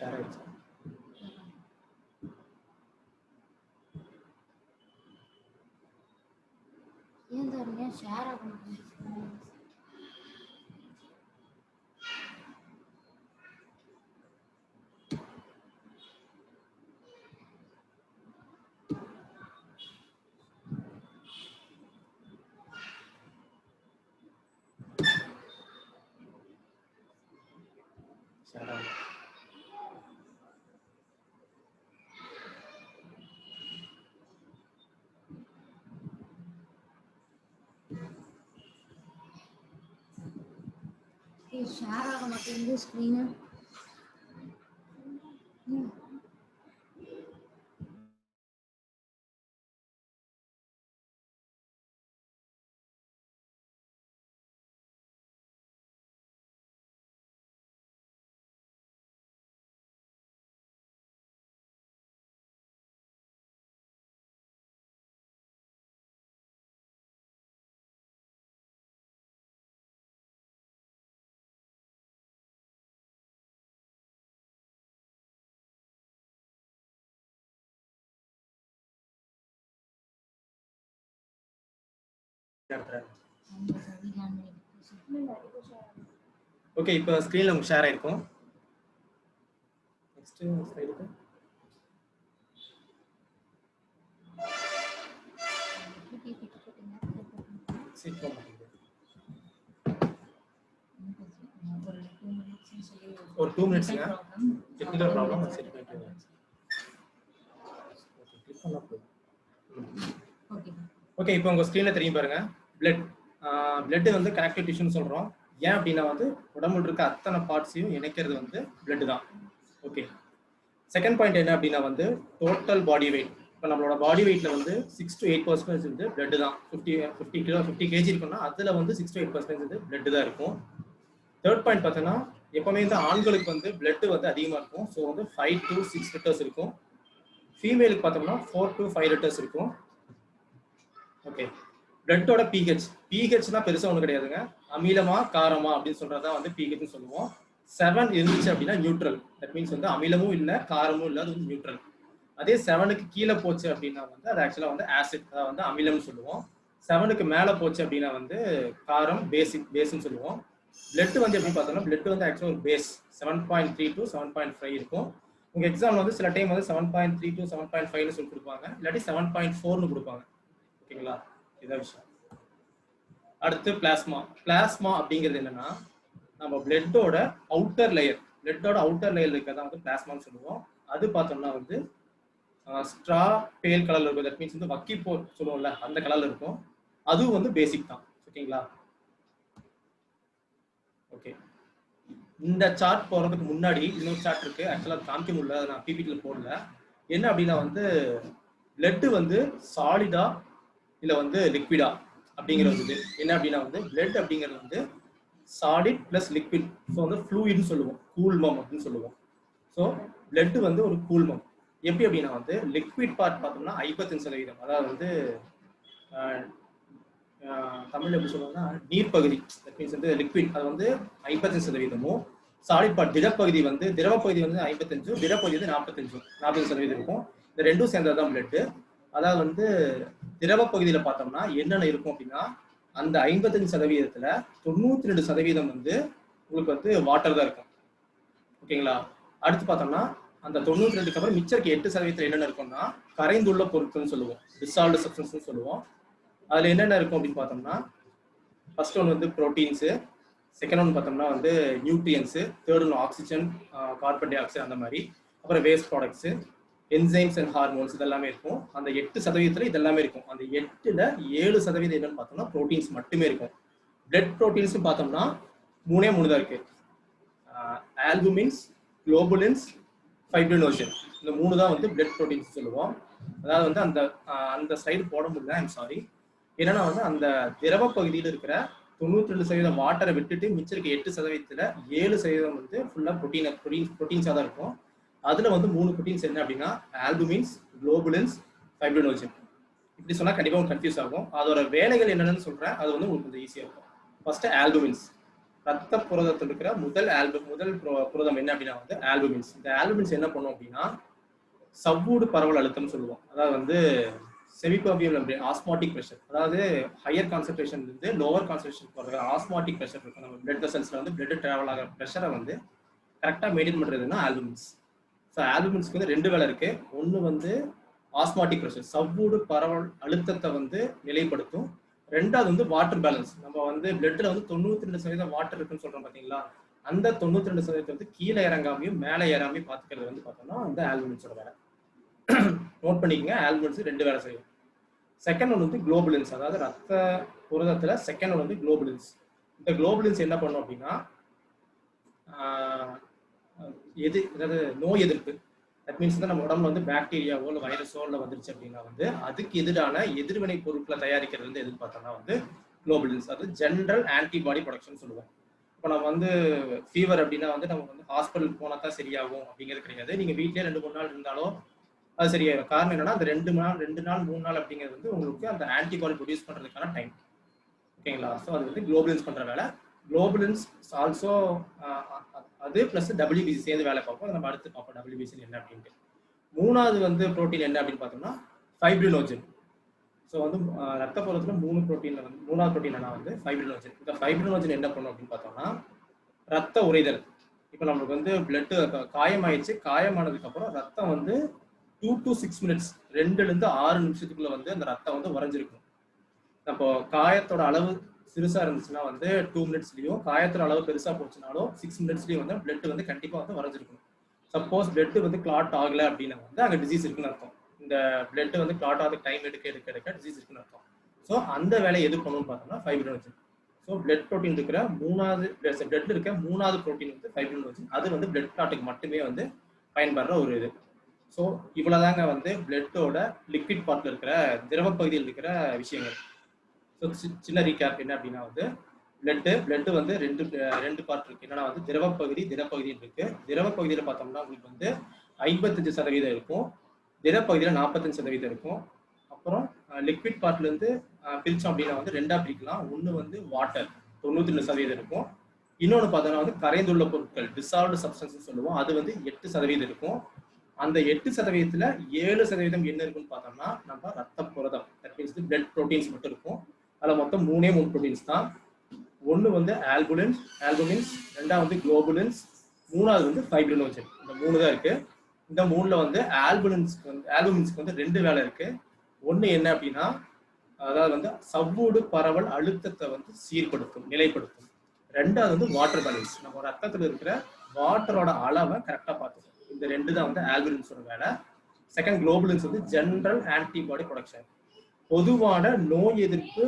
Share ஆயிடுச்சு. ஏன் தரீங்க ஷேர் ஆகணும். ஷேர் ஆகும். ஷேர் ஆக மாட்டேங்குது ஸ்க்ரீனு. ஓகே, இப்போ ஸ்க்ரீன்ல உங்களுக்கு ஷேர் ஆயிருக்கும். நெக்ஸ்ட் ஸ்லைடுக்கு சீட் போக மாட்டேங்குது. ஒரு 2 மினிட்ஸ்ங்க. Technical problem. சரி போயிட்டு ஓகே. இப்போ உங்க ஸ்க்ரீன்ல தெரியும் பாருங்க. பிளட் வந்து கனெக்டிவ் டிஷ்யூன்னு சொல்றோம். ஏன் அப்படின்னா வந்து உடம்புல இருக்க அத்தனை பார்ட்ஸையும் இணைக்கிறது வந்து பிளட் தான். ஓகே. செகண்ட் பாயிண்ட் என்ன அப்படின்னா வந்து டோட்டல் பாடி வெயிட். இப்போ நம்மளோட பாடி வெயிட்ல வந்து 6 to 8% வந்து பிளட் தான். 50 kg இருக்குன்னா அதுல வந்து 6 to 8% வந்து பிளட் தான் இருக்கும். தேர்ட் பாயிண்ட் பார்த்தோன்னா எப்பவுமே இந்த ஆண்களுக்கு வந்து பிளட் வந்து அதிகமாக இருக்கும். ஸோ வந்து 5 to 6 லிட்டர்ஸ் இருக்கும். ஃபீமேலுக்கு பார்த்தோம்னா 4 to 5 லிட்டர்ஸ் இருக்கும். ஓகே. பிளட்டோட பிஹெச் தான் பெருசாக ஒன்றும் கிடையாதுங்க. அமிலமா காரமா அப்படின்னு சொல்றதா வந்து பிஹெச்னு சொல்லுவோம். 7 இருந்துச்சு அப்படின்னா நியூட்ரல். தட் மீன்ஸ் வந்து அமிலமும் இல்லை காரமும் இல்லை, அது வந்து நியூட்ரல். அதே 7க்கு கீழே போச்சு அப்படின்னா வந்து அது ஆக்சுவலாக வந்து ஆசிட், அதை வந்து அமிலம்னு சொல்லுவோம். 7க்கு மேலே போச்சு அப்படின்னா வந்து காரம் பேஸ்ன்னு சொல்லுவோம். பிளட் வந்து எப்படி பார்த்தோம்னா பிளட் வந்து ஆக்சுவலாக ஒரு பேஸ் 7.3 to 7.5 இருக்கும். உங்க எக்ஸாம் வந்து சில டைம் வந்து 7.3 to 7.5ன்னு சொல்லி கொடுப்பாங்க, இல்லாட்டி 7.4ன்னு கொடுப்பாங்க. ஓகேங்களா, இதான் விஷயம். அடுத்து பிளாஸ்மா அப்படிங்கிறது என்னன்னா நம்ம பிளட்டோட அவுட்டர் லேயர் இருக்கிறதா வந்து பிளாஸ்மான்னு சொல்லுவோம். அது பார்த்தோம்னா வந்து ஸ்ட்ரா பேல் கலர்ல இருக்கும். தட் மீன்ஸ் வந்து வக்கி போ சொல்லுவோம்ல அந்த கலர்ல இருக்கும். அதுவும் வந்து பேசிக் தான். ஓகேங்களா. ஓகே. இந்த சார்ட் போறதுக்கு முன்னாடி இன்னொரு சார்ட் இருக்கு. ஆக்சுவலாக காமிக்க முடியல, நான் பிபிடில போடல. என்ன அப்படின்னா வந்து பிளட் வந்து சாலிடா இல்லை வந்து லிக்விடா அப்படிங்கிறது வந்து என்ன அப்படின்னா வந்து பிளட் அப்படிங்கிறது வந்து சாலிட் பிளஸ் லிக்விட். ஸோ வந்து ஃப்ளூயிட்னு சொல்லுவோம், கூழ்மம் அப்படின்னு சொல்லுவோம். ஸோ பிளட் வந்து ஒரு கூழ்மம். எப்படி அப்படின்னா வந்து லிக்விட் பார்ட் பார்த்தோம்னா 55%, அதாவது வந்து தமிழ் எப்படி சொல்லுவாங்கன்னா நீர்ப்பகுதி. தட் மீன்ஸ் வந்து லிக்விட் அது வந்து 55%. சாலிட் பார்ட் திடப்பகுதி வந்து 55, திடப்பகுதி வந்து 40% இருக்கும். இந்த ரெண்டும் சேர்ந்ததுதான் பிளட். அதாவது வந்து திரவ பகுதியில் பார்த்தோம்னா என்னென்ன இருக்கும் அப்படின்னா அந்த 55%த்துல 92% வந்து உங்களுக்கு வந்து வாட்டர் தான் இருக்கும். ஓகேங்களா. அடுத்து பார்த்தோம்னா அந்த 92க்கு அப்புறம் மிச்சருக்கு 8% என்னென்ன இருக்கும்னா கரைந்துள்ள பொருட்கள்னு சொல்லுவோம், டிசால்வ்டு சப்ஸ்டன்ஸ்னு சொல்லுவோம். அதுல என்னென்ன இருக்கும் அப்படின்னு பார்த்தோம்னா ஃபர்ஸ்ட் ஒன் வந்து ப்ரோட்டீன்ஸு, செகண்ட் ஒன் பார்த்தோம்னா வந்து nutrients, third one oxygen, carbon di oxide அந்த மாதிரி, அப்புறம் waste products, enzymes and hormones இதெல்லாமே இருக்கும். அந்த 8% இதெல்லாமே இருக்கும். அந்த 8ல் 7% என்னன்னு பார்த்தோம்னா ப்ரோட்டீன்ஸ் மட்டுமே இருக்கும். பிளட் ப்ரோட்டீன்ஸ் பார்த்தோம்னா 3 தான் இருக்கு. ஆல்புமின்ஸ், குளோபுலின்ஸ், ஃபைப்ரினோஜன், இந்த 3 தான் வந்து பிளட் ப்ரோட்டீன்ஸ் சொல்லுவோம். அதாவது வந்து அந்த ஸ்லைடு போட முடியல, ஐம் சாரி. என்னன்னா வந்து அந்த திரவ பகுதியில் இருக்கிற 92% வாட்டரை விட்டுட்டு மிச்சம் இருக்க 8%த்துல 7% வந்து ஃபுல்லா ப்ரோட்டீன்ஸாக தான் இருக்கும். அதுல வந்து 3 ப்ரோட்டீன்ஸ் என்ன அப்படின்னா ஆல்புமின்ஸ், குளோபுலின்ஸ், ஃபைப்ரினோஜன். இப்படி சொன்னா கண்டிப்பா உங்களுக்கு கன்ஃபியூஸ் ஆகும். அதோட வேலைகள் என்னன்னு சொல்றேன், அது வந்து உங்களுக்கு கொஞ்சம் ஈஸியா இருக்கும். ஃபர்ஸ்ட் ஆல்புமின்ஸ். ரத்த புரதத்தில் இருக்கிற முதல் புரதம் என்ன அப்படின்னா வந்து ஆல்புமின்ஸ். இந்த ஆல்புமின்ஸ் என்ன பண்ணும் அப்படின்னா சவ்வூடு பரவல் அழுத்தம் சொல்லுவோம். அதாவது வந்து செமிபர்மியபிள் மெம்பரேன் ஆஸ்மாட்டிக் ப்ரெஷர், அதாவது ஹையர் கான்சன்ட்ரேஷன் இருந்து லோவர் கான்சன்ட்ரேஷன் போகிற ஆஸ்மாட்டிக் ப்ரெஷர் இருக்கும். நம்ம பிளட் வெசல்ஸ்ல வந்து பிளட் டிராவல் ஆகிற ப்ரெஷரை வந்து கரெக்டாக மெயின்டைன் பண்ணுறதுன்னா ஆல்புமின்ஸ். ஸோ ஆல்புமின்ஸ்க்கு வந்து 2 வேலை இருக்கு. ஒன்று வந்து ஆஸ்மாட்டிக் ப்ரெஷர் சவ்வூடு பரவல் அழுத்தத்தை வந்து நிலைப்படுத்தும். ரெண்டாவது வந்து வாட்டர் பேலன்ஸ். நம்ம வந்து பிளட்ல வந்து 92% வாட்டர் இருக்குன்னு சொல்றோம் பாத்தீங்களா, அந்த 92% வந்து கீழே இறங்காமையும் மேலே ஏறாமையும் பாத்துக்கிறது வந்து பார்த்தோம்னா அந்த ஆல்புமின்ஸோட வேலை. நோட் பண்ணிக்கங்க, ஆல்புமின்ஸ் 2 வேலை செய்யும். செகண்ட் ஒன் வந்து குளோபுலின்ஸ், அதாவது ரத்த புரதத்துல செகண்ட் ஒன் வந்து குளோபுலின்ஸ். இந்த குளோபுலின்ஸ் என்ன பண்ணும் அப்படின்னா அதாவது நோய் எதிர்ப்பு. தட் மீன்ஸ் வந்து நம்ம உடம்புல வந்து பாக்டீரியாவோ இல்லை வைரஸோ இல்லை வந்துருச்சு அப்படின்னா வந்து அதுக்கு எதிரான எதிர்வினை பொருட்களை தயாரிக்கிறது வந்து எதுன்னு பார்த்தோம்னா வந்து குளோபுலின்ஸ். அது ஜென்ரல் ஆன்டிபாடி ப்ரொடக்ஷன் சொல்லுவோம். இப்போ நம்ம வந்து ஃபீவர் அப்படின்னா வந்து நம்ம வந்து ஹாஸ்பிட்டலுக்கு போனால் தான் சரியாகும் அப்படிங்கிறது கிடையாது. நீங்கள் வீட்டிலே 2-3 நாள் இருந்தாலும் அது சரியாயிடும். காரணம் என்னன்னா அந்த 2 நாள் 3 நாள் அப்படிங்கிறது வந்து உங்களுக்கு அந்த ஆன்டிபாடி ப்ரொடியூஸ் பண்ணுறதுக்கான டைம். ஓகேங்களா? ஸோ அது வந்து குளோபுலின்ஸ் பண்ணுற வேலை. குளோபுலின்ஸ் ஆல்சோ அது பிளஸ் டபிள்யூபிசி சேர்ந்து வேலை பார்ப்போம். அதை நம்ம அடுத்து பார்ப்போம் டபிள்யூபிசி என்ன அப்படின்ட்டு. மூணாவது வந்து ப்ரோட்டீன் என்ன அப்படின்னு பார்த்தோம்னா ஃபைப்ரினோஜன். ஸோ வந்து ரத்த புரதத்துல 3 ப்ரோட்டீன்ல வந்து 3வது ப்ரோட்டீன் என்ன வந்து ஃபைப்ரினோஜன். இந்த ஃபைப்ரினோஜன் என்ன பண்ணும் அப்படின்னு பார்த்தோம்னா ரத்த உறைதல். இப்போ நம்மளுக்கு வந்து பிளட் காயமாயிடுச்சு, காயமானதுக்கு அப்புறம் ரத்தம் வந்து 2 to 6 minutes 2லேருந்து 6 நிமிஷத்துக்குள்ள வந்து அந்த ரத்தம் வந்து உறைஞ்சிருக்கும். அப்போ காயத்தோட அளவு சிறுசா இருந்துச்சுன்னா வந்து 2 மினிட்ஸ்லயும், காயத்தோட அளவு பெருசா போச்சுனாலும் 6 மினிட்ஸ்லயும் வந்து பிளட் வந்து கண்டிப்பா வந்து வரைஞ்சிருக்கணும். சப்போஸ் பிளட் வந்து கிளாட் ஆகல அப்படின்னா வந்து அங்கே டிசீஸ் இருக்குன்னு அர்த்தம். இந்த பிளட் வந்து கிளாட் ஆக டைம் எடுக்க டிசீஸ் இருக்குன்னு அர்த்தம். ஸோ அந்த வேலையை எது பண்ணணும்னு பார்த்தோம்னா ஃபைப்ரினோஜன். ஸோ பிளட் ப்ரோட்டீன் இருக்கிற பிளட்ல இருக்க 3வது ப்ரோட்டீன் வந்து ஃபைப்ரினோஜன். அது வந்து பிளட் கிளாட்டுக்கு மட்டுமே வந்து பயன்படுற ஒரு இது. ஸோ இவ்வளவுதாங்க வந்து பிளட்டோட லிக்விட் பார்ட்ல இருக்கிற திரவ பகுதியில் இருக்கிற விஷயங்கள். ஸோ சின்ன ரீகேப் என்ன அப்படின்னா வந்து பிளட் வந்து ரெண்டு பார்ட் இருக்கு. என்னன்னா வந்து திரவப்பகுதி திடப்பகுதின்னு இருக்கு. திரவப்பகுதியில் பார்த்தோம்னா உங்களுக்கு வந்து 55% இருக்கும், திடப்பகுதியில் 45% இருக்கும். அப்புறம் லிக்விட் பார்ட்ல இருந்து பிரிச்சோம் அப்படின்னா வந்து 2ஆ பிரிக்கலாம். ஒன்று வந்து வாட்டர் 92% இருக்கும், இன்னொன்று பார்த்தோம்னா வந்து கரைந்துள்ள பொருட்கள் டிசால்வ்டு சப்ஸ்டன்ஸ் சொல்லுவோம், அது வந்து 8% இருக்கும். அந்த 8%த்துல 7% என்ன இருக்குன்னு பார்த்தோம்னா நம்ம ரத்த புரதம், தட் மீன்ஸ் பிளட் ப்ரோட்டீன்ஸ் மட்டும் இருக்கும். அதில் மொத்தம் 3 ப்ரோட்டீன்ஸ் தான். ஒன்று வந்து ஆல்புமின்ஸ், ரெண்டாவது வந்து குளோபுலின்ஸ், மூணாவது வந்து ஃபைப்ரினோஜன். இந்த 3 தான் இருக்கு. இந்த 3ல வந்து ஆல்புமின்ஸ்க்கு வந்து 2 வேலை இருக்கு. ஒன்று என்ன அப்படின்னா அதாவது வந்து சவ்வூடு பரவல் அழுத்தத்தை வந்து சீர்படுத்தும், நிலைப்படுத்தும். ரெண்டாவது வந்து வாட்டர் பேலன்ஸ், நம்ம ரத்தத்தில் இருக்கிற வாட்டரோட அளவை கரெக்டாக பார்த்துக்கும். இந்த 2 தான் வந்து ஆல்புமின்ஸோட வேலை. செகண்ட் குளோபுலின்ஸ் வந்து ஜென்ரல் ஆன்டிபாடி ப்ரொடக்ஷன், பொதுவான நோய் எதிர்ப்பு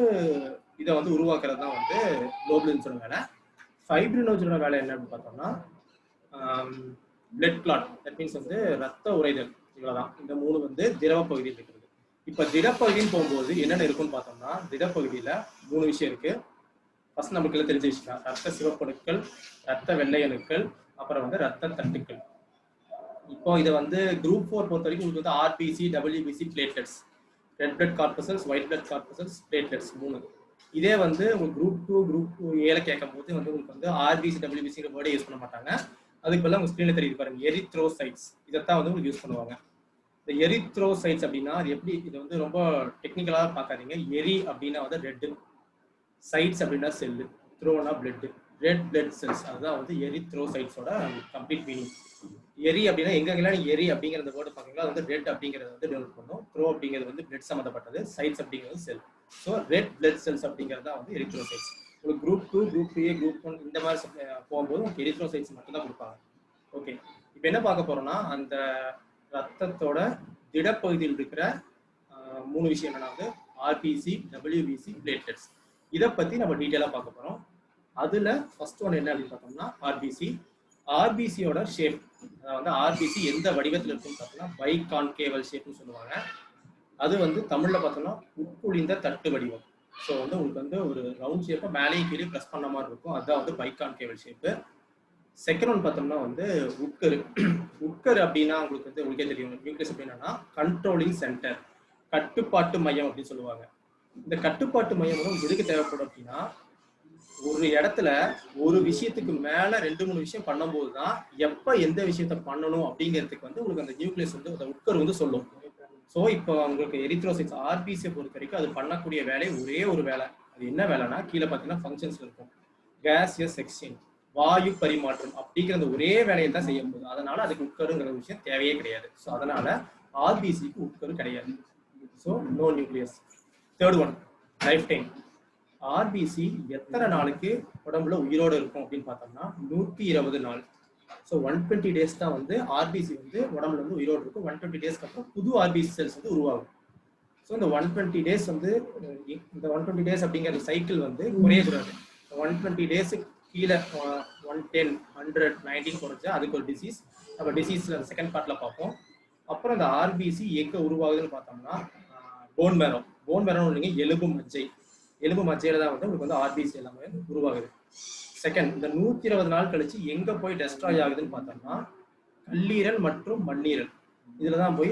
இதை வந்து உருவாக்குறது தான் வந்து குளோபுலின்ஸோட வேலை. ஃபைப்ரினோஜனோட வேலை என்ன அப்படின்னு பார்த்தோம்னா பிளட் கிளாட், தட் மீன்ஸ் வந்து ரத்த உறைதல். இவ்வளவுதான். இந்த 3 வந்து திரவ பகுதியில் இருக்கிறது. இப்ப திடப்பகுதின்னு போகும்போது என்னென்ன இருக்குன்னு பார்த்தோம்னா திடப்பகுதியில 3 விஷயம் இருக்கு. ஃபர்ஸ்ட் நமக்கு தெரிஞ்ச விஷயம் ரத்த சிவப்பணுக்கள், ரத்த வெள்ளை அணுக்கள், அப்புறம் வந்து ரத்த தட்டுக்கள். இப்போ இதை வந்து குரூப் 4 பொறுத்த வரைக்கும் உங்களுக்கு வந்து RBC, WBC, platelets, red blood corpuscles, white blood corpuscles, platelets 3. இதே வந்து உங்களுக்கு குரூப் 2 ஏல கேட்கும் போது வந்து உங்களுக்கு வந்து ஆர்பிசி, டபிள்யூபிசிங்கிற வேர்டை யூஸ் பண்ண மாட்டாங்க. அதுக்கு பதிலாக உங்க ஸ்க்ரீன்ல தெரியுது பாருங்க, எரித்ரோசைட்ஸ், இதைத்தான் வந்து உங்களுக்கு யூஸ் பண்ணுவாங்க. இந்த எரித்ரோசைட்ஸ் அப்படின்னா அது எப்படி, இது வந்து ரொம்ப டெக்னிக்கலாக பார்க்காதீங்க. எரி அப்படின்னா வந்து ரெட், சைட்ஸ் அப்படின்னா செல்லு, த்ரோனா பிளட், ரெட் பிளட் செல்ஸ், அதுதான் வந்து எரித்ரோசைட்ஸோட கம்ப்ளீட் மீனிங். எரி அப்படின்னா எங்கெல்லாம் நீங்க எரி அப்படிங்கிற வேர்டு பாத்தீங்களா, அது வந்து ரெட் அப்படிங்கறது வந்து டெவலப் பண்ணும், த்ரோ அப்படிங்கிறது வந்து பிளட் சம்பந்தப்பட்டது, சைட்ஸ் அப்படிங்கிறது செல். ஸோ ரெட் பிளட் செல்ஸ் அப்படிங்கிறது தான் வந்து எரித்ரோசைட்ஸ். உங்களுக்கு குரூப் 2, குரூப் 3, குரூப் 1 இந்த மாதிரி போகும்போது உங்களுக்கு எரித்ரோசைட்ஸ் மட்டும் தான் கொடுப்பாங்க. ஓகே, இப்போ என்ன பார்க்க போறோம்னா அந்த ரத்தத்தோட திடப்பகுதியில் இருக்கிற 3 விஷயம் என்னன்னா வந்து ஆர்பிசி, டபிள்யூபிசி, பிளேட்லெட்ஸ். இதை பத்தி நம்ம டீட்டெயிலா பார்க்க போறோம். அதுல ஃபர்ஸ்ட் ஒன் என்ன அப்படின்னு பார்த்தோம்னா ஆர்பிசி. ஆர்பிசியோட ஷேப், அதாவது ஆர்பிசி எந்த வடிவத்தில் இருக்குன்னு பார்த்தோம்னா பைகான்கேவல் ஷேப்னு சொல்லுவாங்க. அது வந்து தமிழ்ல பார்த்தோம்னா உட்குழிந்த தட்டு வடிவம். ஸோ வந்து உங்களுக்கு வந்து ஒரு ரவுண்ட் ஷேப்பை மேலேயும் கீழே ப்ரெஸ் பண்ண மாதிரி இருக்கும், அதுதான் வந்து பைகான்கேவல் ஷேப்பு. செகண்ட் ஒன் பார்த்தோம்னா வந்து உட்கரு. உட்கரு அப்படின்னா உங்களுக்கு வந்து உங்களுக்கே தெரியும், நியூக்ளியஸ் அப்படின்னா கண்ட்ரோலிங் சென்டர், கட்டுப்பாட்டு மையம் அப்படின்னு சொல்லுவாங்க. இந்த கட்டுப்பாட்டு மையம் வந்து எதுக்கு தேவைப்படும் அப்படின்னா ஒரு இடத்துல ஒரு விஷயத்துக்கு மேல 2-3 விஷயம் பண்ணும்போது தான் எப்ப எந்த விஷயத்த பண்ணணும் அப்படிங்கிறதுக்கு வந்து உங்களுக்கு அந்த நியூக்ளியஸ் வந்து அந்த உட்கரு வந்து சொல்லும். ஸோ இப்போ உங்களுக்கு எரித்ரோசைட்ஸ் ஆர்பிசியை பொறுத்த வரைக்கும் அது பண்ணக்கூடிய வேலை ஒரே ஒரு வேலை. அது என்ன வேலைன்னா கீழே பார்த்தீங்கன்னா ஃபங்க்ஷன்ஸ் இருக்கும். கேசியஸ் எக்ஸ்சேஞ்ச், வாயு பரிமாற்றம் அப்படிங்கிற அந்த ஒரே வேலையை தான் செய்ய போகுது. அதனால அதுக்கு உட்கருங்கிற விஷயம் தேவையே கிடையாது. ஸோ அதனால ஆர்பிசிக்கு உட்கரு கிடையாது. So no nucleus. Third one, life time. RBC எத்தனை நாளுக்கு உடம்புல உயிரோடு இருக்கும் அப்படின்னு பார்த்தோம்னா 120 நாள். ஸோ 120 டேஸ் தான் வந்து ஆர்பிசி வந்து உடம்புல வந்து உயிரோடு இருக்கும். 120 டேஸ்க்கு அப்புறம் புது ஆர்பிசி செல்ஸ் வந்து உருவாகும். ஸோ இந்த 120 டேஸ் வந்து இந்த 120 டேஸ் அப்படிங்கிற சைக்கிள் வந்து குறையக்கூடாது. 120 டேஸுக்கு கீழே 110, 100, 90 குறைஞ்சா அதுக்கு ஒரு டிசீஸ். நம்ம டிசீஸ்ல செகண்ட் பார்ட்ல பார்ப்போம். அப்புறம் இந்த ஆர்பிசி எங்க உருவாகுதுன்னு பார்த்தோம்னா போன் மேரோ. போன் மேரோ எலும்பு மஜ்ஜை. எலும்பு மஜ்ஜையில தான் வந்து உங்களுக்கு வந்து ஆர்பிசி எல்லாமே உருவாகுது. செகண்ட், இந்த 120 நாள் கழிச்சு எங்க போய் டெஸ்ட்ராய் ஆகுதுன்னு பார்த்தோம்னா கல்லீரல் மற்றும் மண்ணீரல் இதுல தான் போய்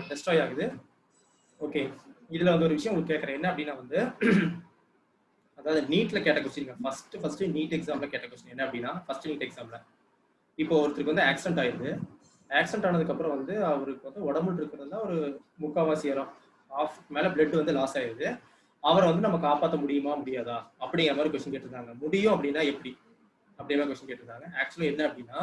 டெஸ்ட்ராய் ஆகுது. ஓகே, இதுல வந்து ஒரு விஷயம் உங்களுக்கு கேட்கறேன் என்ன அப்படின்னா வந்து அதாவது நீட்ல கேட்ட கொஸ்டின் ஃபர்ஸ்ட் நீட் எக்ஸாம்ல கேட்ட கொஸ்டின் என்ன அப்படின்னா ஃபர்ஸ்ட் நீட் எக்ஸாம்ல இப்போ ஒருத்தருக்கு வந்து ஆக்சிடென்ட் ஆயிடுது. ஆக்சிடென்ட் ஆனதுக்கு அப்புறம் வந்து அவருக்கு வந்து உடம்புல இருக்கிறதுல ஒரு 3/4 ஆஃப் மேல பிளட் வந்து லாஸ் ஆயிடுது. அவரை வந்து நம்ம காப்பாற்ற முடியுமா முடியாதா அப்படிங்கிற மாதிரி கொஸ்டின் கேட்டிருந்தாங்க. முடியும் அப்படின்னா எப்படி அப்படிங்கிற கொஸ்டின் கேட்டிருந்தாங்க. ஆக்சுவலி என்ன அப்படின்னா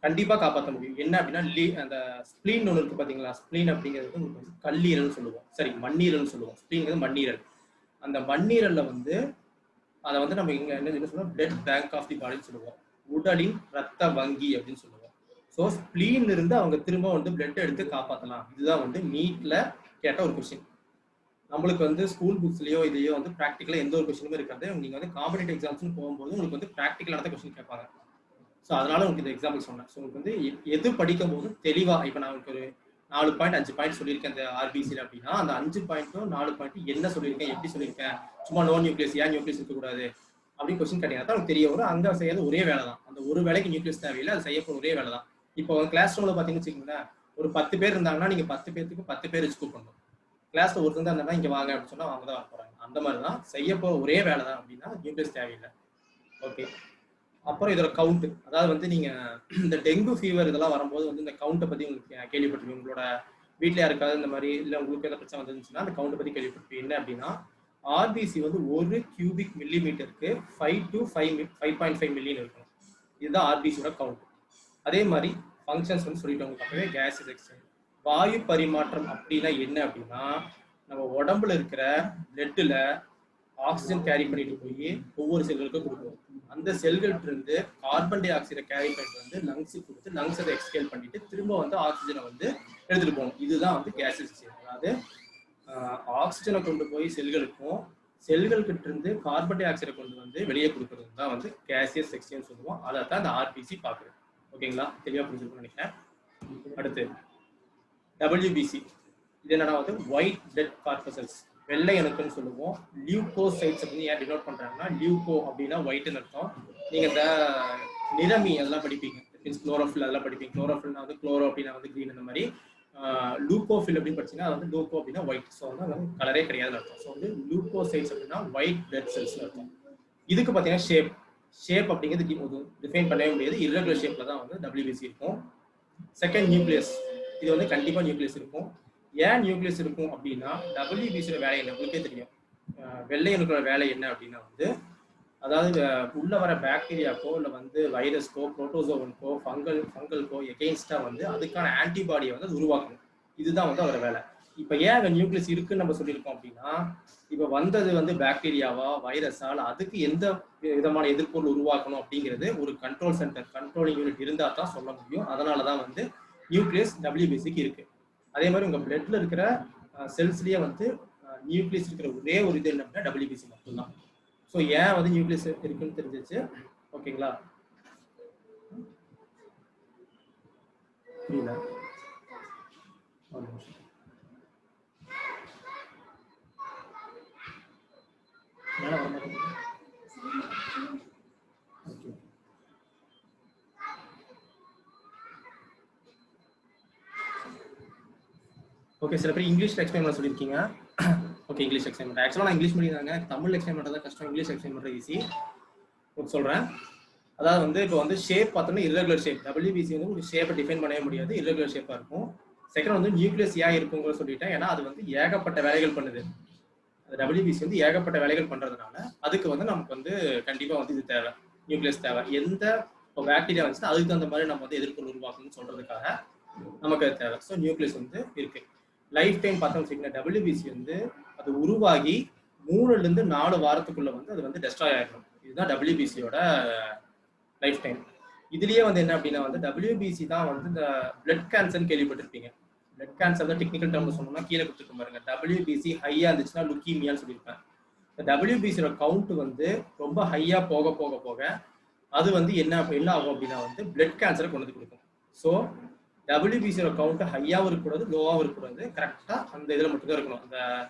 கண்டிப்பா காப்பாற்ற முடியும். என்ன அப்படின்னா அந்த ஸ்பிளீன் ஒன்று இருக்கு பாத்தீங்களா? ஸ்பிளீன் அப்படிங்கிறது வந்து கல்லீரல் சொல்லுவோம், சரி மண்ணீரல் சொல்லுவோம். ஸ்பிளீன் மண்ணீரல். அந்த மண்ணீரல்ல வந்து அதை வந்து நம்ம இங்க என்ன சொல்லுவோம், பிளட் பேங்க் ஆஃப் தி பாடின்னு சொல்லுவோம், உடலின் ரத்த வங்கி அப்படின்னு சொல்லுவோம். ஸோ ஸ்பிளீன்ல இருந்து அவங்க திரும்ப வந்து பிளட் எடுத்து காப்பாற்றலாம். இதுதான் வந்து நீட்ல கேட்ட ஒரு கொஸ்டின். நம்மளுக்கு வந்து ஸ்கூல் புக்ஸ்லயோ இதையோ வந்து ப்ராக்டிக்கலா எந்த ஒரு கொஸ்டினுமே இருக்காது. நீங்க வந்து காம்படிட்டிவ் எக்ஸாம்ஸ்னு போகும்போது உங்களுக்கு வந்து ப்ராக்டிக்கலான கொஸ்டின் கேட்பாங்க. ஸோ அதனால உங்களுக்கு இந்த எக்ஸாம்பிள் சொன்னேன். ஸோ உங்களுக்கு வந்து எது படிக்கும் போது தெளிவா இப்போ நான் உங்களுக்கு ஒரு 4 பாயிண்ட் 5 பாயிண்ட் சொல்லியிருக்கேன் இந்த ஆர்பிசியில் அப்படின்னா அந்த 5 பாயிண்ட்டும் 4 பாயிண்ட் என்ன சொல்லியிருக்கேன், எப்படி சொல்லியிருக்கேன், சும்மா நோ நியூக்ளியஸ் ஏன் நியூக்ளியஸ் இருக்கக்கூடாது அப்படின்னு கொஸ்டின் கேட்டீங்கன்னா தான் தெரிய வரும். அங்கே செய்யறது ஒரே வேலை தான். அந்த ஒரு வேலைக்கு நியூக்ளியஸ் தேவையில்லை, அது செய்யப்போற ஒரே வேலை தான். இப்போ கிளாஸ் ரூம்ல பார்த்தீங்கன்னு வச்சுக்கோங்களேன், ஒரு 10 பேர் இருந்தாங்கன்னா நீங்க 10 பேருக்கு 10 பேர் வச்சு கூப்பிடணும். கிளாஸ்ல ஒருத்தர் தான் இருந்தா இங்க வாங்க அப்படின்னு சொன்னா அவங்க தான் வர போறாங்க. அந்த மாதிரி தான் செய்ய போற ஒரே வேலை தான் அப்படின்னா நியூக்ளியஸ் தேவையில்லை. ஓகே, அப்புறம் இதோட கவுண்ட், அதாவது வந்து நீங்க இந்த டெங்கு ஃபீவர் இதெல்லாம் வரும்போது வந்து இந்த கவுண்ட்டை பத்தி உங்களுக்கு கேள்விப்பட்டிருக்கீங்க. உங்களோட வீட்டில் யாருக்காவது இந்த மாதிரி இல்லை உங்களுக்கு எதாவது பிரச்சனை வந்துருந்துச்சுன்னா அந்த கவுண்ட்டை பத்தி கேள்விப்பட்டிருக்கீங்க. என்ன அப்படின்னா ஆர்பிசி வந்து 1 கியூபிக் மில்லிமீட்டருக்கு 5 to 5.5 மில்லியன் இருக்கணும். இதுதான் ஆர்பிசியோட கவுண்ட். அதே மாதிரி ஃபங்க்ஷன்ஸ் வந்து சொல்லிட்டோம் அப்பவே. கேஸ் எக்ஸ்சேஞ்ச், வாயு பரிமாற்றம் அப்படின்னா என்ன அப்படின்னா நம்ம உடம்புல இருக்கிற பிளட்ல ஆக்சிஜன் கேரி பண்ணிட்டு போய் ஒவ்வொரு செல்களுக்கும் கொடுக்கும். அந்த செல்கள்ட்ட இருந்து கார்பன் டை ஆக்சைடை கேரி பண்ணிட்டு வந்து லங்ஸுக்கு கொடுத்து லங்ஸ் அதை எக்ஸ்கேல் பண்ணிட்டு திரும்ப வந்து ஆக்சிஜனை வந்து எடுத்துட்டு போகணும். இதுதான் வந்து கேஸ் எக்ஸ்சேஞ்ச். அதாவது ஆக்சிஜனை கொண்டு போய் செல்களுக்கும் செல்கள்கிட்ட இருந்து கார்பன் டை ஆக்சைடை கொண்டு வந்து வெளியே கொடுக்கறது தான் வந்து கேசியஸ் எக்ஸ்சேஞ்ச் சொல்லுவோம். அதை தான் இந்த ஆர்பிசி பார்க்குறது. ஓகேங்களா, தெளிவாக புரிஞ்சுக்கணும்னு நினைக்கிறேன். அடுத்து டபிள்யூபிசி. இது என்னன்னா வந்து ஒயிட் பிளட் கார்பசல்ஸ், வெள்ளை அணுக்கள்னு சொல்லுவோம். லியூகோசைட்ஸ் அப்படின்னு ஏன் டினோட் பண்றாங்கன்னா லியூகோ அப்படின்னா ஒயிட்னு அர்த்தம். நீங்க இந்த நிறமி அதெல்லாம் படிப்பீங்க, மீன்ஸ் குளோரோஃபில் அதெல்லாம் படிப்பீங்க. குளோரோஃபில்னா வந்து குளோரோ அப்படின்னா வந்து கிரீன், அந்த மாதிரி லூகோஃபில் அப்படின்னு படிச்சீங்கன்னா அது வந்து லூகோ அப்படின்னா ஒயிட். ஸோ வந்து கலரே கிடையாதுன்னு அர்த்தம். ஸோ வந்து லியூகோசைட்ஸ் அப்படின்னா ஒயிட் பிளட் செல்ஸ்னு அர்த்தம். இதுக்கு பார்த்தீங்கன்னா ஷேப் அப்படிங்கிறது டிஃபைன் பண்ணவே முடியாது. இர்ரெகுலர் ஷேப்ல தான் வந்து டபிள்யூபிசி இருக்கும். Second, nucleus. இது வந்து கண்டிப்பா நியூக்ளியஸ் இருக்கும். ஏன் நியூக்ளியஸ் இருக்கும் அப்படின்னா டபிள்யூபிசியோட வேலை என்ன உங்களுக்கே தெரியும். வெள்ளை அணுக்களோட வேலை என்ன அப்படின்னா வந்து அதாவது உள்ள வர பாக்டீரியாக்கோ இல்லை வந்து வைரஸ்க்கோ புரோட்டோசோவனுக்கோ ஃபங்கல்கோ எகெயின்ஸ்டா வந்து அதுக்கான ஆன்டிபாடியை வந்து உருவாக்கணும். இதுதான் வந்து அதோட வேலை. இப்போ ஏன் அங்கே நியூக்ளியஸ் இருக்குன்னு நம்ம சொல்லியிருக்கோம் அப்படின்னா இப்போ வந்தது வந்து பாக்டீரியாவா வைரஸால் அதுக்கு எந்த விதமான எதிர்ப்பொருள் உருவாக்கணும் அப்படிங்கிறது ஒரு கண்ட்ரோல் சென்டர், கண்ட்ரோலிங் யூனிட் இருந்தால் தான் சொல்ல முடியும். அதனால தான் வந்து நியூக்ளியஸ் டபிள்யூபிசிக்கு இருக்கு. அதே மாதிரி உங்க பிளட்ல இருக்கிற செல்ஸ்லயே வந்து நியூக்ளியஸ் இருக்கிற ஒரே ஒரு இது என்ன அப்படின்னா டபிள்யூபிசி மட்டும்தான். ஸோ ஏன் வந்து நியூக்ளியஸ் இருக்குன்னு தெரிஞ்சிச்சு. ஓகேங்களா, புரியல? ஓகே, சில பேர் இங்கிலீஷ்ல எக்ஸ்பிளைன் பண்ண சொல்லியிருக்கீங்க. ஓகே, ஓகே இங்கிலீஷ் எக்ஸ்பிளைன் பண்ணுறேன். ஆக்சுவலாக நான் இங்கிலீஷ் மீடியம் தாங்க, தமிழ் எக்ஸ்பிளைன் பண்ணுறது கஷ்டம், இங்கிலீஷ் எக்ஸ்பிளைன் பண்ணுறது ஈஸி. சொல்கிறேன். அதாவது வந்து இப்போ வந்து ஷேப் பார்த்தோம்னா irregular ஷேப். WBC வந்து ஒரு ஷேப்பை டிஃபைன் பண்ணவே முடியாது, irregular ஷேப்பாக இருக்கும். செகண்ட் வந்து நியூக்ளியஸ் ஏன் இருக்குங்கிற சொல்லிட்டேன், ஏன்னா அது வந்து ஏகப்பட்ட வேலைகள் பண்ணுது. அது WBC வந்து ஏகப்பட்ட வேலைகள் பண்ணுறதுனால அதுக்கு வந்து நமக்கு வந்து கண்டிப்பாக வந்து இது தேவை, நியூக்ளியஸ் தேவை. எந்த இப்போ பாக்டீரியா வந்துச்சுன்னா அதுக்கு அந்த மாதிரி நம்ம வந்து எதிர்ப்பு உருவாக்கணும்னு சொல்றதுக்காக நமக்கு அது தேவை. ஸோ நியூக்ளியஸ் வந்து இருக்கு. லைஃப் டைம் பார்த்தோம்னு வச்சுக்கோங்க, WBC வந்து அது உருவாகி 3 to 4 வாரத்துக்குள்ள வந்து அது வந்து டெஸ்ட்ராய் ஆகிடும். இதுதான் WBCயோட லைஃப் டைம். இதுலயே வந்து என்ன அப்படின்னா வந்து WBC தான் வந்து இந்த பிளட் கேன்சர்னு கேள்விப்பட்டிருப்பீங்க. பிளட் கேன்சர் தான் டெக்னிக்கல் டேர்ம்ல சொன்னோம்னா கீழே கொடுத்துருக்க பாருங்க. WBC ஹையா இருந்துச்சுன்னா லுக்கீமியான்னு சொல்லியிருப்பேன். இந்த WBCயோட கவுண்ட் வந்து ரொம்ப ஹையா போக போக போக அது வந்து என்ன ஆகும் அப்படின்னா வந்து பிளட் கேன்சரை கொண்டு வந்து கொடுக்கும். ஸோ WBCயோட கவுண்ட் ஹையாகவும் இருக்கக்கூடாது, லோவாகவும் இருக்கக்கூடாது, கரெக்டாக அந்த இதில் மட்டும் தான் இருக்கணும். அந்த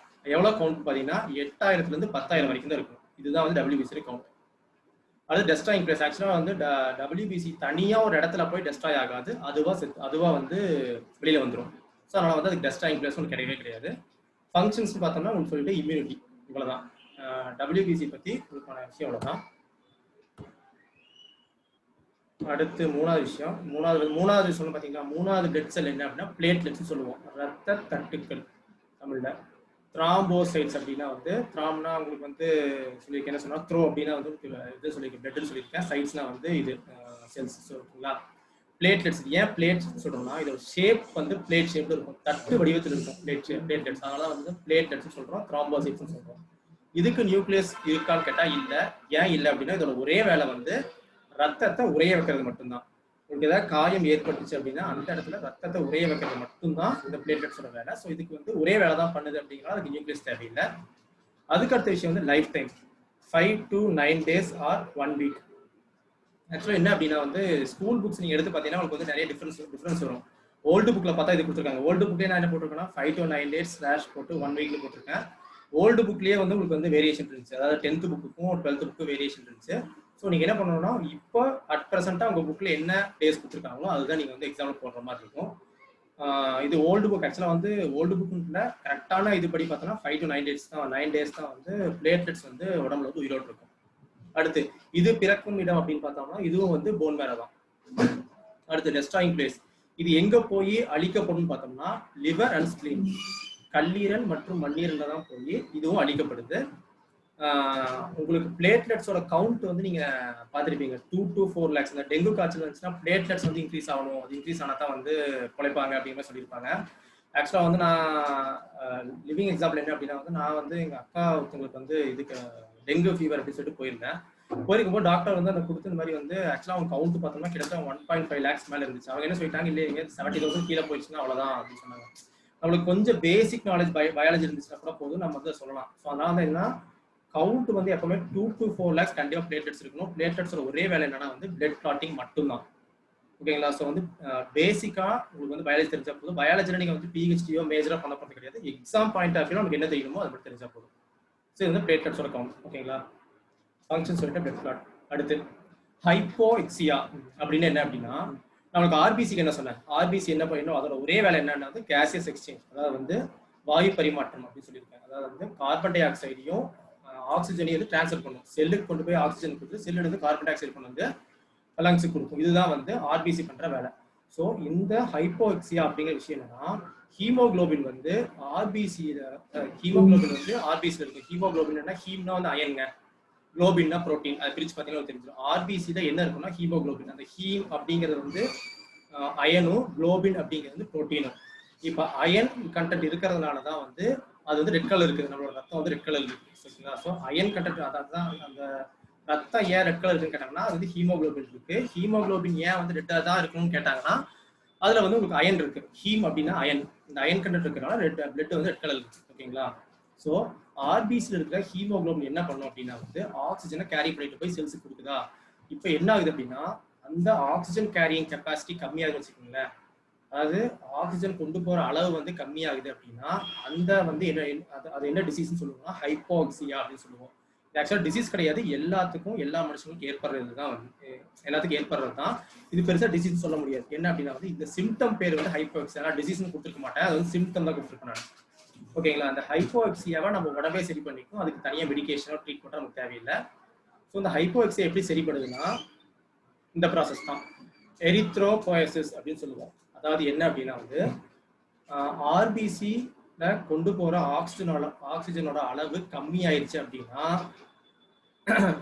எவ்வளோ கவுண்ட் பார்த்தீங்கன்னா 8000 to 10,000 வரைக்கும் தான் இருக்கணும். இதுதான் வந்து WBC கவுண்ட். அது டெஸ்ட்ராயிங் பிளேஸ். ஆக்சுவலாக வந்து WBC தனியாக ஒரு இடத்துல போய் டெஸ்ட்ராய் ஆகாது, அதுவாக வந்து வெளியில் வந்துடும். ஸோ அதனால் வந்து அதுக்கு டெஸ்ட்ராயிங் பிளேஸ் ஒன்று கிடையவே கிடையாது. ஃபங்க்ஷன்ஸ் பார்த்தோம்னா உங்களுக்கு சொல்லிட்டு இம்யூனிட்டி, இவ்வளோதான். WBC பற்றி உங்களுக்கான விஷயம் அவ்வளோதான். அடுத்து மூணாவது விஷயம் சொன்ன பார்த்தீங்கன்னா, மூணாவது பிளட் செல் என்ன அப்படின்னா பிளேட்லெட்ஸ் சொல்லுவோம். ரத்த தட்டுக்கள் தமிழில். த்ராம்போசைட்ஸ் அப்படின்னா வந்து த்ராம்னா உங்களுக்கு வந்து சொல்லியிருக்கேன், என்ன சொன்னால் த்ரோ அப்படின்னா வந்து இது சொல்லியிருக்கேன், பிளட்னு சொல்லியிருக்கேன். சைட்ஸ்னா வந்து இது செல்ஸ் ஓகேங்களா. பிளேட்லெட்ஸ் ஏன் பிளேட்ஸ் சொல்கிறோம்னா இதோட ஷேப் வந்து பிளேட் ஷேப்ல இருக்கும், தட்டு வடிவத்தில் இருக்கும் பிளேட்லெட்ஸ். அதனால வந்து பிளேட்லெட்ஸ் சொல்கிறோம், த்ராம்போசைட்ஸ் சொல்கிறோம். இதுக்கு நியூக்ளியஸ் இருக்கான்னு கேட்டால் இல்லை. ஏன் இல்லை அப்படின்னா இதோட ஒரே வேலை வந்து ரத்தத்தை உறைய வைக்கிறது மட்டும்தான். உங்களுக்கு ஏதாவது காயம் ஏற்பட்டுச்சு அப்படின்னா அந்த இடத்துல ரத்தத்தை உறைய வைக்கிறது மட்டும்தான் இந்த பிளேட்லெட்ஸோட வேலை. ஸோ இதுக்கு வந்து ஒரே வேலை தான் பண்ணுது அப்படிங்கிறா அதுக்கு நியூக்ளியஸ் தேவையில்லை. அதுக்கு அடுத்த விஷயம் வந்து life time 5 to 9 days or 1 week. ஆக்சுவலாக என்ன அப்படின்னா வந்து ஸ்கூல் புக்ஸ் நீங்கள் எடுத்து பார்த்தீங்கன்னா உங்களுக்கு வந்து நிறைய டிஃப்ரென்ஸ் வரும். ஓல்டு புக்கில் பார்த்தா இது கொடுத்துருக்காங்க. ஓல்டு புக்லேயே நான் என்ன போட்டிருக்கேன்னா 5 to 9 days / போட்டு 1 week போட்டிருக்கேன். ஓல்டு புக்லேயே வந்து உங்களுக்கு வந்து வேரியேஷன் இருந்துச்சு, அதாவது 10th புக்குக்கும் 12th புக்கும் வேரியேஷன் இருந்துச்சு. ஸோ நீங்கள் என்ன பண்ணணும்னா இப்போ அட் ப்ரெசென்ட்டாக உங்கள் புக்கில் என்ன டேஸ் கொடுத்துருக்காங்களோ அதுதான் நீங்கள் வந்து எக்ஸாம்பிள் போடுற மாதிரி இருக்கும். இது ஓல்டு புக். ஆக்சுவலாக வந்து ஓல்டு புக்குல கரெக்டான இதுபடி பார்த்தோன்னா 5 to 9 days தான் வந்து பிளேட்லெட்ஸ் வந்து உடம்புல வந்து உயிரோடு இருக்கும். அடுத்து இது பிறக்கும் இடம் அப்படின்னு பார்த்தோம்னா இதுவும் வந்து போன் மேரோ தான். அடுத்து டெஸ்ட்ராயிங் பிளேஸ். இது எங்கே போய் அழிக்கப்படும் பார்த்தோம்னா லிவர் அண்ட் ஸ்ப்ளீன், கல்லீரல் மற்றும் மண்ணீரல்ல தான் போய் இதுவும் அழிக்கப்படுது. உங்களுக்கு பிளேட்லெட்ஸோட கவுண்ட் வந்து நீங்க பார்த்துருப்பீங்க 2 to 4 lakhs. இந்த டெங்கு காய்ச்சல் வந்துச்சுன்னா பிளேட்லெட்ஸ் வந்து இன்க்ரீஸ் ஆகணும், அது இன்க்ரீஸ் ஆனால் தான் வந்து பிழைப்பாங்க அப்படிங்கிற மாதிரி சொல்லியிருப்பாங்க. ஆக்சுவலாக வந்து நான் லிவிங் எக்ஸாம்பிள் என்ன அப்படின்னா வந்து நான் வந்து எங்கள் அக்கா ஒருத்தவங்களுக்கு வந்து இதுக்கு டெங்கு ஃபீவர் அப்படின்னு சொல்லிட்டு போயிருக்கும்போது டாக்டர் வந்து அந்த கொடுத்த மாதிரி வந்து ஆக்சுவலாக அவங்க கவுண்ட் பார்த்தோம்னா கிட்டத்தட்ட 1.5 lakhs மேலே இருந்துச்சு. அவங்க என்ன சொல்லிட்டாங்க, இல்லை எங்க 70,000 கீழே போயிடுச்சுன்னா அவ்வளோதான் அப்படின்னு சொன்னாங்க. நம்மளுக்கு கொஞ்சம் பேசிக் நாலேஜ் பயாலஜி இருந்துச்சுன்னா கூட போதும், நம்ம வந்து சொல்லலாம். ஸோ அதனால வந்து என்ன கவுண்ட் வந்து எப்பவுமே 2 to 4 lakhs கண்டிப்பாக பிளேட்லெட்ஸ் இருக்கணும். பிளேட்லெட்ஸோட ஒரே வேலை என்னன்னா வந்து பிளட் கிளாட்டிங் மட்டும்தான். ஓகேங்களா. ஸோ வந்து பேசிக்காக உங்களுக்கு வந்து பயாலஜி தெரிஞ்சா போதும். பயாலஜியில் நீங்கள் வந்து PhDயோ மேஜராக பண்ண போகிறது கிடையாது. எக்ஸாம் பாயிண்ட் ஆஃப் வியூ நமக்கு என்ன தெரியணுமோ அது மட்டும் தெரிஞ்சா போதும். ஸோ இது வந்து பிளேட்லெட்ஸோட கவுண்ட். ஓகேங்களா. ஃபங்க்ஷன் சொல்லிட்டு பிளட் கிளாட். அடுத்து ஹைப்போஎக்சியா அப்படின்னு என்ன அப்படின்னா நம்மளுக்கு ஆர்பிசிக்கு என்ன சொன்னேன், ஆர்பிசி என்ன பண்ணணும் அதோட ஒரே வேலை என்னன்னா வந்து கேசியஸ் எக்ஸ்சேஞ்ச், அதாவது வந்து வாயு பரிமாற்றம் அப்படின்னு சொல்லியிருக்காங்க. அதாவது வந்து கார்பன் டை ஆக்சைடையும் ஆக்சிஜனையும் வந்து டிரான்ஸ்ஃபர் பண்ணும். செல்லுக்கு கொண்டு போய் ஆக்சிஜன் கொடுத்து செல்லு வந்து கார்பன் டை ஆக்சைடு கொண்டு வந்து லங்ஸுக்கு கொடுக்கும். இதுதான் வந்து ஆர்பிசி பண்ற வேலை. ஸோ இந்த ஹைப்போஎக்சியா அப்படிங்கிற விஷயம் என்னன்னா ஹீமோகுளோபின் வந்து ஆர்பிசியில இருக்கு. ஹீமோகுளோபின் ஹீம்னா வந்து அயனுங்க, குளோபின்னா புரோட்டீன். அதை பிரிச்சு பார்த்தீங்கன்னா தெரிஞ்சிடும். ஆர்பிசியில என்ன இருக்குன்னா ஹீமோகுளோபின். அந்த ஹீம் அப்படிங்கிறது வந்து அயனும், குளோபின் அப்படிங்கிறது வந்து புரோட்டீனும். இப்போ அயன் கண்டென்ட் இருக்கிறதுனால தான் வந்து அது வந்து ரெட் கலர் இருக்குது, நம்மளோட ரத்தம் வந்து ரெட் கலர் இருக்கு. சரிங்களா. ஸோ அயன் கண்டென்ட், அதான் அந்த ரத்தம் ஏன் ரெட் கலர் இருக்குன்னு கேட்டாங்கன்னா அது வந்து ஹீமோகுளோபின் இருக்கு. ஹீமோகுளோபின் ஏன் வந்து ரெட்டாக தான் இருக்கணும்னு கேட்டாங்கன்னா அதுல வந்து உங்களுக்கு அயன் இருக்கு. ஹீம் அப்படின்னா அயன், இந்த அயன் கண்டென்ட் இருக்கிறனால பிளட் வந்து ரெட் கலர் இருக்கு. ஓகேங்களா. ஸோ ஆர்பிசியில் இருக்கிற ஹீமோகுளோபின் என்ன பண்ணும் அப்படின்னா வந்து ஆக்சிஜனை கேரி பண்ணிட்டு போய் செல்ஸுக்கு கொடுக்குதா. இப்போ என்ன ஆகுது அப்படின்னா அந்த ஆக்சிஜன் கேரியிங் கெப்பாசிட்டி கம்மியாகுது வச்சுக்கோங்களேன். அதாவது ஆக்சிஜன் கொண்டு போற அளவு வந்து கம்மியாகுது அப்படின்னா அந்த வந்து அது என்ன டிசீஸ்ன்னு சொல்லுவோம்னா ஹைப்போஎக்சியா அப்படின்னு சொல்லுவோம். இது ஆக்சுவலாக டிசீஸ் கிடையாது, எல்லாத்துக்கும் எல்லா மனுஷங்களுக்கும் ஏற்படுறது தான் வந்து எல்லாத்துக்கும் ஏற்படுறது தான். இது பெருசாக டிசீஸ் சொல்ல முடியாது. என்ன அப்படின்னா வந்து இந்த சிம்டம் பேர் வந்து ஹைப்போஎக்சியா, டிசீஸ்னு கொடுத்துருக்க மாட்டேன், அது வந்து சிம்டம் தான் கொடுத்துருக்கேன் நான். ஓகேங்களா. அந்த ஹைப்போஎக்சியாவை நம்ம உடம்பே சரி பண்ணிக்கும். அதுக்கு தனியாக மெடிகேஷனோ ட்ரீட்மெண்ட்டோ நமக்கு தேவையில்லை. ஸோ இந்த ஹைப்போஎக்சியா எப்படி சரிப்படுதுன்னா இந்த ப்ராசஸ் தான் எரித்ரோபோயசிஸ் அப்படின்னு சொல்லுவோம். அதாவது என்ன அப்படின்னா வந்து ஆர்பிசில கொண்டு போற ஆக்சிஜனோட அளவு கம்மி ஆயிடுச்சு அப்படின்னா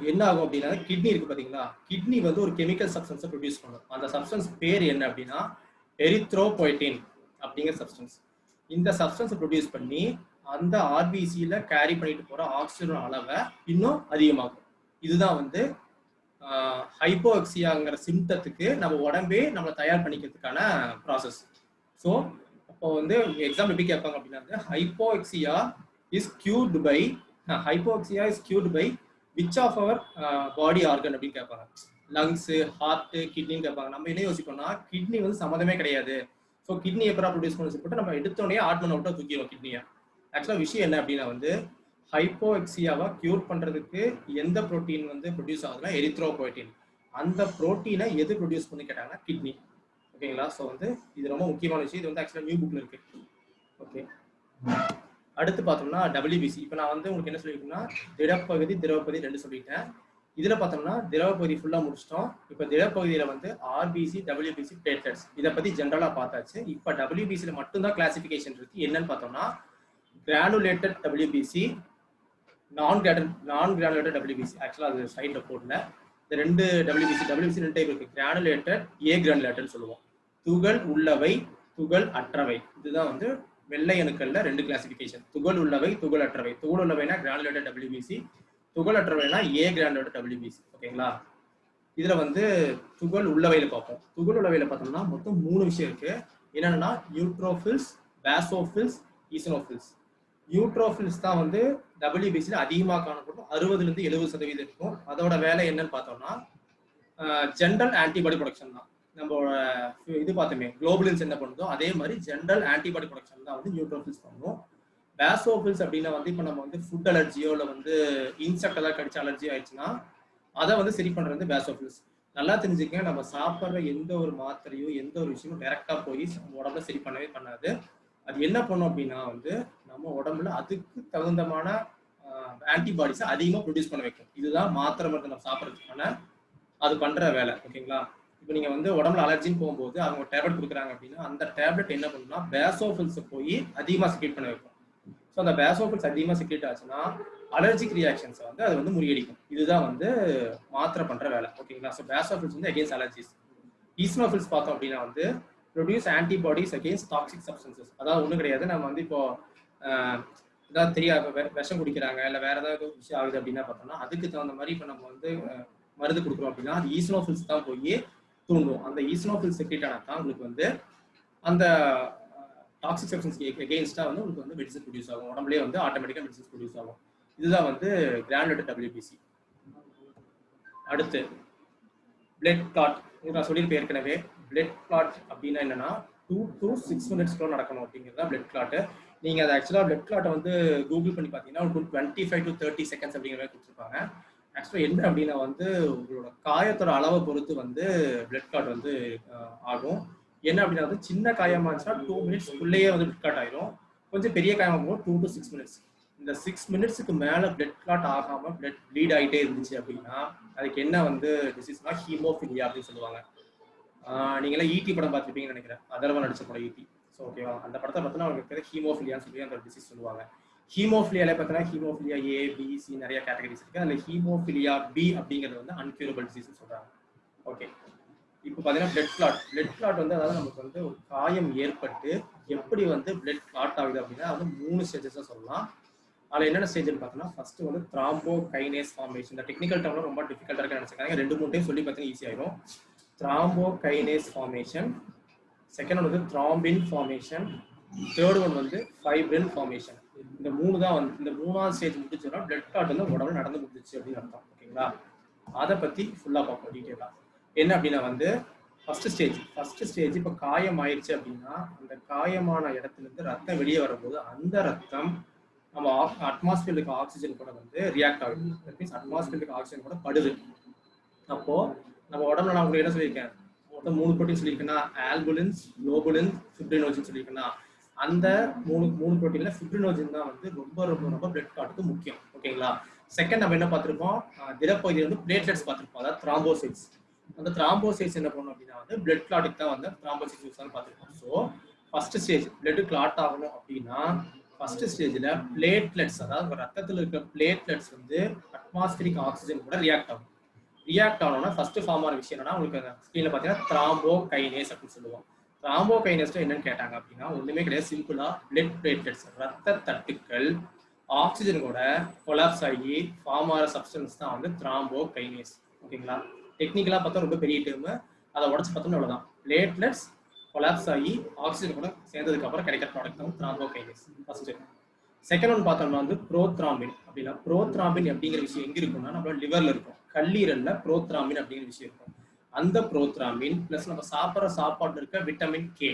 என்ன ஆகும் அப்படின்னா கிட்னி இருக்கு பாத்தீங்களா, கிட்னி வந்து ஒரு கெமிக்கல் சப்ஸ்டன்ஸை ப்ரொடியூஸ் பண்ணும். அந்த சப்ஸ்டன்ஸ் பேர் என்ன அப்படின்னா எரித்ரோபோயட்டின் அப்படிங்கிற சப்ஸ்டன்ஸ். இந்த சப்ஸ்டன்ஸை ப்ரொடியூஸ் பண்ணி அந்த ஆர்பிசியில கேரி பண்ணிட்டு போற ஆக்சிஜனோட அளவை இன்னும் அதிகமாகும். இதுதான் வந்து ஹைப்போஎக்சியாங்கிற சிம்டத்துக்கு நம்ம உடம்பே நம்மளை தயார் பண்ணிக்கிறதுக்கான ப்ராசஸ். ஸோ அப்போ வந்து எக்ஸாம் எப்படி கேட்பாங்க அப்படின்னா hypoxia is cured by which of our body organ அப்படின்னு கேட்பாங்க. லங்ஸ், ஹார்ட், கிட்னின்னு கேட்பாங்க. நம்ம என்ன யோசிப்போம்னா கிட்னி வந்து சம்மந்தமே கிடையாது. ஸோ கிட்னி எப்படா ப்ரொடியூஸ் பண்ணி சொல்லிட்டு நம்ம எடுத்தோடனே ஆட்மன் அவுட்டா தூக்கிடுவோம் கிட்னியை. ஆக்சுவலாக விஷயம் என்ன அப்படின்னா வந்து ஹைப்போஎக்சியாவை கியூர் பண்றதுக்கு எந்த புரோட்டீன் வந்து ப்ரொடியூஸ் ஆகுதுன்னா எரித்ரோபோயட்டின். அந்த புரோட்டீனை எது ப்ரொடியூஸ் பண்ணி கேட்டாங்கன்னா கிட்னி. ஓகேங்களா. ஸோ வந்து இது ரொம்ப முக்கியமான விஷயம். இது வந்து ஆக்சுவலாக நியூ புக்ல இருக்கு. ஓகே, அடுத்து பார்த்தோம்னா டபிள்யூபிசி. இப்போ நான் வந்து உங்களுக்கு என்ன சொல்லியிருக்கேன்னா திடப்பகுதி திரவப்பகுதி ரெண்டு சொல்லிட்டேன். இதுல பார்த்தோம்னா திரவப்பகுதி ஃபுல்லா முடிச்சிட்டோம். இப்போ திரவப்பகுதியில வந்து ஆர்பிசி, டபிள்யூபிசி, பிளேட்லெட்ஸ் இதை பத்தி ஜென்ரலா பார்த்தாச்சு. இப்போ டபிள்யூபிசியில மட்டும்தான் கிளாசிபிகேஷன் இருக்கு. என்னன்னு பார்த்தோம்னா கிரானுலேட்டட் டபிள்யூபிசி, நான் கிரானுலேட்டட் டபிள்யூபிசி. ஆக்சுவலா அது சைட்ல போடல. இந்த ரெண்டு டபிள்யூபிசி ரெண்டு டைப் இருக்கு. கிரானுலேட்டட், ஏ கிரானுலேட்டட் சொல்லுவோம். துகள் உள்ளவை, துகள் அற்றவை. இதுதான் வந்து வெள்ளை அணுக்கள்ல ரெண்டு கிளாசிபிகேஷன். துகள் உள்ளவை, துகள் அற்றவை. துகள் உள்ளவைனா கிரானுலேட்டட் டபிள்யூபிசி, துகள் அற்றவைனா ஏ கிரானுலேட்டட் டபிள்யூபிசி. ஓகேங்களா. இதுல வந்து துகள் உள்ளவையில பார்ப்போம். துகள் உள்ளவையில பார்த்தோம்னா மொத்தம் 3 விஷயம் இருக்கு. என்னன்னா நியூட்ரோஃபில்ஸ், பேசோஃபில்ஸ், ஈசனோஃபில்ஸ். நியூட்ரோஃபில்ஸ் தான் வந்து டபிள்யூபிசியில் அதிகமாக காணப்படும். 60% 70% இருக்கும். அதோட வேலை என்னன்னு பார்த்தோம்னா ஜென்ரல் ஆன்டிபாடி ப்ரொடக்ஷன் தான். நம்மளோட இது பார்த்தோமே குளோபுலின்ஸ் என்ன பண்ணுதோ அதே மாதிரி ஜென்ரல் ஆன்டிபாடி ப்ரொடக்ஷன் தான் வந்து நியூட்ரோஃபில்ஸ் பண்ணும். பேசோஃபில்ஸ் அப்படின்னா வந்து இப்போ நம்ம வந்து ஃபுட் அலர்ஜியோ இல்லை வந்து இன்செக்ட் ஏதாவது கடிச்ச அலர்ஜி ஆயிடுச்சுன்னா அதை வந்து சரி பண்ணுறது பேசோஃபில்ஸ். நல்லா தெரிஞ்சுக்க, நம்ம சாப்பிட்ற எந்த ஒரு மாத்திரையோ எந்த ஒரு விஷயமும் டைரக்டா போய் உடம்புல சரி பண்ணவே பண்ணாது. அது என்ன பண்ணும் அப்படின்னா வந்து நம்ம உடம்புல அதுக்கு தகுந்தமான ஆன்டிபாடிஸை அதிகமாக ப்ரொடியூஸ் பண்ண வைக்கும். இதுதான் மாத்திரை மருந்து நம்ம சாப்பிட்றதுக்கான அது பண்ற வேலை. ஓகேங்களா. இப்போ நீங்க வந்து உடம்புல அலர்ஜின்னு போகும்போது அவங்க டேப்லெட் கொடுக்குறாங்க அப்படின்னா அந்த டேப்லெட் என்ன பண்ணுன்னா பேசோஃபில்ஸை போய் அதிகமாக செக்ரேட் பண்ண வைக்கும். ஸோ அந்த பேசோஃபில்ஸ் அதிகமாக செக்ரேட் ஆச்சுன்னா அலர்ஜிக் ரியாக்ஷன்ஸை வந்து அது வந்து முறியடிக்கும். இதுதான் வந்து மாத்திரை பண்ற வேலை. ஓகேங்களா. ஸோ பேசோஃபில்ஸ் வந்து அகேன்ஸ்ட் அலர்ஜிஸ். ஈஸ்னோஃபில்ஸ் பார்த்தோம் அப்படின்னா வந்து produce antibodies against toxic substances. அதாவது ஒன்றும் கிடையாது, நம்ம வந்து இப்போ ஏதாவது தெரியாது விஷம் குடிக்கிறாங்க இல்லை வேற ஏதாவது விஷயம் ஆகுது அப்படின்னா பார்த்தோம்னா அதுக்கு தகுந்த மாதிரி இப்போ நம்ம வந்து மருந்து கொடுக்குறோம் அப்படின்னா அது ஈஸ்னோஃபில்ஸ் தான் போய் தூண்டும். அந்த ஈஸ்னோஃபில்ஸ் செக்ரேட் ஆனால் தான் உங்களுக்கு வந்து அந்த டாக்ஸிக் சப்ஸ்டன்ஸ் எகெயின்ஸ்டா வந்து உங்களுக்கு வந்து மெடிசன் ப்ரொடியூஸ் ஆகும். உடம்புலேயே வந்து ஆட்டோமேட்டிக்காக மெடிசன்ஸ் ப்ரொடியூஸ் ஆகும். இதுதான் வந்து கிரானுலேட்டட் டபிள்யூபிசி. அடுத்து பிளட் கிளாட். நான் சொல்லியிருப்பேன் ஏற்கனவே. பிளட் கிளாட் அப்படின்னா என்னன்னா 2 to 6 minutes நடக்கணும் அப்படிங்கிறது தான் பிளட் கிளாட். நீங்க அதை ஆக்சுவலா பிளட் கிளாட்டை வந்து கூகுள் பண்ணி பார்த்தீங்கன்னா உங்களுக்கு 25 to 30 seconds அப்படிங்கிற மாதிரி கொடுத்துருப்பாங்க. ஆக்சுவலாக என்ன அப்படின்னா வந்து உங்களோட காயத்தோட அளவை பொறுத்து வந்து பிளட் கிளாட் வந்து ஆகும். என்ன அப்படின்னா வந்து சின்ன காயமா இருந்துச்சுன்னா 2 minutes வந்து பிளட் கிளாட் ஆயிரும். கொஞ்சம் பெரிய காயமா போகும் 2 to 6 minutes. இந்த 6 minutesக்கு மேல பிளட் கிளாட் ஆகாம பிளட் ப்ளீட் ஆகிட்டே இருந்துச்சு அப்படின்னா அதுக்கு என்ன வந்து டிசீஸ்னா ஹீமோஃபிலியா அப்படின்னு சொல்லுவாங்க. நீங்களாம் ஈடி படம் பார்த்துருப்பீங்கன்னு நினைக்கிறேன். அதர்வா நடிச்ச படம் ஈடி. ஸோ ஓகேவா. அந்த படத்தை பார்த்தோன்னா அவங்களுக்கு ஹீமோஃபிலியான்னு சொல்லி அந்த டிசீஸ் சொல்லுவாங்க. ஹீமோஃபிலியால பார்த்தீங்கன்னா ஹீமோஃபிலியா ஏ, பி, சி நிறைய கேட்டகரிஸ் இருக்கு. அதில் ஹீமோஃபிலியா பி அப்படிங்கிறது வந்து அன்கியூரபிள் டிசீஸ் சொல்றாங்க. ஓகே. இப்போ பார்த்தீங்கன்னா பிளட் கிளாட் வந்து அதாவது நமக்கு வந்து ஒரு காயம் ஏற்பட்டு எப்படி வந்து பிளட் கிளாட் ஆகுது அப்படின்னா அது 3 ஸ்டேஜஸாக சொல்லலாம். அதில் என்னென்ன ஸ்டேஜ்னு பார்த்தோம்னா ஃபர்ஸ்ட் வந்து த்ராம்போகைனேஸ் ஃபார்மேஷன். இந்த டெக்னிக்கல் டேர்ம்ல ரொம்ப டிஃபிகல்ட்டாக இருக்குன்னு நினச்சிருக்காங்க. 2-3 டைம் சொல்லி பார்த்தீங்கன்னா ஈஸியாயிரும். த்ராம்போகைனேஸ் ஃபார்மேஷன், செகண்ட் ஒன் வந்து த்ராம்பின் ஃபார்மேஷன், தேர்ட் ஒன் வந்து ஃபைப்ரின் ஃபார்மேஷன். இந்த 3 தான் வந்து இந்த 3ஆவது ஸ்டேஜ் முடிச்சோன்னா பிளட் கிளாட் வந்து உடம்புல நடந்து முடிஞ்சிச்சு அப்படின்னு அர்த்தம். ஓகேங்களா. அதை பற்றி ஃபுல்லாக பார்ப்போம் டீட்டெயிலாக. என்ன அப்படின்னா வந்து ஃபர்ஸ்ட் ஸ்டேஜ் இப்போ காயம் ஆயிடுச்சு அப்படின்னா அந்த காயமான இடத்துல இருந்து ரத்தம் வெளியே வரும்போது அந்த ரத்தம் நம்ம அட்மாஸ்பியருக்கு ஆக்சிஜன் கூட வந்து ரியாக்ட் ஆகுது. தட் மீன்ஸ் அட்மாஸ்பியருக்கு ஆக்சிஜன் கூட படுது. அப்போ நம்ம உடம்புல நான் உங்களுக்கு என்ன சொல்லியிருக்கேன், மொத்தம் 3 ப்ரோட்டீன் சொல்லியிருக்கேன்னா ஆல்புலின்ஸ், குளோபுலின், ஃபிப்ரினோஜன் சொல்லியிருக்கேன்னா அந்த மூணு புரோட்டீன்ல ஃபிப்ரினோஜன் தான் வந்து ரொம்ப ரொம்ப ரொம்ப பிளட் கிளாட்டுக்கு முக்கியம். ஓகேங்களா? செகண்ட் நம்ம என்ன பார்த்திருக்கோம், திடப்பகுதியில் வந்து பிளேட்லெட்ஸ் பார்த்திருப்போம், அதாவது த்ராம்போசைட்ஸ். அந்த த்ராம்போசைட்ஸ் என்ன பண்ணும் அப்படின்னா வந்து பிளட் கிளாட்டுக்கு தான் வந்து த்ராம்போசைட்ஸ் யூஸ் ஆகும் பார்த்திருப்போம். So first stage blood clot ஆகணும் அப்படின்னா ஃபர்ஸ்ட் ஸ்டேஜ்ல பிளேட்லெட்ஸ், அதாவது ரத்தத்தில் இருக்கிற பிளேட்லெட்ஸ் வந்து அட்மாஸ்பியரிக் ஆக்சிஜன் கூட ரியாக்ட் ஆகும். ரியாக்ட் ஆகணும்னா ஃபர்ஸ்ட் ஃபார்ம் ஆன விஷயம் என்னன்னா, உங்களுக்கு ஸ்கிரீன்ல பார்த்தீங்கன்னா த்ராம்போகைனேஸ் அப்படின்னு சொல்லுவோம். த்ராம்போகைனேஸ் என்னன்னு கேட்டாங்க அப்படின்னா ஒண்ணுமே கிடையாது, சிம்பிளா பிளட் பிளேட்லெட்ஸ் ரத்த தட்டுக்கள் ஆக்சிஜன் கூட கொலாப்ஸ் ஆகி ஃபார்ம் ஆகிற சப்ஸ்டன்ஸ் தான் வந்து த்ராம்போகைனேஸ். ஓகேங்களா? டெக்னிக்கலா பார்த்தா ரொம்ப பெரிய டேர்ம், அதை உடச்சு பார்த்தோம்னா அவ்வளவுதான். பிளேட்லெட்ஸ் கொலாப்ஸ் ஆகி ஆக்சிஜன் கூட சேர்ந்ததுக்கு அப்புறம் கிடைக்கிற ப்ராடக்ட் தான் த்ராம்போகைனேஸ் ஃபர்ஸ்ட். செகண்ட் ஒன் பார்த்தோம்னா வந்து ப்ரோத்ராம்பின். அப்படின்னா ப்ரோத்ராம்பின் அப்படிங்கிற விஷயம் எங்க இருக்கும்னா நம்மளோட லிவர்ல இருக்கும், கல்லீரல்ல ப்ரோத்ராம்பின் அப்படிங்கிற விஷயம் இருக்கும். அந்த ப்ரோத்ராம்பின் பிளஸ் நம்ம சாப்பிட்ற சாப்பாட்டுல இருக்க விட்டமின் கே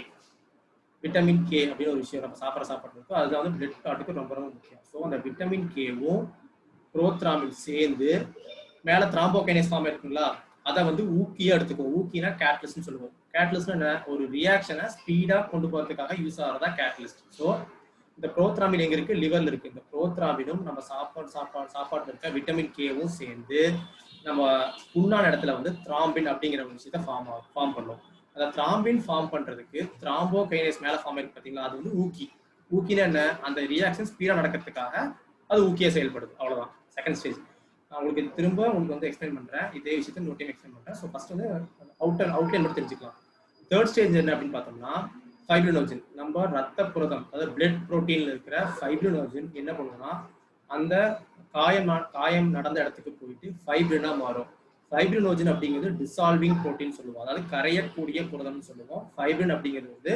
அப்படின்னு ஒரு விஷயம் நம்ம சாப்பிட்ற சாப்பாடு இருக்கும், அதுதான் வந்து பிளட் கிளாட்டுக்கு ரொம்ப ரொம்ப முக்கியம். ஸோ அந்த விட்டமின் கேவும் ப்ரோத்ராம்பின் சேர்ந்து மேல த்ராம்போகைனேஸ் ஃபார்ம் இருக்குங்களா, அதை வந்து ஊக்கியா எடுத்துக்கும். ஊக்கினா கேட்டலிஸ்ட்னு சொல்லுவோம். கேட்டலிஸ்ட்னா என்ன, ஒரு ரியாக்ஷனை ஸ்பீடா கொண்டு போறதுக்காக யூஸ் ஆகிறதா கேட்டலிஸ்ட். ஸோ இந்த ப்ரோத்ராம்பின் எங்க இருக்கு, லிவர்ல இருக்கு. இந்த ப்ரோத்ராம்பினும் நம்ம சாப்பாடு இருக்க விட்டமின் கேவும் சேர்ந்து நம்ம புண்ணான இடத்துல வந்து த்ராம்பின் அப்படிங்கிற ஒரு விஷயத்த ஃபார்ம் பண்ணும். அந்த த்ராம்பின் ஃபார்ம் பண்றதுக்கு த்ராம்போகைனேஸ் மேல ஃபார்ம் இருக்கு பாத்தீங்களா, அது வந்து ஊக்கினா என்ன, அந்த ரியாக்ஷன் ஸ்பீடா நடக்கிறதுக்காக அது ஊக்கியா செயல்படுது. அவ்வளவுதான் செகண்ட் ஸ்டேஜ். நான் உங்களுக்கு வந்து எக்ஸ்பிளைன் பண்றேன், இதே விஷயத்த இன்னொரு டைம் எக்ஸ்பிளைன் பண்றேன். ஸோ ஃபர்ஸ்ட் வந்து அவுட்லைன் மட்டும் தெரிஞ்சுக்கலாம். தேர்ட் ஸ்டேஜ் என்ன அப்படின்னு பார்த்தோம்னா ஃபைப்ரினோஜன். நம்ம ரத்த புரதம், அதாவது பிளட் புரோட்டீன்ல இருக்கிற ஃபைப்ரினோஜன் என்ன பண்ணுவோம்னா அந்த காயம் நடந்த இடத்துக்கு போயிட்டு ஃபைப்ரினா மாறும். ஃபைப்ரினோஜன் அப்படிங்கிறது டிசால்விங் புரோட்டீன் சொல்லுவோம், அதாவது கரையக்கூடிய புரதம்னு சொல்லுவோம். ஃபைப்ரின் அப்படிங்கிறது வந்து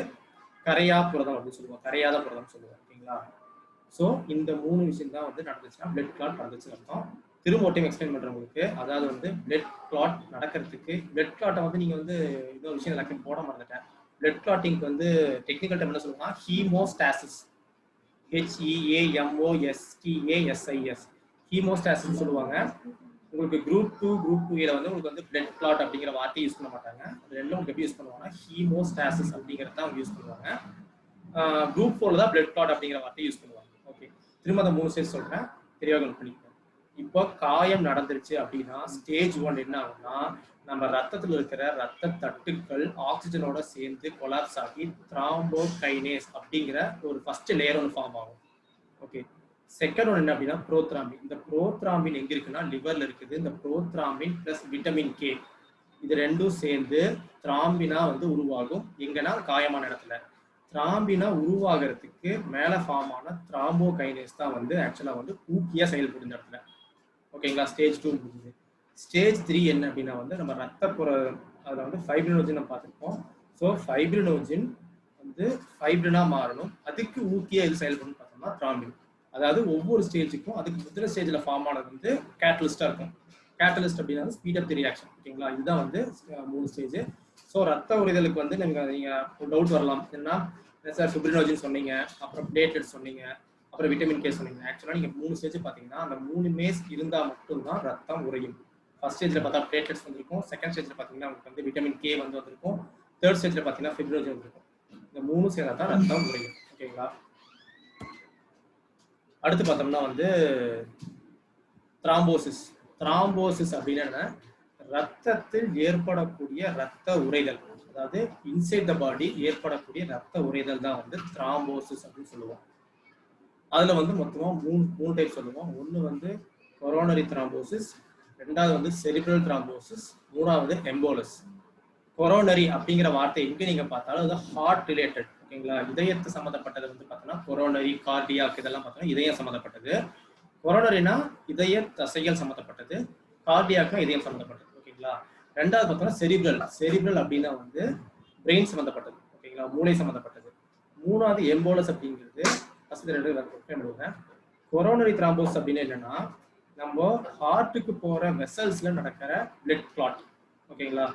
கரையா புரதம் அப்படின்னு சொல்லுவோம், கரையாத புரதம் சொல்லுவோம். ஓகேங்களா? ஸோ இந்த மூணு விஷயம் தான் வந்து நடந்துச்சுன்னா பிளட் கிளாட் நடந்துச்சுன்னு அர்த்தம். திரும்ப டைம் எக்ஸ்பிளைன் பண்றேன் உங்களுக்கு. அதாவது வந்து பிளட் கிளாட் நடக்கிறதுக்கு, பிளட் கிளாட்டை வந்து நீங்க வந்து இன்னொரு விஷயம் எல்லாத்தையும் போட மறந்துட்டேன். பிளட் கிளாட்டிங்க்கு வந்து டெக்னிக்கல் டைம் என்ன சொல்லுவாங்கன்னா ஹீமோஸ்டாசிஸ், HEAMOSTASIS, ஹீமோஸ்டாசிஸ் சொல்லுவாங்க. உங்களுக்கு குரூப் 2A வந்து உங்களுக்கு வந்து பிளட் கிளாட் அப்படிங்கிற வார்த்தையை யூஸ் பண்ண மாட்டாங்க. அது ரெண்டும் உங்களுக்கு எப்படி யூஸ் பண்ணுவாங்கன்னா ஹீமோஸ்டாசிஸ் அப்படிங்கிறத தான் அவங்க யூஸ் பண்ணுவாங்க. குரூப் 4 தான் பிளட் கிளாட் அப்படிங்கிற வார்த்தையை யூஸ் பண்ணுவாங்க. ஓகே, திரும்ப அந்த 3 ஸ்டேஜ் சொல்றேன், தெளிவாக நோட் பண்ணிக்கோங்க. இப்போ காயம் நடந்துருச்சு அப்படின்னா ஸ்டேஜ் 1 என்ன ஆகும்னா நம்ம ரத்தத்தில் இருக்கிற ரத்த தட்டுக்கள் ஆக்சிஜனோட சேர்ந்து கொலாப்ஸ் ஆகி த்ராம்போகைனேஸ் அப்படிங்கிற ஒரு ஃபர்ஸ்ட் லேயர் ஒன்று ஃபார்ம் ஆகும். ஓகே, செகண்ட் ஒன் என்ன அப்படின்னா ப்ரோத்ராம்பின். இந்த ப்ரோத்ராம்பின் எங்க இருக்குன்னா லிவர்ல இருக்குது. இந்த ப்ரோத்ராம்பின் பிளஸ் விட்டமின் கே இது ரெண்டும் சேர்ந்து திராம்பினா வந்து உருவாகும். எங்கன்னா காயமான இடத்துல. திராம்பினா உருவாகிறதுக்கு மேல ஃபார்ம் ஆன த்ராம்போகைனேஸ் தான் வந்து ஆக்சுவலா வந்து ஊக்கியா செயல்படும் இடத்துல. ஓகேங்களா? ஸ்டேஜ் 2 முடிஞ்சது. ஸ்டேஜ் 3 என்ன அப்படின்னா வந்து நம்ம ரத்த அதில் வந்து ஃபைப்ரினோஜன் நம்ம பார்த்துருப்போம். ஸோ ஃபைப்ரினோஜன் வந்து ஃபைப்ரினா மாறணும், அதுக்கு ஊக்கியா இது செயல்படும் பார்த்தோம்னா த்ராம்பின். அதாவது ஒவ்வொரு ஸ்டேஜுக்கும் அதுக்கு முதல் ஸ்டேஜில் ஃபார்ம் ஆனது வந்து கேட்டலிஸ்டாக இருக்கும். கேட்டலிஸ்ட் அப்படின்னா ஸ்பீட் அப் தி ரியாக்ஷன். ஓகேங்களா? இதுதான் வந்து 3 ஸ்டேஜ். ஸோ ரத்த உறைதலுக்கு வந்து நீங்கள் ஒரு டவுட் வரலாம், என்னன்னா சார் ஃபிப்ரினோஜன் சொன்னீங்க, அப்புறம் பிளேட்லெட் சொன்னீங்க, அப்புறம் விட்டமின் கே சொன்னீங்க. ஆக்சுவலாக நீங்கள் 3 ஸ்டேஜ் பார்த்தீங்கன்னா அந்த 3மே இருந்தால் மட்டும்தான் ரத்தம் உறையும். ஃபர்ஸ்ட் ஸ்டேஜில் பார்த்தா பிளேட்லெட்ஸ் வந்திருக்கும், செகண்ட் ஸ்டேஜில் பார்த்தீங்கன்னா உங்களுக்கு வந்து விட்டமின் கே வந்து வந்திருக்கும், தேர்ட் ஸ்டேஜில் பார்த்தீங்கன்னா ஃபிப்ரினோஜன் வந்திருக்கும். இந்த 3 சேர்ந்தா தான் ரத்தம் உறையும். ஓகேங்களா? அடுத்து பார்த்தோம்னா வந்து த்ராம்போசிஸ். த்ராம்போசிஸ் அப்படின்னா ரத்தத்தில் ஏற்படக்கூடிய ரத்த உறைதல், அதாவது இன்சைட் த பாடி ஏற்படக்கூடிய ரத்த உறைதல் தான் வந்து த்ராம்போசிஸ் அப்படின்னு சொல்லுவோம். அதுல வந்து மொத்தமா மூணு டைப் சொல்லுவோம். ஒன்று வந்து கொரோனரி த்ராம்போசிஸ், ரெண்டாவது வந்து செரிப்ரல் த்ராம்போசிஸ், மூணாவது எம்போலஸ். கொரோனரி அப்படிங்கிற வார்த்தை எங்க நீங்க பார்த்தாலும் அது ஹார்ட் ரிலேட்டட். ஓகேங்களா? இதயத்து சம்மந்தப்பட்டது வந்து பார்த்தோம்னா கொரோனரி, கார்டியாக் இதெல்லாம் பார்த்தோம்னா இதயம் சம்மந்தப்பட்டது. கொரோனரினா இதய தசைகள் சம்மந்தப்பட்டது, கார்டியாக்னா இதயம் சம்மந்தப்பட்டது. ஓகேங்களா? ரெண்டாவது பார்த்தோம்னா செரிப்ரல் அப்படின்னா வந்து பிரெயின் சம்மந்தப்பட்டது. ஓகேங்களா? மூளை சம்மந்தப்பட்டது. மூணாவது எம்போலஸ் அப்படிங்கிறது கொரோனரி த்ராம்போசிஸ் அப்படின்னு என்னன்னா நம்ம ஹார்ட்டுக்கு போற வெசல்ஸ்ல நடக்கிற பிளட் கிளாட். ஓகேங்களா?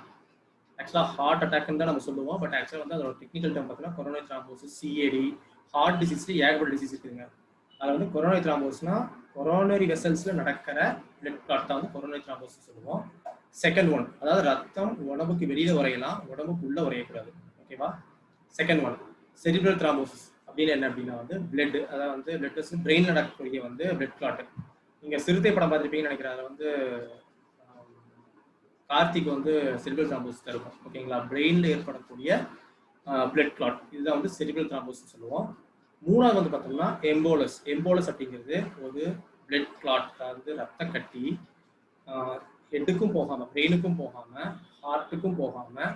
ஆக்சுவலா ஹார்ட் அட்டாக்னு தான் நம்ம சொல்லுவோம், பட் ஆக்சுவலா வந்து அதோட டெக்னிக்கல் டேர்ம் பார்த்தீங்கன்னா கொரோனரி த்ராம்போசிஸ், சிஏடி, ஹார்ட் டிசீஸ்ல ஏகப்பட்ட டிசீஸ் இருக்குதுங்க. அதில் வந்து கொரோனரி த்ராம்போசிஸ்னா கொரோனரி வெசல்ஸ்ல நடக்கிற பிளட் கிளாட் தான் வந்து கொரோனரி த்ராம்போசிஸ் சொல்லுவோம். செகண்ட் ஒன், அதாவது ரத்தம் உடம்புக்கு வெளியில உரையலாம், உடம்புக்கு உள்ள உரையக்கூடாது. ஓகேவா? செகண்ட் ஒன் செரிப்ரல் த்ராம்போசிஸ் அப்படின்னு என்ன அப்படின்னா வந்து பிளட், அதாவது வந்து பிளட் பிரெயின் நடக்கக்கூடிய வந்து பிளட் கிளாட். நீங்க சிறுத்தை படம் பார்த்துருப்பீங்கன்னு நினைக்கிறேன். அதில் வந்து கார்த்திக் வந்து செரிபிரல் த்ராம்போசிஸ் இருக்கும். ஓகேங்களா, பிரெயின்ல ஏற்படக்கூடிய பிளட் கிளாட், இதுதான் வந்து செரிபிரல் த்ராம்போசிஸ் சொல்லுவோம். மூணாவது வந்து பார்த்தோம்னா எம்போலஸ். எம்போலஸ் அப்படிங்கிறது ஒரு பிளட் கிளாட், அதாவது ரத்த கட்டி ஹெட்டுக்கும் போகாம, பிரெயினுக்கும் போகாம, ஹார்ட்டுக்கும் போகாம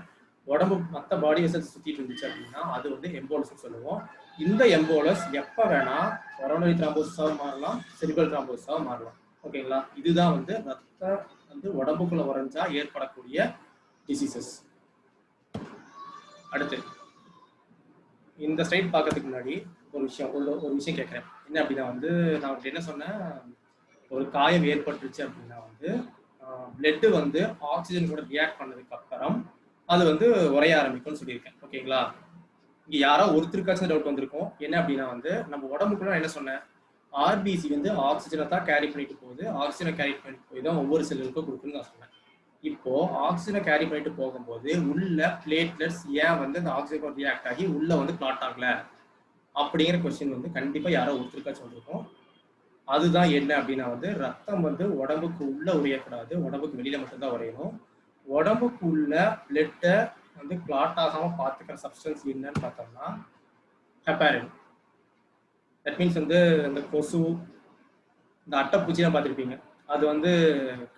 உடம்பு மற்ற பாடி வெசல்ஸ் சுத்திட்டு இருந்துச்சு அப்படின்னா அது வந்து எம்போலஸ் சொல்லுவோம். இந்த எம்போலஸ் எப்ப வேணா கொரோனரி த்ராம்போசிஸாக மாறலாம், செரிபிரல் த்ராம்போசிஸாக மாறலாம். ஓகேங்களா, இதுதான் வந்து ரத்த வந்து உடம்புக்குள்ள உறைஞ்சா ஏற்படக்கூடிய டிசீசஸ். அடுத்து இந்த ஸ்லைட் பார்க்கறதுக்கு முன்னாடி ஒரு விஷயம் கேட்குறேன். என்ன அப்படின்னா வந்து நான் உங்களுக்கு என்ன சொன்னேன், ஒரு காயம் ஏற்பட்டுருச்சு அப்படின்னா வந்து பிளட்டு வந்து ஆக்சிஜன் கூட ரியாக்ட் பண்ணதுக்கு அப்புறம் அது வந்து உரைய ஆரம்பிக்கும்னு சொல்லியிருக்கேன். ஓகேங்களா, இங்க யாரோ ஒருத்தருக்காச்சும் டவுட் வந்திருக்கும். என்ன அப்படின்னா வந்து நம்ம உடம்புக்குள்ள என்ன சொன்னேன், ஆர்பிசி வந்து ஆக்சிஜனை தான் கேரி பண்ணிட்டு போகுது, ஆக்சிஜனை கேரி பண்ணிட்டு போய் தான் ஒவ்வொரு செல்லுக்கும் கொடுக்குன்னு நான் சொன்னேன். இப்போ ஆக்சிஜனை கேரி பண்ணிட்டு போகும்போது உள்ள பிளேட்லெட்ஸ் ஏன் வந்து அந்த ஆக்சிஜன் ரியாக்ட் ஆகி உள்ள வந்து கிளாட் ஆகல அப்படிங்கிற கொஸ்டின் வந்து கண்டிப்பா யாரோ ஒருத்தருக்காச்சும் வந்திருக்கும். அதுதான் என்ன அப்படின்னா வந்து ரத்தம் வந்து உடம்புக்கு உள்ள உரையக்கூடாது, உடம்புக்கு வெளியில மட்டும்தான் உரையணும். உடம்புக்கு உள்ள பிளட்டை வந்து கிளாட் ஆகாம பார்த்துக்கிற சப்ஸ்டன்ஸ் என்னன்னு பார்த்தோம்னா ஹெப்பாரின். தட் மீன்ஸ் வந்து இந்த கொசு, இந்த அட்டைப்பூச்சிலாம் பார்த்துருப்பீங்க, அது வந்து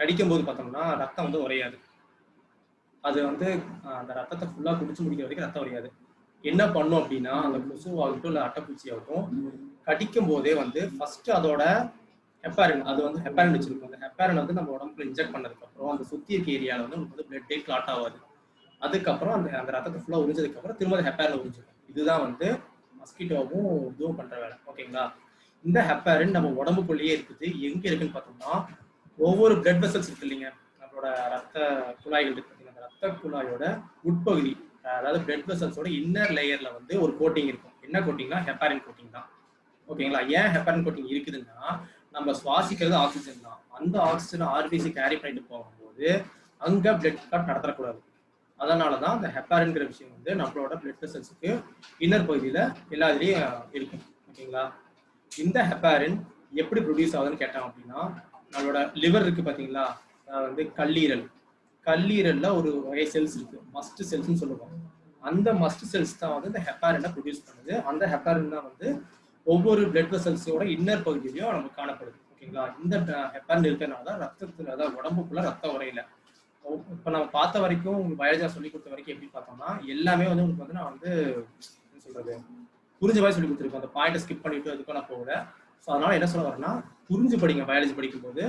கடிக்கும் போது பார்த்தோம்னா ரத்தம் வந்து உரையாது. அது வந்து அந்த ரத்தத்தை ஃபுல்லாக குடிச்சு முடிக்கிற வரைக்கும் ரத்தம் உரையாது. என்ன பண்ணும் அப்படின்னா அந்த கொசுவாகட்டும் இல்லை அட்டைப்பூச்சியாகட்டும் கடிக்கும் போதே வந்து ஃபர்ஸ்ட் அதோட ஹெப்பாரின், அது வந்து ஹெப்பாரின் வச்சிருக்கும். அந்த ஹெப்பாரின் வந்து நம்ம உடம்புல இன்ஜெக்ட் பண்ணதுக்கப்புறம் அந்த சுத்தி இருக்க ஏரியாவில் வந்து உங்களுக்கு வந்து பிளட்டே கிளாட் ஆகாது. அதுக்கப்புறம் அந்த ரத்தத்தை ஃபுல்லாக உறிஞ்சதுக்கப்புறம் திரும்ப ஹெப்பாரின் உறிஞ்சிடும். இதுதான் வந்து மஸ்கிட்டோவும் இதுவும் பண்ற வேலை. ஓகேங்களா, இந்த ஹெப்பாரின் நம்ம உடம்புக்குள்ளேயே இருக்குது. எங்க இருக்குன்னு பார்த்தோம்னா ஒவ்வொரு பிளட் வெசல்ஸ் இருக்கு இல்லைங்க, நம்மளோட ரத்த குழாய்கள் இருக்கு. அந்த ரத்த குழாயோட உட்பகுதி, அதாவது பிளட் வெசல்ஸோட இன்னர் லேயர்ல வந்து ஒரு கோட்டிங் இருக்கும். என்ன கோட்டிங்னா ஹெப்பாரின் கோட்டிங் தான். ஓகேங்களா, ஏன் ஹெப்பாரின் கோட்டிங் இருக்குதுன்னா நம்ம சுவாசிக்கிறது ஆக்சிஜன் தான். அந்த ஆக்சிஜனை ஆர்பிசி கேரி பண்ணிட்டு போகும்போது அங்க பிளட் கிளாட் நடத்தக்கூடாது. அதனாலதான் அந்த ஹெப்பாரின்ங்கிற விஷயம் வந்து நம்மளோட பிளட் வெசல்ஸுக்கு இன்னர் பகுதியில எல்லா இதுலயும் இருக்கும். ஓகேங்களா, இந்த ஹெப்பாரின் எப்படி ப்ரொடியூஸ் ஆகுதுன்னு கேட்டோம் அப்படின்னா நம்மளோட லிவர் இருக்கு பாத்தீங்களா, வந்து கல்லீரல்ல ஒரு வகை செல்ஸ் இருக்கு, மஸ்ட் செல்ஸ்ன்னு சொல்லுவோம். அந்த மஸ்ட் செல்ஸ் தான் வந்து இந்த ஹெப்பாரினை ப்ரொடியூஸ் பண்ணுது. அந்த ஹெப்பாரின் தான் வந்து ஒவ்வொரு பிளட் வெசல்ஸோட இன்னர் பகுதியிலையும் நமக்கு காணப்படுது. ஓகேங்களா, இந்த ஹெப்பாரின் இருக்கிறதுனால ரத்தத்துல, அதாவது உடம்புக்குள்ள ரத்த உரையில இப்போ நம்ம பார்த்த வரைக்கும் உங்களுக்கு பயாலஜியா சொல்லி கொடுத்த வரைக்கும் எப்படி பார்த்தோம்னா எல்லாமே வந்து உங்களுக்கு வந்து நான் வந்து என்ன சொல்றது புரிஞ்ச மாதிரி சொல்லி கொடுத்துருக்கேன். அந்த பாயிண்ட்டை ஸ்கிப் பண்ணிட்டு அதுக்கும் நான் போகல. ஸோ அதனால என்ன சொல்ல வரேன்னா புரிஞ்சு படிங்க. பயாலஜி படிக்கும்போது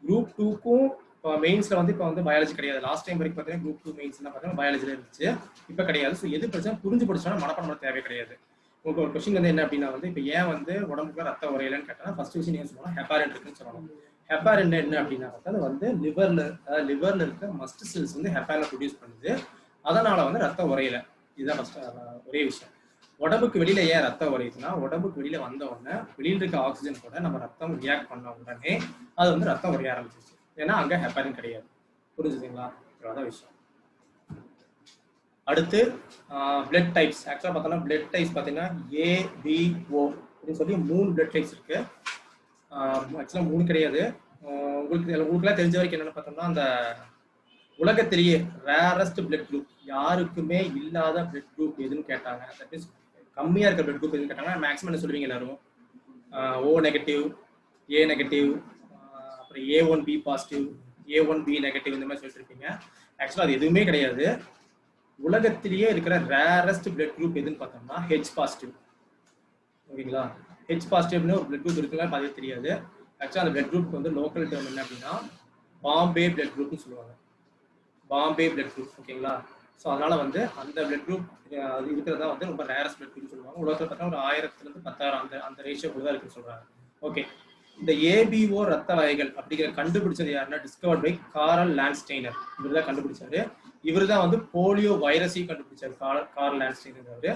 குரூப் 2க்கும் இப்போ மெயின்ஸ்ல வந்து இப்போ வந்து பயாலஜி கிடையாது. லாஸ்ட் டைம் வரைக்கும் பார்த்தீங்கன்னா குரூப் 2 மெயின்ஸ்லாம் பார்த்தீங்கன்னா பயாலஜில இருந்துச்சு, இப்போ கிடையாது. ஸோ எது படிச்சா புரிஞ்சு படிச்சோன்னா மனப்பாடம் பண்ண தேவை கிடையாது. உங்களுக்கு ஒரு கொஸ்டின் வந்து என்ன அப்படின்னா வந்து இப்போ ஏன் வந்து உடம்புக்கு ரத்த உரையிலன்னு கேட்டால் ஃபர்ஸ்ட் விஷயம் என்ன சொல்லணும், ஹெப்பாரின் இருக்குன்னு சொல்லணும். ஹெப்பாரின் என்ன அப்படின்னா அது வந்து லிவர்ல இருக்க மஸ்ட் செல்ஸ் வந்து ஹெப்பாரினை ப்ரொடியூஸ் பண்ணுது. அதனால வந்து ரத்த உரையில, இதுதான் ஃபர்ஸ்ட் ஒரே விஷயம். உடம்புக்கு வெளியில ஏன் ரத்தம் உரையுதுன்னா உடம்புக்கு வெளியில வந்த உடனே வெளியில இருக்க ஆக்சிஜன் கூட நம்ம ரத்தம் ரியாக்ட் பண்ண உடனே அது வந்து ரத்தம் உரைய ஆரம்பிச்சிருச்சு. ஏன்னா அங்க ஹெப்பாரின் கிடையாது. புரிஞ்சுதுங்களா, அதான் விஷயம். அடுத்து பிளட் டைப்ஸ். ஆக்சுவலாக பார்த்தோம்னா பிளட் டைப்ஸ் பார்த்தீங்கன்னா ABO அப்படின்னு சொல்லி 3 பிளட் டைப்ஸ் இருக்கு. ஆக்சுவலாக 3 கிடையாது. உங்களுக்குலாம் தெரிஞ்ச வரைக்கும் என்னென்னு பார்த்தோம்னா அந்த உலகத்திலேயே ரேரஸ்ட் பிளட் குரூப், யாருக்குமே இல்லாத பிளட் குரூப் எதுன்னு கேட்டாங்க, தட் மீன்ஸ் கம்மியாக இருக்க பிளட் குரூப் எதுன்னு கேட்டாங்கன்னா மேக்ஸிமம் என்ன சொல்லுவீங்க எல்லாரும், O நெகட்டிவ், A நெகட்டிவ், அப்புறம் A1B பாசிட்டிவ், A1B நெகட்டிவ், இந்த மாதிரி சொல்லிட்டு இருப்பீங்க. ஆக்சுவலாக அது எதுவுமே கிடையாது. உலகத்திலேயே இருக்கிற ரேரஸ்ட் பிளட் குரூப் எதுன்னு பார்த்தோம்னா H பாசிட்டிவ். ஓகேங்களா, H பாசிட்டிவ்னு ஒரு பிளட் குரூப் இருக்குல்ல, அது தெரியாது. ஆக்சுவலாக அந்த பிளட் குரூப் வந்து லோக்கல் டேர்ம் என்ன அப்படின்னா பாம்பே பிளட் குரூப்னு சொல்லுவாங்க. Bombay blood group. ஓகேங்களா, ஸோ அதனால வந்து அந்த பிளட் குரூப் அது இருக்கிறதா வந்து ரொம்ப ரேரஸ்ட் பிளட் குரூப் சொல்லுவாங்க. உலகத்தில் பார்த்தா ஒரு 1000 to 10,000 அந்த ரேஷியோ கூட தான் இருக்குன்னு சொல்றாங்க. ஓகே, இந்த ABO ரத்த வகைகள் அப்படிங்கிற கண்டுபிடிச்சது யாருன்னா டிஸ்கவர்ட் பை கார்ல் லாண்ட்ஸ்டெய்னர். இவர் தான் கண்டுபிடிச்சாரு. இவர் தான் வந்து போலியோ வைரஸையும் கண்டுபிடிச்சாரு. கார்ல் லாண்ட்ஸ்டெய்னர் அவரு.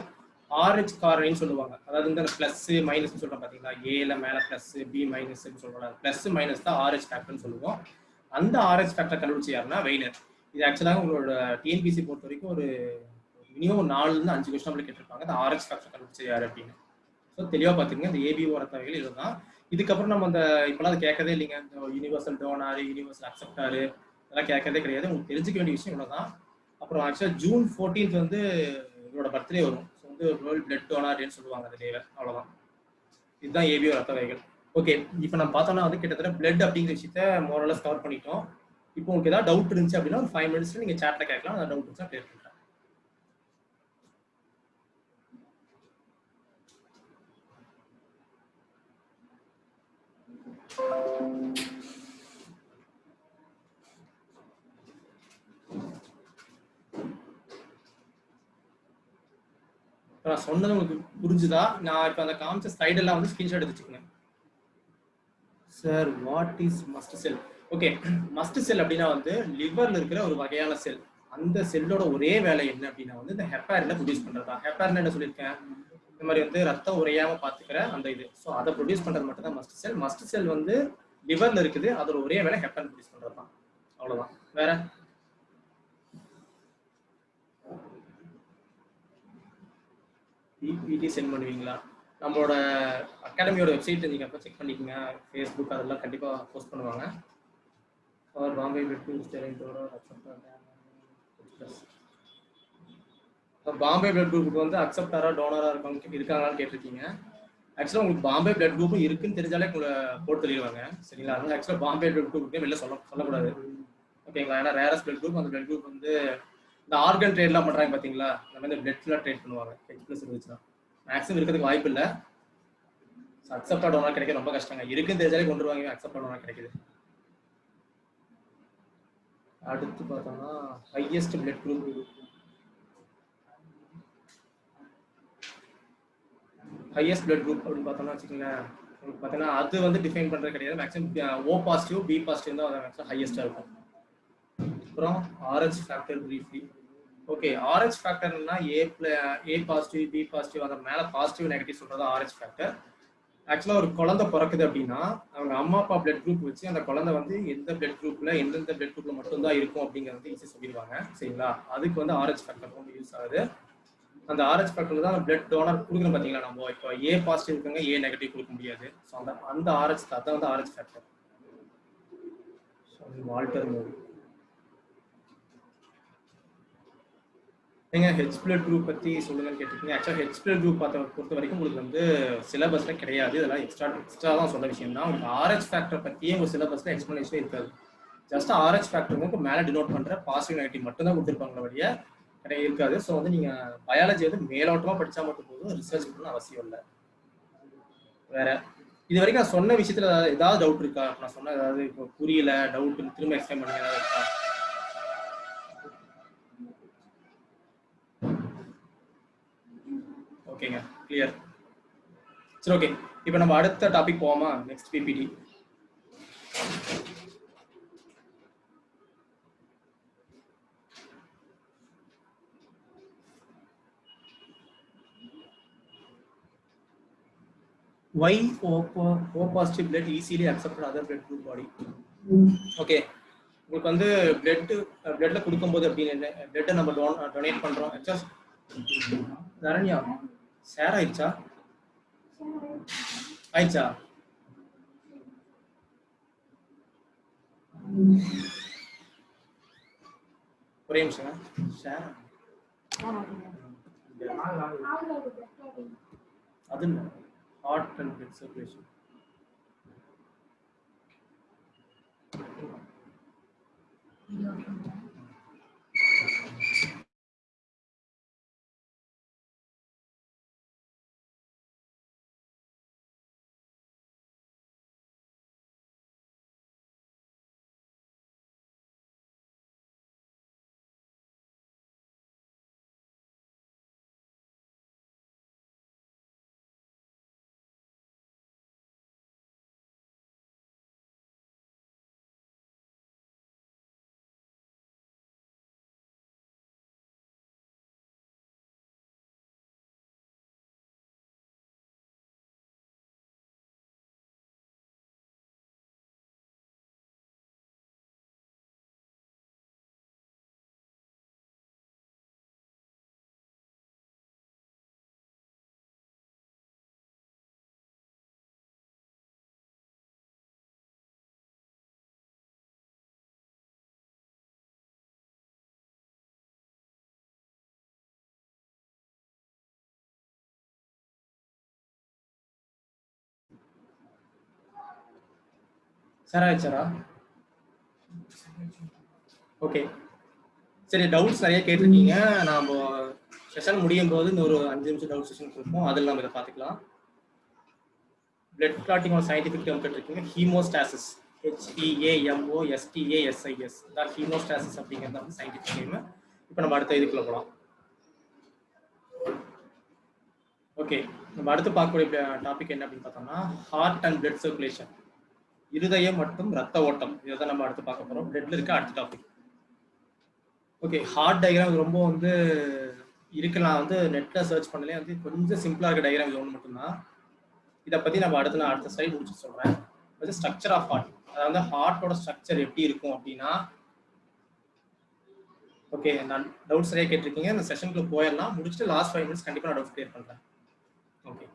RH காரணின்னு சொல்லுவாங்க. அதாவது இந்த பிளஸ் மைனஸ் சொல்றோம் பாத்தீங்களா, ஏல மேல பிளஸ் பி மைனஸ் சொல்றாங்க. பிளஸ் மைனஸ் தான் RH ஃபேக்டர்னு சொல்லுவோம். அந்த RH ஃபேக்டர் கண்டுபிடிச்ச யாருன்னா வெய்னர். இது ஆக்சுவலாக உங்களோட TNPC பொறுத்த வரைக்கும் ஒரு மினிமம் 4 to 5 கொஸ்டின் கேட்டிருப்பாங்க. அந்த RH ஃபேக்டர் கண்டுபிடிச்சது யாரு அப்படின்னு. ஸோ தெளிவாக பார்த்துக்கங்க இந்த ஏபிஓ ரத்த வகைகள் இதுதான். இதுக்கப்புறம் நம்ம அந்த இப்போலாம் அது கேட்கறதே இல்லைங்க. இந்த யூனிவர்சல் டோனார், யூனிவர்சல் அக்செப்டாரு அதெல்லாம் கேட்கறதே கிடையாது. உங்களுக்கு தெரிஞ்சுக்க வேண்டிய விஷயம் இவ்வளோதான். அப்புறம் ஆக்சுவலாக ஜூன் 14th வந்து இவரோட பர்த்டே வரும். ஸோ வந்து வேர்ல்டு பிளட் டோனார் டேன்னு சொல்லுவாங்க அந்த டேவை. அவ்வளோதான். இதுதான் ஏபிஓ ரத்த வகைகள். ஓகே, இப்போ நம்ம பார்த்தோம்னா வந்து கிட்டத்தட்ட பிளட் அப்படிங்கிற விஷயத்த மோரலஸ் கவர் பண்ணிட்டோம். இப்போ உங்களுக்கு ஏதாவது டவுட் இருந்துச்சு அப்படின்னா ஒரு 5 minutes நீங்கள் சேட்ல கேட்கலாம். அந்த டவுட் இருந்துச்சா கிளியர் பண்ணுறேன். நான் சொன்னது உங்களுக்கு புரிஞ்சுதா? நான் இப்போ அந்த காமிச்ச ஸ்லைடெல்லாம் வந்து ஸ்கிரீன்ஷாட் எடுத்துச்சுக்கோங்க. Sir what is mast cell? Okay, mast cell அப்படின்னா வந்து லிவர்ல இருக்கிற ஒரு வகையான செல். அந்த செல்லோட ஒரே வேலை என்ன அப்படின்னா வந்து இந்த ஹெப்பாரினை ப்ரொடியூஸ் பண்றதா. ஹெப்பாரின் என்ன சொல்லியிருக்கேன், இந்த மாதிரி வந்து ரத்தம் உறையாம பாத்துக்கிற அந்த இது. ஸோ அதை ப்ரொடியூஸ் பண்றது மட்டும் தான் மஸ்ட் செல். மஸ்ட் செல் வந்து லிவர்ல இருக்குது, அதோட ஒரே வேலை ஹெப்பாரின் ப்ரொடியூஸ் பண்றது தான். அவ்வளவுதான். வேற பிபிடி சென்ட் பண்ணுவீங்களா? நம்மளோட அகாடமியோட வெப்சைட் நீங்க அப்போ செக் பண்ணிக்கோங்க. ஃபேஸ்புக் அதெல்லாம் கண்டிப்பா போஸ்ட் பண்ணுவாங்க. और Bombay blood steering டோரோ Bombay blood குரூப்புக்கு வந்து அக்செப்டாரா டோனரா இருக்காங்களான்னு கேட்டிருக்கீங்க. ஆக்சுவலாக உங்களுக்கு பாம்பே பிளட் குரூப்பும் இருக்குன்னு தெரிஞ்சாலே உங்களை போட்டு தெளிவாங்க. சரிங்களா? அதனால ஆக்சுவலாக பாம்பே பிளட் குரூப்புக்கே வெளில சொல்லக்கூடாது. ஓகேங்களா? ஏன்னா ரேரஸ் பிளட் குரூப், அந்த பிளட் குரூப் வந்து இந்த ஆர்கன் ட்ரேட்லாம் பண்ணுறாங்க பார்த்தீங்களா? அந்த மாதிரி பிளட்லாம் ட்ரேட் பண்ணுவாங்க. H+ இருந்துச்சுன்னா மேக்ஸிமம் இருக்கிறதுக்கு வாய்ப்பு இல்லை. அக்செப்டா டோனர் கிடைக்க ரொம்ப கஷ்டங்க. இருக்குன்னு தெரிஞ்சாலே கொண்டு வருவாங்க. அக்செப்டா டோனர் கிடைக்குது. அடுத்து பார்த்தோம்னா highest blood group highest blood group அப்படின்னு பார்த்தோம்னா வச்சுக்கோங்களேன், உங்களுக்கு பார்த்தீங்கன்னா அது வந்து டிஃபைன் பண்ணுறது கிடையாது. Maximum O positive, B positive தான் அது மேக்ஸிமம் ஹையஸ்ட்டாக இருக்கும். அப்புறம் Rh factor briefly. Okay, Rh ஃபேக்டர்னா ஏ பாசிட்டிவ், பி பாசிட்டிவ், அந்த மேலே பாசிட்டிவ் நெகட்டிவ் சொல்கிறது ஆர்ஹெச் ஃபேக்டர். ஆக்சுவலாக ஒரு குழந்தை பிறக்குது அப்படின்னா அவங்க அம்மா அப்பா பிளட் குரூப் வச்சு அந்த குழந்தை வந்து எந்த பிளட் குரூப்ல எந்தெந்த பிளட் குரூப்ல மட்டும்தான் இருக்கும் அப்படிங்கிறது ஈஸியாக சொல்லிடுவாங்க. சரிங்களா? அதுக்கு வந்து ஆர்ஹெச் ஃபேக்டர் வந்து யூஸ் ஆகுது. அந்த ஆர்ஹெச் ஃபேக்டர் தான் பிளட் டோனர் கொடுக்குறோம் பார்த்தீங்களா? நம்ம இப்போ ஏ பாசிட்டிவ் இருக்காங்க, ஏ நெகட்டிவ் கொடுக்க முடியாது. ஸோ அந்த ஆர்ஹெச் தான் வந்து ஆர்ஹெச் ஃபேக்டர். வால்டர் மூவி ஏங்க ஹெச் பிளட் குரூப் பற்றி சொல்லுங்கன்னு கேட்டிருக்கீங்க. ஆக்சுவலாக ஹெச் பிளட் குரூப் பொறுத்த வரைக்கும் உங்களுக்கு வந்து சிலபஸ்ல கிடையாது. இதெல்லாம் எக்ஸ்ட்ரா தான் சொல்ல விஷயம் தான். உங்களுக்கு ஆர்ஹெச் ஃபேக்டர் பற்றியே ஒரு சிலபஸ்ல எக்ஸ்பிளனேஷன் இருக்காது. ஜஸ்ட் ஆர்ஹெச் ஃபேக்டருக்கு மேலே டினோட் பண்ணுற பாசிட்டிவ் நெகட்டிவ் மட்டும் தான் கொடுத்துருப்பாங்க வழிய கிடையாது இருக்காது. ஸோ வந்து நீங்கள் பயாலஜி வந்து மேலோட்டமாக படித்தா மட்டும் போதும், ரிசர்ச் பண்ணணும் அவசியம் இல்லை. வேற இது வரைக்கும் நான் சொன்ன விஷயத்துல ஏதாவது டவுட் இருக்கா? நான் சொன்ன ஏதாவது இப்போ புரியல, டவுட் திரும்ப எக்ஸ்பிளைன் பண்ணுங்க ஏதாவது இருக்கா? ஓகேங்க, கிளியர். சரி, ஓகே. இப்போ நம்ம அடுத்த டாபிக் போவோமா? Next PPT. Why O positive blood easily accepted other blood group body? Okay, உங்களுக்கு வந்து பிளட்ல கொடுக்கும்போது அப்படின்னு பிளட்டை நம்ம டொனேட் பண்றோம். தரண்யா ஷேர் ஆயிடுச்சா? ஆயிடுச்சா? ஒரே நிமிஷம். ஷேர் அது heart and blood circulation. Share ஆயிடுச்சாரா? ஓகே, சரி. டவுட்ஸ் நிறைய கேட்டிருக்கீங்க. நாம செஷன் முடியும் போது இந்த ஒரு 5 நிமிஷம் டவுட் செஷன் கொடுப்போம். அதில் நம்ம இதை பார்த்துக்கலாம். பிளட் கிளாட்டிங் சயின்டிஃபிக் டேர்ம் கேட்டிருக்கீங்க. ஹீமோஸ்டாசிஸ், HEAMOSTASIS தான் ஹீமோஸ்டாசிஸ் அப்படிங்கிறது வந்து சயின்டிஃபிக் நேம். இப்போ நம்ம அடுத்த இதுக்குள்ள போகலாம். ஓகே, நம்ம அடுத்து பார்க்கக்கூடிய டாபிக் என்ன அப்படின்னு பார்த்தோம்னா ஹார்ட் அண்ட் பிளட் சர்க்குலேஷன், இருதயம் மற்றும் ரத்த ஓட்டம். இதை தான் நம்ம அடுத்து பார்க்க போகிறோம். பிளட்ல இருக்க அடுத்த டாபிக். ஓகே, ஹார்ட் டயக்ராம் ரொம்ப வந்து இருக்கு. நான் வந்து நெட்டில் சர்ச் பண்ணலே வந்து கொஞ்சம் சிம்பிளாக இருக்க டயக்ராம் இது ஒன்று மட்டும்தான். இதை பற்றி நான் அடுத்த ஸ்லைட் முடிச்சு சொல்கிறேன். அது ஸ்ட்ரக்சர் ஆஃப் ஹார்ட், அதாவது ஹார்ட்டோட ஸ்ட்ரக்சர் எப்படி இருக்கும் அப்படின்னா. ஓகே, நான் டவுட்ஸ் நிறைய கேட்டிருக்கீங்க. இந்த செஷனுக்குள்ள போயிடலாம். முடிச்சுட்டு லாஸ்ட் 5 மினிட்ஸ் கண்டிப்பாக நான் டவுட் கிளியர் பண்ணுறேன். ஓகே,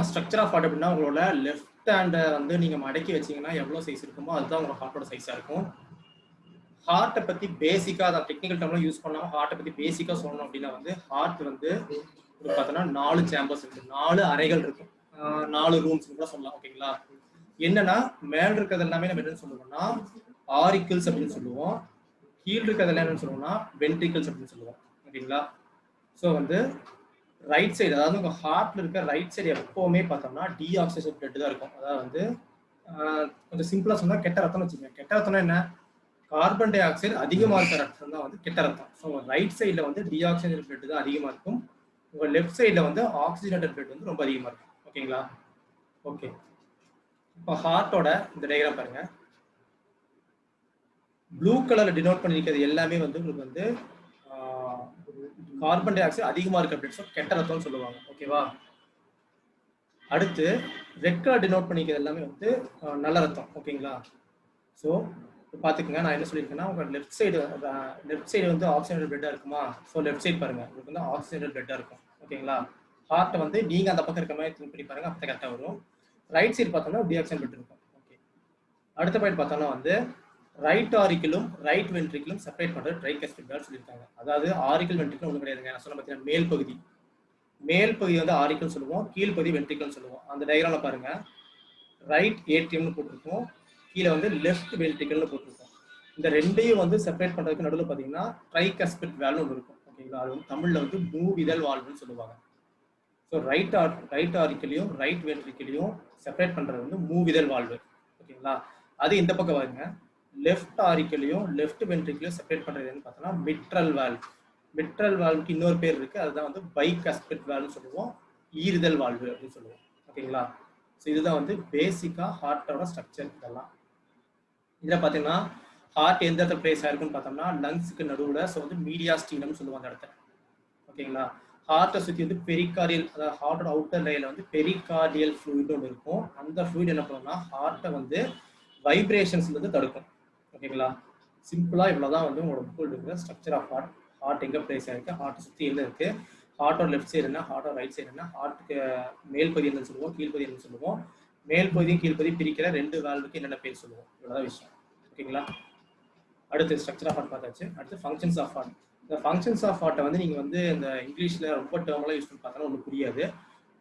ஸ்ட்ரக்சர் ஆஃப் ஹார்ட் அப்படின்னா உங்களோட லெஃப்ட் ஹேண்டை வந்து நீங்கள் மடக்கி வச்சிங்கன்னா எவ்வளோ சைஸ் இருக்குமோ அதுதான் உங்களோட ஹார்ட்டோட சைஸாக இருக்கும். ஹார்ட்டை பற்றி பேசிக்காக அதான் டெக்னிக்கல் டேர்ம்லாம் யூஸ் பண்ணாமல் ஹார்ட்டை பற்றி பேசிக்காக சொல்லணும் அப்படின்னா வந்து ஹார்ட் வந்து ஒரு பார்த்தோன்னா 4 சேம்பர்ஸ் இருக்குது, 4 அறைகள் இருக்கும், 4 ரூம்ஸ் கூட சொல்லலாம். ஓகேங்களா? என்னன்னா மேல் இருக்கிறது எல்லாமே நம்ம என்னன்னு சொல்லுவோம்னா ஆரிக்கிள்ஸ் அப்படின்னு சொல்லுவோம். கீழ் இருக்கிறது என்னன்னு சொல்லுவோம்னா வென்ட்ரிக்கிள்ஸ் அப்படின்னு சொல்லுவோம். ஓகேங்களா? ஸோ வந்து ரைட் சைடு, அதாவது உங்கள் ஹார்ட்ல இருக்க ரைட் சைடு எப்போவுமே பார்த்தோம்னா டீஆக்சிஜன் பிளட் தான் இருக்கும். அதாவது வந்து கொஞ்சம் சிம்பிளாக சொன்னால் கெட்ட ரத்தம்னு வச்சுக்கோங்க. கெட்ட ரத்தம்னா என்ன? கார்பன் டை ஆக்சைடு அதிகமாக இருக்கிற ரத்தம் தான் வந்து கெட்ட ரத்தம். ஸோ உங்கள் ரைட் சைடில் வந்து டீஆக்சிஜன் பிளட் தான் அதிகமாக இருக்கும். உங்கள் லெஃப்ட் சைடில் வந்து ஆக்சிஜனேட்டட் பிளட் வந்து ரொம்ப அதிகமாக இருக்கும். ஓகேங்களா? ஓகே, இப்போ ஹார்ட்டோட இந்த டயக்ராம் பாருங்க. ப்ளூ கலர்ல டினோட் பண்ணிருக்கிறது எல்லாமே வந்து உங்களுக்கு வந்து கார்பன் டை ஆக்சைடு அதிகமாக இருக்க பிளட் கெட்ட ரத்தம்னு சொல்லுவாங்க. ஓகேவா? அடுத்து ரெட் கலர் டினோட் பண்ணிக்கிறது எல்லாமே வந்து நல்ல ரத்தம். ஓகேங்களா? ஸோ பார்த்துக்கங்க, நான் என்ன சொல்லியிருக்கேன்னா உங்கள் லெஃப்ட் சைடு வந்து ஆக்சிஜனேட்டட் பிளட்டாக இருக்குமா? ஸோ லெஃப்ட் சைடு பாருங்க, உங்களுக்கு வந்து ஆக்சிஜனேட்டட் பிளட்டாக இருக்கும். ஓகேங்களா? ஹார்ட்டை வந்து நீங்கள் அந்த பக்கம் இருக்க மாதிரி திங்க் பண்ணி பாருங்க, அப்போ கரெக்டாக வரும். ரைட் சைடு பார்த்தோம்னா டீஆக்சிஜன் பிளட் இருக்கும். ஓகே, அடுத்த பாயிண்ட் பார்த்தோம்னா வந்து ரைட் ஆரிக்கிளும் ரைட் வென்ட்ரிக்கிளும் செப்பரேட் பண்ணுறது ட்ரைகஸ்பிட் வால்வ் சொல்லியிருக்காங்க. அதாவது ஆரிக்கிள் வென்ட்ரிக்கிள் ஒன்றும் கிடையாதுங்க. நான் சொன்ன பார்த்தீங்கன்னா மேல் பகுதி வந்து ஆரிக்கிள் சொல்லுவோம், கீழ் பகுதி வென்ட்ரிக்கிள் சொல்லுவோம். அந்த டயக்ராம்ல பாருங்க, ரைட் ஏட்ரியம்னு போட்டிருக்கோம், கீழே வந்து லெஃப்ட் வென்ட்ரிக்கிள்னு போட்டிருக்கோம். இந்த ரெண்டையும் வந்து செப்பரேட் பண்ணுறதுக்கு நடுவில் பார்த்தீங்கன்னா ட்ரைகஸ்பிட் வால்வ் ஒன்று இருக்கும். ஓகேங்களா? அது வந்து தமிழில் வந்து மூவிதழ் வால்வுன்னு சொல்லுவாங்க. ஸோ ரைட் ஆரிக்கிளையும் ரைட் வென்ட்ரிக்கிளையும் செப்பரேட் பண்ணுறது வந்து மூவிதழ் வால்வு. ஓகேங்களா? அது இந்த பக்கம் பாருங்க, லெஃப்ட் ஆரிக்கிளையும் லெஃப்ட் வென்ட்ரிக்கிளையும் செப்பரேட் பண்ணுறதுன்னு பார்த்தோம்னா மிட்ரல் வால்வ். மிட்ரல் வால்வுக்கு இன்னொரு பேர் இருக்கு, அதுதான் வந்து பைகஸ்பிட் வால்வ்னு சொல்லுவோம், ஈறுதல் வால்வு அப்படின்னு சொல்லுவோம். ஓகேங்களா? ஸோ இதுதான் வந்து பேசிக்காக ஹார்ட்டோட ஸ்ட்ரக்சர். இதெல்லாம் இதில் பார்த்தீங்கன்னா ஹார்ட் எந்த இடத்துல பிளேஸ் ஆயிருக்குன்னு பார்த்தோம்னா லங்ஸுக்கு நடுவில். ஸோ வந்து மீடியாஸ்டீனம்னு சொல்லுவாங்க அந்த இடத்த. ஓகேங்களா? ஹார்ட்டை சுற்றி வந்து பெரிகார்டியல், அதாவது ஹார்ட்டோட அவுட்டர் லேயர்ல வந்து பெரிகார்டியல் ஃப்ளூயிட் ஒன்று இருக்கும். அந்த ஃப்ளூயிட் என்ன பண்ணுவோம்னா ஹார்ட்டை வந்து வைப்ரேஷன்ஸ்ல இருந்து தடுக்கும். ஓகேங்களா? சிம்பிளா இவ்வளவுதான் வந்து உங்களோட புக்கில் இருக்கிற ஸ்ட்ரக்சர் ஆஃப் ஹார்ட். ஹார்ட் எங்க பிளேஸ் ஆயிருக்கு, ஹார்ட் சுற்றி என்ன இருக்கு, ஹார்ட்டோட லெஃப்ட் சைடு என்ன, ஹார்ட்டோட ரைட் சைடு என்ன, ஹார்ட்டுக்கு மேல் பகுதி என்ன சொல்லுவோம், கீழ்பகுதி என்ன சொல்லுவோம், மேல் பகுதியும் கீழ்பகுதி பிரிக்கிற 2 வால்வுக்கு என்னென்ன பேர் சொல்லுவோம். இவ்வளவுதான் விஷயம். ஓகேங்களா? அடுத்து ஸ்ட்ரக்சர் ஆஃப் ஹார்ட் பார்த்தாச்சு. அடுத்து ஃபங்க்ஷன்ஸ் ஆஃப் ஹார்ட். இந்த ஃபங்க்ஷன்ஸ் ஆஃப் ஹார்ட்டை வந்து நீங்கள் வந்து இந்த இங்கிலீஷில் ரொம்ப டேர்ம்லாம் யூஸ் பண்ணி பார்த்தா ஒன்றும் புரியாது.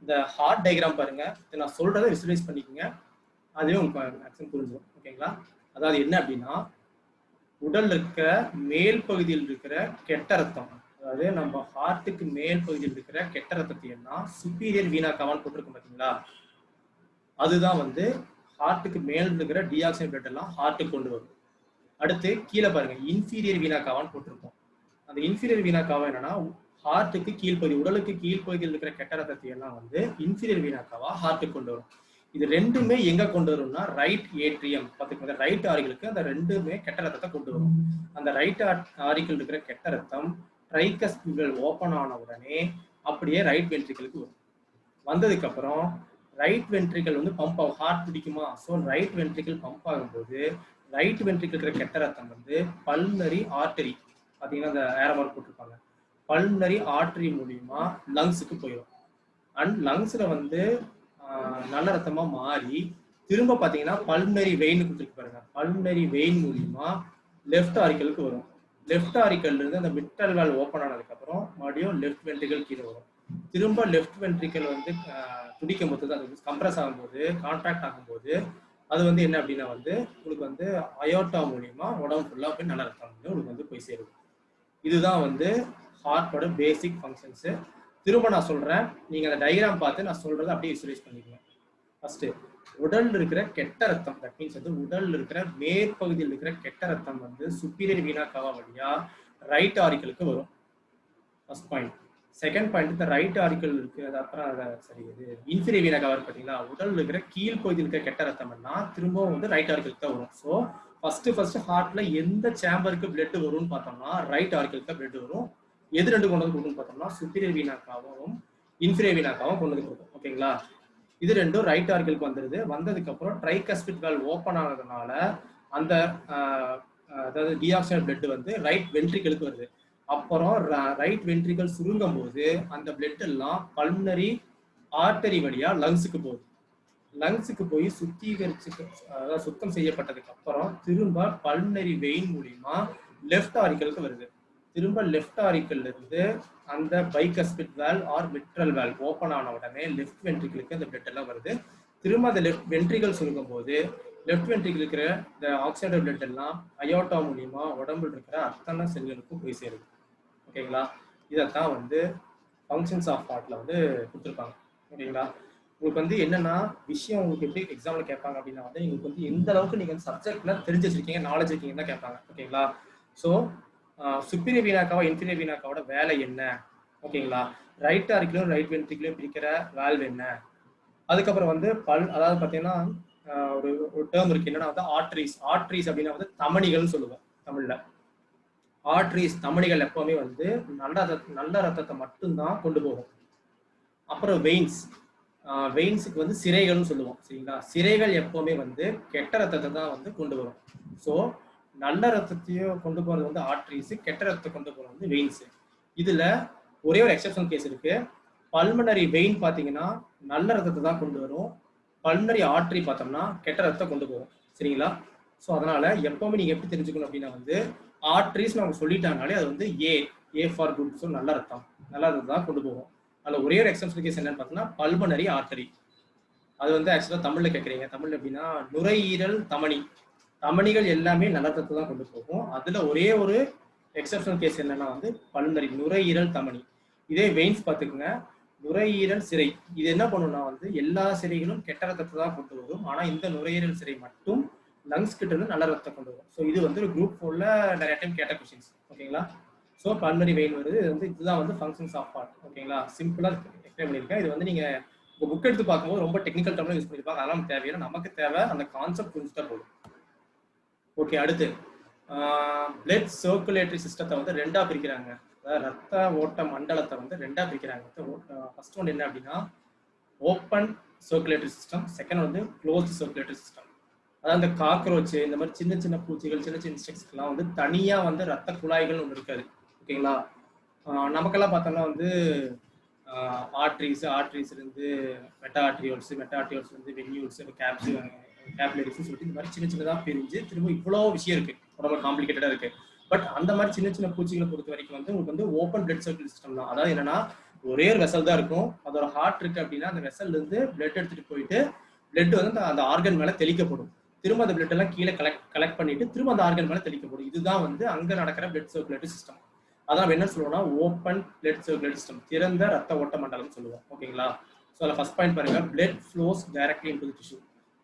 இந்த ஹார்ட் டயக்ராம் பாருங்க, இதை நான் சொல்கிறத விசுவலைஸ் பண்ணிக்கோங்க, அதுவே உங்களுக்கு மேக்ஸிமம் புரிஞ்சிடும். ஓகேங்களா? அதாவது என்ன அப்படின்னா உடல் இருக்கிற மேல் பகுதியில் இருக்கிற கெட்ட ரத்தம், அதாவது நம்ம ஹார்ட்டுக்கு மேல் பகுதியில் இருக்கிற கெட்ட ரத்தத்தை எல்லாம் சுப்பீரியர் வீனா காவான்னு போட்டிருக்கோம் பார்த்தீங்களா? அதுதான் வந்து ஹார்ட்டுக்கு மேல் இருக்கிற டீஆக்சிஜன் பிளட் எல்லாம் ஹார்ட்டுக்கு கொண்டு வரும். அடுத்து கீழே பாருங்க, இன்ஃபீரியர் வீனா காவான்னு போட்டிருக்கோம். அந்த இன்ஃபீரியர் வீனா காவா என்னன்னா ஹார்ட்டுக்கு கீழ்ப்பகுதி, உடலுக்கு கீழ்ப்பகுதியில் இருக்கிற கெட்ட ரத்தத்தை எல்லாம் வந்து இன்ஃபீரியர் வீனா காவா ஹார்ட்டுக்கு கொண்டு வரும். இது ரெண்டுமே எங்க கொண்டு வரும்னா ரைட் ஏட்ரியம் பார்த்துக்கோங்க, ரைட் ஆரிகளுக்கு அந்த ரெண்டுமே கெட்ட ரத்தத்தை கொண்டு வரும். அந்த ரைட் ஆரிகள் இருக்கிற கெட்ட ரத்தம் ட்ரைகஸ்பிட் ஓப்பன் ஆன உடனே அப்படியே ரைட் வென்ட்ரிக்கலுக்கு வரும். வந்ததுக்கு அப்புறம் ரைட் வென்ட்ரிக்கல் வந்து பம்ப் ஆகும். ஹார்ட் பிடிக்குமா? ஸோ ரைட் வென்ட்ரிக்கல் பம்ப் ஆகும்போது ரைட் வென்ட்ரிக்கல் இருக்கிற கெட்ட ரத்தம் வந்து பல்மனரி ஆர்டரி, பார்த்தீங்கன்னா அந்த ஏரோ மார்க் போட்டிருப்பாங்க, பல்மனரி ஆர்டரி மூலியமா லங்ஸுக்கு போயிடும். அண்ட் லங்ஸ்ல வந்து நல்ல ரத்தமா மாறி திரும்ப பார்த்தீங்கன்னா பல்மனரி வெயின் கொடுத்துருக்கு பாருங்க, பல்மனரி வெயின் மூலியமா லெஃப்ட் ஆரிக்கலுக்கு வரும். லெஃப்ட் ஆரிக்கல்ல இருந்து அந்த மிட்ரல் வால்வ் ஓப்பன் ஆனதுக்கு அப்புறம் மறுபடியும் லெஃப்ட் வென்ட்ரிக்கல் கீழே வரும். திரும்ப லெஃப்ட் வென்ட்ரிக்கல் வந்து துடிக்கும் போது, அது கம்ப்ரஸ் ஆகும்போது, கான்ட்ராக்ட் ஆகும்போது அது வந்து என்ன அப்படின்னா வந்து உங்களுக்கு வந்து அயோட்டா மூலியமா உடம்பு ஃபுல்லா போய் நல்ல ரத்தம் வந்து உங்களுக்கு வந்து போய் சேருது. இதுதான் வந்து ஹார்ட்டோட பேசிக் ஃபங்க்ஷன்ஸ். திரும்ப நான் சொல்றேன், நீங்க அந்த டயக்ராம் பார்த்து நான் சொல்றதை அப்படியே விசுவலைஸ் பண்ணிக்கோங்க. ஃபர்ஸ்ட் உடல்ல இருக்கிற கெட்ட ரத்தம், தட் மீன்ஸ் வந்து உடல்ல இருக்கிற மேற்பகுதியில் இருக்கிற கெட்ட ரத்தம் வந்து சுப்பீரியர் வீனா காவா வழியா ரைட் ஆரிக்கலுக்கு வரும். First point. செகண்ட் பாயிண்ட், இந்த ரைட் ஆரிக்கல் இருக்கு, அது அப்புறம் சரி இது இன்ஃபீரியர் வீனா காவா பார்த்தீங்களா, உடல்ல இருக்கிற கீழ் பகுதியில் இருக்கிற கெட்ட ரத்தம் எல்லாம் திரும்பவும் வந்து ரைட் ஆரிக்கலுக்கு தான் வரும். ஸோ ஃபர்ஸ்ட் ஹார்ட்ல எந்த சேம்பருக்கு பிளட் வரும்னு பார்த்தோம்னா ரைட் ஆரிக்கலுக்கு பிளட் வரும். எது ரெண்டு கொண்டு வந்து கொடுக்குன்னு பார்த்தோம்னா சுப்பீரியர் வீனாக்காவும் இன்ஃபீரியர் வீனாக்காவும் கொண்டு வந்து கொடுக்கும். ஓகேங்களா, இது ரெண்டும் ரைட் ஆரிக்கலுக்கு வந்துருது. வந்ததுக்கு அப்புறம் ட்ரைகஸ்பிட் வால்வ் ஓப்பன் ஆனதுனால அந்த அதாவது டிஆக்சிஜன் பிளட் வந்து ரைட் வென்ட்ரிக்கலுக்கு வருது. அப்புறம் ரைட் வென்ட்ரிக்கல் சுருங்கும் போது அந்த பிளட் எல்லாம் பல்மனரி ஆர்டரி வழியா லங்ஸுக்கு போகுது. லங்ஸுக்கு போய் அதாவது சுத்தம் செய்யப்பட்டதுக்கு அப்புறம் திரும்ப பல்மனரி வெயின் மூலியமா லெஃப்ட் ஆரிக்கலுக்கு வருது. திரும்ப லெஃப்ட் ஆரிக்கல்ல இருந்து அந்த bicuspid valve or mitral valve open ஆன உடனே லெஃப்ட் வென்ட்ரிக்கலுக்கு அந்த பிளட் எல்லாம் வருது. திரும்ப அந்த லெஃப்ட் வென்ட்ரிக்கல் சுருங்கும் போது லெஃப்ட் வென்ட்ரிக்கல் இருக்கிற இந்த ஆக்சைடு பிளட் எல்லாம் அயோட்டா மூலியமா உடம்புல இருக்கிற அத்தனை செல்களுக்கும் போய் சேருது. ஓகேங்களா, இதைத்தான் வந்து ஃபங்க்ஷன்ஸ் ஆஃப் ஹார்ட்ல வந்து கொடுத்துருப்பாங்க. ஓகேங்களா, உங்களுக்கு வந்து என்னன்னா விஷயம் உங்களுக்கு எப்படி எக்ஸாம்ல கேட்பாங்க அப்படின்னா வந்து உங்களுக்கு வந்து எந்த அளவுக்கு நீங்க வந்து சப்ஜெக்ட்ல தெரிஞ்சு வச்சிருக்கீங்க, நாலேஜ் இருக்கீங்கன்னு தான் கேட்பாங்க. ஓகேங்களா, ஸோ சுப்பீரியர் வீனாக்காவா இன்ஃபீரியர் வீனாக்காவோட வேலை என்ன, ஓகேங்களா, ரைட் ஆரிக்கலும் ரைட் வென்ட்ரிக்கலையும் பிரிக்கிற வால்வ் என்ன, அதுக்கப்புறம் வந்து அதாவது பார்த்தீங்கன்னா ஒரு டேர்ம் இருக்கு என்னன்னா வந்து ஆர்ட்ரிஸ் அப்படின்னா வந்து தமனிகள்னு சொல்லுவோம் தமிழ்ல. ஆர்ட்ரிஸ் தமனிகள் எப்பவுமே வந்து நல்ல ரத்தத்தை மட்டும்தான் கொண்டு போகும். அப்புறம் வெயின்ஸுக்கு வந்து சிரைகள்னு சொல்லுவோம். சரிங்களா, சிரைகள் எப்பவுமே வந்து கெட்ட ரத்தத்தை தான் வந்து கொண்டு வரும். ஸோ நல்ல ரத்தத்தையும் கொண்டு போறது வந்து ஆர்ட்ரிஸ், கெட்ட ரத்தத்தை கொண்டு போறது வந்து வெயின்ஸ். இதுல ஒரே ஒரு எக்ஸெப்ஷன் கேஸ் இருக்கு. பல்மனரி வெயின் பாத்தீங்கன்னா நல்ல ரத்தத்தை தான் கொண்டு வரும், பல்மனரி ஆர்ட்ரி பார்த்தோம்னா கெட்ட ரத்தத்தை கொண்டு போகும். சரிங்களா, ஸோ அதனால எப்பவுமே நீங்க எப்படி தெரிஞ்சுக்கணும் அப்படின்னா வந்து ஆர்ட்ரிஸ் அவங்க சொல்லிட்டாங்கனாலே அது வந்து ஏ ஃபார் குட். ஸோ நல்ல ரத்தம் தான் கொண்டு போகும். அதில் ஒரே ஒரு எக்ஸெப்ஷன் கேஸ் என்னன்னு பார்த்தோம்னா பல்மனரி ஆர்டரி. அது வந்து ஆக்சுவலாக தமிழில் கேட்குறீங்க. தமிழ் எப்படின்னா நுரையீரல் தமனிகள் எல்லாமே நல்ல ரத்தத்தை தான் கொண்டு போகும். அதில் ஒரே ஒரு எக்ஸெப்ஷனல் கேஸ் என்னன்னா வந்து பல்மனரி நுரையீரல் தமனி. இதே வெயின்ஸ் பார்த்துக்குங்க, நுரையீரல் சிரை. இது என்ன பண்ணுன்னா வந்து எல்லா சிரைகளும் கெட்ட ரத்தத்தை தான் கொண்டு வரும், ஆனால் இந்த நுரையீரல் சிரை மட்டும் லங்ஸ் கிட்ட இருந்து நல்ல ரத்தத்தை கொண்டு வரும். ஸோ இது வந்து ஒரு குரூப் 4ல நிறைய டைம் கேட்ட கொஸ்டின்ஸ். ஓகேங்களா, ஸோ பல்மனரி வெயின் வருது. இது வந்து இதுதான் வந்து ஃபங்க்ஷன்ஸ் ஆஃப் ஹார்ட். ஓகேங்களா, சிம்பிளாக எக்ஸ்பிளைன் பண்ணியிருக்கேன். இது வந்து நீங்கள் உங்கள் புக் எடுத்து பார்க்கும்போது ரொம்ப டெக்னிக்கல் டேர்ம்ல யூஸ் பண்ணியிருப்பாங்க. அதெல்லாம் தேவையில்லை, நமக்கு தேவை அந்த கான்செப்ட் புரிஞ்சுட்டா போதும். ஓகே, அடுத்து பிளட் சர்க்குலேட்டரி சிஸ்டத்தை வந்து ரெண்டா பிரிக்கிறாங்க. அதாவது ரத்த ஓட்ட மண்டலத்தை வந்து ரெண்டா பிரிக்கிறாங்க. ஃபர்ஸ்ட் ஒன் என்ன அப்படின்னா ஓப்பன் சர்க்குலேட்டரி சிஸ்டம், செகண்ட் வந்து க்ளோஸ்ட் சர்க்குலேட்டரி சிஸ்டம். அதாவது அந்த காக்ரோச் இந்த மாதிரி சின்ன சின்ன பூச்சிகள், சின்ன சின்ன இன்செக்ட்ஸ்க்குலாம் வந்து தனியா வந்து ரத்த குழாய்கள் ஒன்று இருக்காது. ஓகேங்களா, நமக்கெல்லாம் பார்த்தோம்னா வந்து ஆர்ட்ரிஸ் இருந்து மெட்டா ஆர்ட்ரியோல்ஸ் வந்து வென்யூல்ஸ், கேப்லரிஸ் சொல்லிட்டு இந்த மாதிரி சின்ன சின்னதாக பிரிஞ்சு திரும்ப இவ்வளோ விஷயம் இருக்கு, ரொம்ப காம்ப்ளிகேட்டடா இருக்கு. பட் அந்த மாதிரி சின்ன சின்ன பூச்சிகளை பொறுத்த வரைக்கும் வந்து உங்களுக்கு வந்து ஓப்பன் பிளட் சர்க்குலேட்டரி சிஸ்டம் தான். அதாவது என்னன்னா ஒரே ஒரு வெசல் தான் இருக்கும், அதோட ஹார்ட் இருக்கு அப்படின்னா அந்த வெசல்ல இருந்து பிளட் எடுத்துட்டு போயிட்டு பிளட் வந்து அந்த ஆர்கன் மேல தெளிக்கப்படும். திரும்ப அந்த பிளட் எல்லாம் கீழே கலெக்ட் பண்ணிட்டு திரும்ப அந்த ஆர்கன் மேல தெளிக்கப்படும். இதுதான் வந்து அங்க நடக்கிற பிளட் சர்க்குலேட்டரி சிஸ்டம். அதான் என்ன சொல்லுவோம்னா ஓப்பன் பிளட் சர்க்குலேட்டரி சிஸ்டம், திறந்த ரத்த ஓட்ட மண்டலம் சொல்லுவோம். ஓகேங்களா, ஸோ அதில் ஃபர்ஸ்ட் பாயிண்ட் பாருங்க, blood flows directly into the tissue.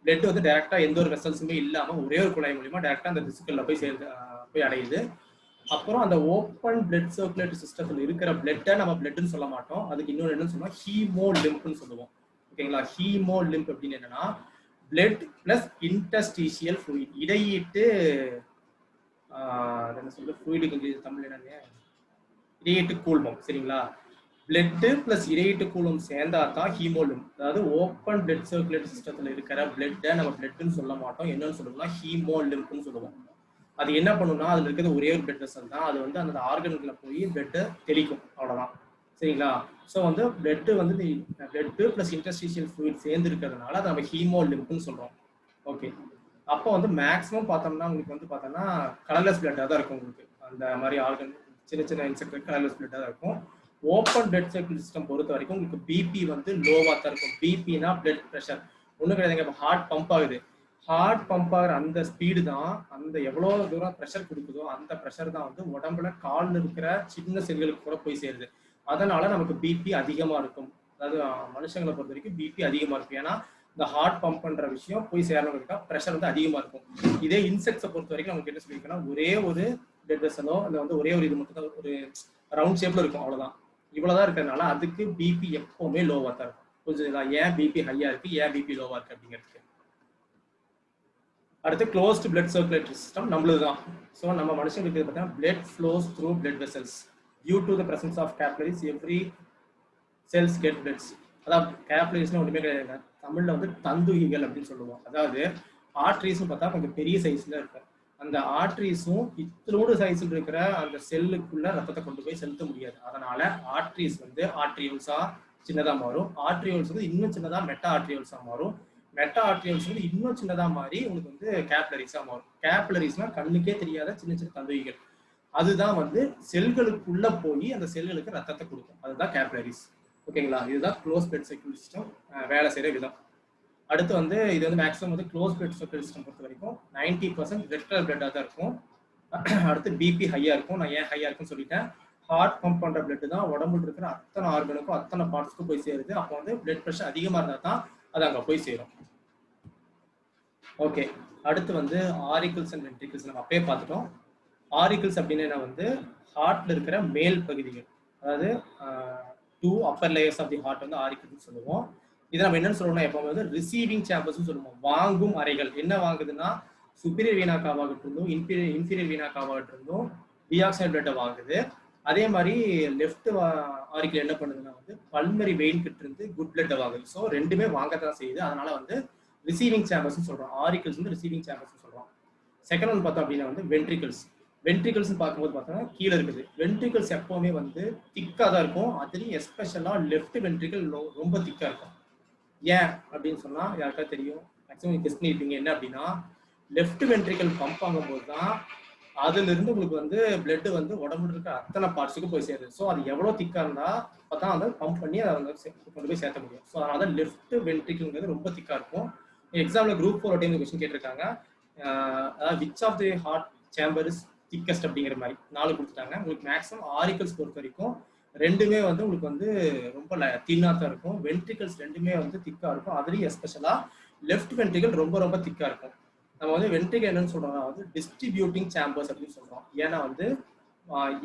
Blood வந்து டைரக்டா எந்த ஒரு வெசல்ஸுமே இல்லாம ஒரே ஒரு குழாய் மூலியமா டைரக்டா அந்த திசுக்கள்ல போய் அடையுது. அப்புறம் அந்த ஓப்பன் பிளட் சர்க்குலேட்டரி சிஸ்டத்தில் இருக்கிற பிளட்டை நம்ம பிளட்னு சொல்ல மாட்டோம், அதுக்கு இன்னொரு என்னன்னு சொல்லுவோம் ஹீமோ லிம்ப்னு சொல்லுவோம். ஓகேங்களா, ஹீமோ லிம்ப் அப்படின்னு என்னன்னா பிளட் பிளஸ் இன்டர்ஸ்டீஷியல் ஃப்ளூயிட், இடையீட்டு என்ன சொல்றது ஃப்ளூயிடுக்கு தமிழ் என்னங்க இடையீட்டு கூழ்மம். சரிங்களா, பிளட் பிளஸ் இடையீட்டு கூழ்மம் சேர்ந்தா தான் ஹீமோலிம். அதாவது ஓப்பன் பிளட் சர்க்குலேட்டரி சிஸ்டத்தில் இருக்கிற பிளட்டை நம்ம பிளட்னு சொல்ல மாட்டோம், என்னன்னு சொல்லுவோம்னா ஹீமோலிம்ப்னு சொல்லுவோம். அது என்ன பண்ணும்னா அதுல இருக்கிறது ஒரே ஒரு பிளட் வெசல் தான், அது வந்து அந்த ஆர்கனுக்குள்ள போய் பிளட்டை தெளிக்கும், அவ்வளவுதான். சரிங்களா, ஸோ வந்து பிளட் வந்து பிளட் பிளஸ் இன்டர்ஸ்டீஷியல் ஃப்ளூயிட் சேர்ந்து இருக்கிறதுனால அதை நம்ம ஹீமோலிம்ப்னு சொல்றோம். ஓகே, அப்போ வந்து மேக்ஸிமம் பார்த்தோம்னா உங்களுக்கு வந்து பார்த்தோம்னா கலர்லெஸ் பிளட்டாக தான் இருக்கும். உங்களுக்கு அந்த மாதிரி ஆர்கன் சின்ன சின்ன இன்செக்ட் கலர்லெஸ் பிளட்டாக தான் இருக்கும். ஓப்பன் பிளட் சர்க்குலேட்டரி சிஸ்டம் பொறுத்த வரைக்கும் உங்களுக்கு பிபி வந்து லோவாக தான் இருக்கும். பிபினா பிளட் ப்ரெஷர் ஒன்றும் கிடையாதுங்க. இப்போ ஹார்ட் பம்ப் ஆகுது, ஹார்ட் பம்ப் ஆகிற அந்த ஸ்பீடு தான், அந்த எவ்வளோ தூரம் ப்ரெஷர் கொடுக்குதோ அந்த ப்ரெஷர் தான் வந்து உடம்புல காலில் இருக்கிற சின்ன செல்களுக்கு கூட போய் சேருது. அதனால நமக்கு பிபி அதிகமாக இருக்கும். அதாவது மனுஷங்களை பொறுத்த வரைக்கும் பிபி அதிகமாக இருக்கும். ஏன்னா இந்த ஹார்ட் பம்ப் பண்ற விஷயம் போய் சேரணும்னா ப்ரெஷர் வந்து அதிகமாக இருக்கும். இதே இன்செக்ட்ஸை பொறுத்த வரைக்கும் நமக்கு என்ன சொல்லியிருக்கோன்னா, ஒரே ஒரு பிளட் வெசலோ இல்லை வந்து ஒரே ஒரு இது மட்டும் தான் ஒரு ரவுண்ட் ஷேப்ல இருக்கும், அவ்வளோதான். இவ்வளோதான் இருக்கிறதுனால அதுக்கு பிபி எப்பவுமே லோவாக தான் இருக்கும். புரிஞ்சுதுங்களா? ஏன் பிபி ஹையா இருக்கு, ஏன் பிபி லோவா இருக்கு அப்படிங்கிறதுக்கு. அடுத்து க்ளோஸ்டு பிளட் சர்க்குலேட்டரி சிஸ்டம் நம்மளுது தான். ஸோ நம்ம மனுஷங்களுக்கு பார்த்தீங்கன்னா blood flows through blood vessels due to the presence of capillaries every cells get bloods. அதாவது கேப்லரிஸ்னு ஒன்றுமே கிடையாது, தமிழில் வந்து தந்துகிகள் அப்படின்னு சொல்லுவோம். அதாவது ஆர்ட்ரிஸ்னு பார்த்தா கொஞ்சம் பெரிய சைஸில் இருக்கும். அந்த ஆர்ட்ரிஸும் இத்தனோடு சைஸில் இருக்கிற அந்த செல்லுக்குள்ள ரத்தத்தை கொண்டு போய் செலுத்த முடியாது. அதனால ஆர்ட்ரிஸ் வந்து ஆர்ட்ரியோல்ஸா சின்னதாக மாறும். ஆர்ட்ரியோல்ஸ் வந்து இன்னும் சின்னதாக மெட்டா ஆர்ட்ரியோல்ஸா மாறும். மெட்டா ஆர்ட்ரியோல்ஸ் வந்து இன்னும் சின்னதாக மாறி உங்களுக்கு வந்து கேப்லரிஸா மாறும். கேப்லரிஸ்னா கண்ணுக்கே தெரியாத சின்ன சின்ன தந்துகிகள். அதுதான் வந்து செல்களுக்குள்ள போய் அந்த செல்களுக்கு ரத்தத்தை கொடுக்கும். அதுதான் கேப்லரிஸ். ஓகேங்களா? இதுதான் க்ளோஸ் பிளட் சர்க்குலேட்டரி சிஸ்டம் வேலை செய்யற விதம். அடுத்து வந்து இது வந்து மேக்ஸிமம் வந்து க்ளோஸ் பிளட் சர்க்குலேட்டரி சிஸ்டம் பொறுத்த வரைக்கும் 90% ரெட் கலர் பிளட்டாக தான் இருக்கும். அடுத்து பிபி ஹையா இருக்கும். நான் ஏன் ஹையா இருக்குன்னு சொல்லிட்டேன். ஹார்ட் பம்ப் பண்ற பிளட் தான் உடம்புல இருக்கிற அத்தனை ஆர்கனுக்கும் அத்தனை பார்ட்ஸ்க்கும் போய் சேருது. அப்போ வந்து பிளட் ப்ரெஷர் அதிகமாக இருந்தால் தான் அது அங்கே போய் சேரும். ஓகே, அடுத்து வந்து ஆரிக்கிள்ஸ் அண்ட் வென்ட்ரிக்கிள்ஸ் நம்ம அப்பயே பார்த்துட்டோம். ஆரிக்கிள்ஸ் அப்படின்னு வந்து ஹார்ட்ல இருக்கிற மேல் பகுதிகள், அதாவது 2 upper layers of the heart வந்து ஆரிக்கிள்ஸ் சொல்லுவோம். இதை நம்ம என்னன்னு சொல்லுவோம்னா எப்போ வந்து ரிசீவிங் சேம்பர்ஸ் சொல்லுவோம். வாங்கும் அறைகள். என்ன வாங்குதுன்னா சுப்பீரியர் வீனா காவாகிட்டு இருந்தும் இன்ஃபீரியர் வீனா காவாகிட்டு இருந்தும் டிஆக்சைடு பிளட்டை வாங்குது. அதே மாதிரி லெஃப்ட் ஆரிக்கிள் என்ன பண்ணுதுன்னா வந்து பல்மரி வெயின் கிட்ட இருந்து குட் பிளட்டை வாங்குது. ஸோ ரெண்டுமே வாங்கத்தான் செய்யுது. அதனால வந்து ரிசீவிங் சேம்பர்ஸ் சொல்றோம். ஆரிக்கிள்ஸ் வந்து ரிசீவிங் சேம்பர்ஸ் சொல்றோம். செகண்ட் ஒன் பார்த்தோம் அப்படின்னா வந்து வென்ட்ரிகிள்ஸ். வென்ட்ரிகிள்ஸ் பார்க்கும்போது பார்த்தோம்னா கீழே இருக்குது. வென்ட்ரிகிள்ஸ் எப்பவுமே வந்து திக்காக தான் இருக்கும். அதுலேயும் எஸ்பெஷலாக லெஃப்ட் வென்ட்ரிகிள் ரொம்ப திக்காக இருக்கும். ஏன் அப்படின்னு சொன்னா யாருக்கா தெரியும்? மேக்ஸிமம் கெஸ் பண்ணியிருப்பீங்க. என்ன அப்படின்னா லெஃப்ட் வென்ட்ரிகிள் பம்ப் ஆகும்போது தான் அதுல இருந்து உங்களுக்கு வந்து பிளட் வந்து உடம்புல இருக்க அத்தனை பார்ட்ஸுக்கு போய் சேருது. ஸோ அது எவ்வளோ திக்கா இருந்தா அப்பதான் வந்து பம்ப் பண்ணி அதை வந்து கொண்டு போய் சேர்த்த முடியும். ஸோ அதனால லெஃப்ட் வென்ட்ரிகிள்ங்கிறது ரொம்ப திக்கா இருக்கும். எக்ஸாம்ல குரூப் 4 டைம் கொஸ்டின் கேட்டிருக்காங்க. அதாவது which of the heart chamber is thickest அப்படிங்கிற மாதிரி 4 கொடுத்துட்டாங்க. உங்களுக்கு மேக்ஸிமம் ஆரிக்கிள்ஸ் பொறுத்த வரைக்கும் ரெண்டுமே வந்து உங்களுக்கு வந்து ரொம்ப தின்னா தான் இருக்கும். வென்ட்ரிகல்ஸ் ரெண்டுமே வந்து திக்கா இருக்கும். அதுலேயும் எஸ்பெஷலா லெஃப்ட் வென்ட்ரிகல் ரொம்ப ரொம்ப திக்கா இருக்கும். நம்ம வந்து வென்ட்ரிகல் என்னன்னு சொல்றோம்னா வந்து டிஸ்ட்ரிபியூட்டிங் சேம்பர்ஸ் அப்படின்னு சொல்றோம். ஏன்னா வந்து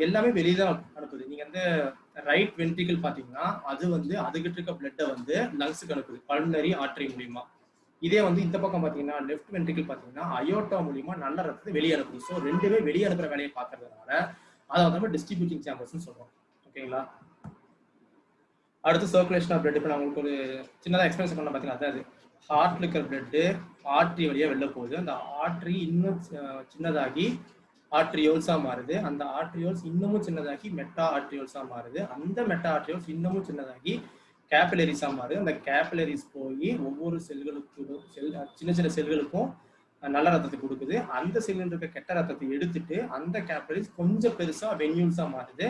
எல்லாமே வெளியே தான் அனுப்புது. நீங்க வந்து ரைட் வென்ட்ரிகல் பாத்தீங்கன்னா அது வந்து அதுகிட்ட இருக்க பிளட்டை வந்து லங்ஸுக்கு அனுப்புது பல்மனரி ஆர்டரி மூலியமா. இதே வந்து இந்த பக்கம் பாத்தீங்கன்னா லெஃப்ட் வென்ட்ரிகல் பாத்தீங்கன்னா அயோட்டா மூலியமா நல்ல ரத்தத்தை வெளியே அனுப்புது. ஸோ ரெண்டுமே வெளியே அனுப்புற வேலையை பார்க்கறதுனால அதை வந்து நம்ம டிஸ்ட்ரிபியூட்டிங் சேம்பர்ஸ்ன்னு சொல்றோம். ஓகேங்களா? அடுத்து சர்க்குலேஷன் ஆஃப் பிளட். இப்போ நான் உங்களுக்கு ஒரு சின்னதாக எக்ஸ்பிளைன் பண்ண பார்த்தீங்கன்னா அதாவது ஹார்ட்ல இருக்கிற பிளட்டு ஆர்ட்ரி வழியாக வெளில போகுது. அந்த ஆர்ட்ரி இன்னும் சின்னதாகி ஆர்ட்ரியோல்ஸா மாறுது. அந்த ஆர்ட்ரியோல்ஸ் இன்னமும் சின்னதாகி மெட்டா ஆர்ட்ரியோல்ஸா மாறுது. அந்த மெட்டா ஆர்ட்ரியோல்ஸ் இன்னமும் சின்னதாகி கேபிலரிஸா மாறுது. அந்த கேபிலரிஸ் போய் ஒவ்வொரு செல்களுக்கும் சின்ன சின்ன செல்களுக்கும் நல்ல ரத்தத்தை கொடுக்குது. அந்த செல்கள் இருக்க கெட்ட ரத்தத்தை எடுத்துட்டு அந்த கேபிலரிஸ் கொஞ்சம் பெருசா வென்யூல்ஸா மாறுது.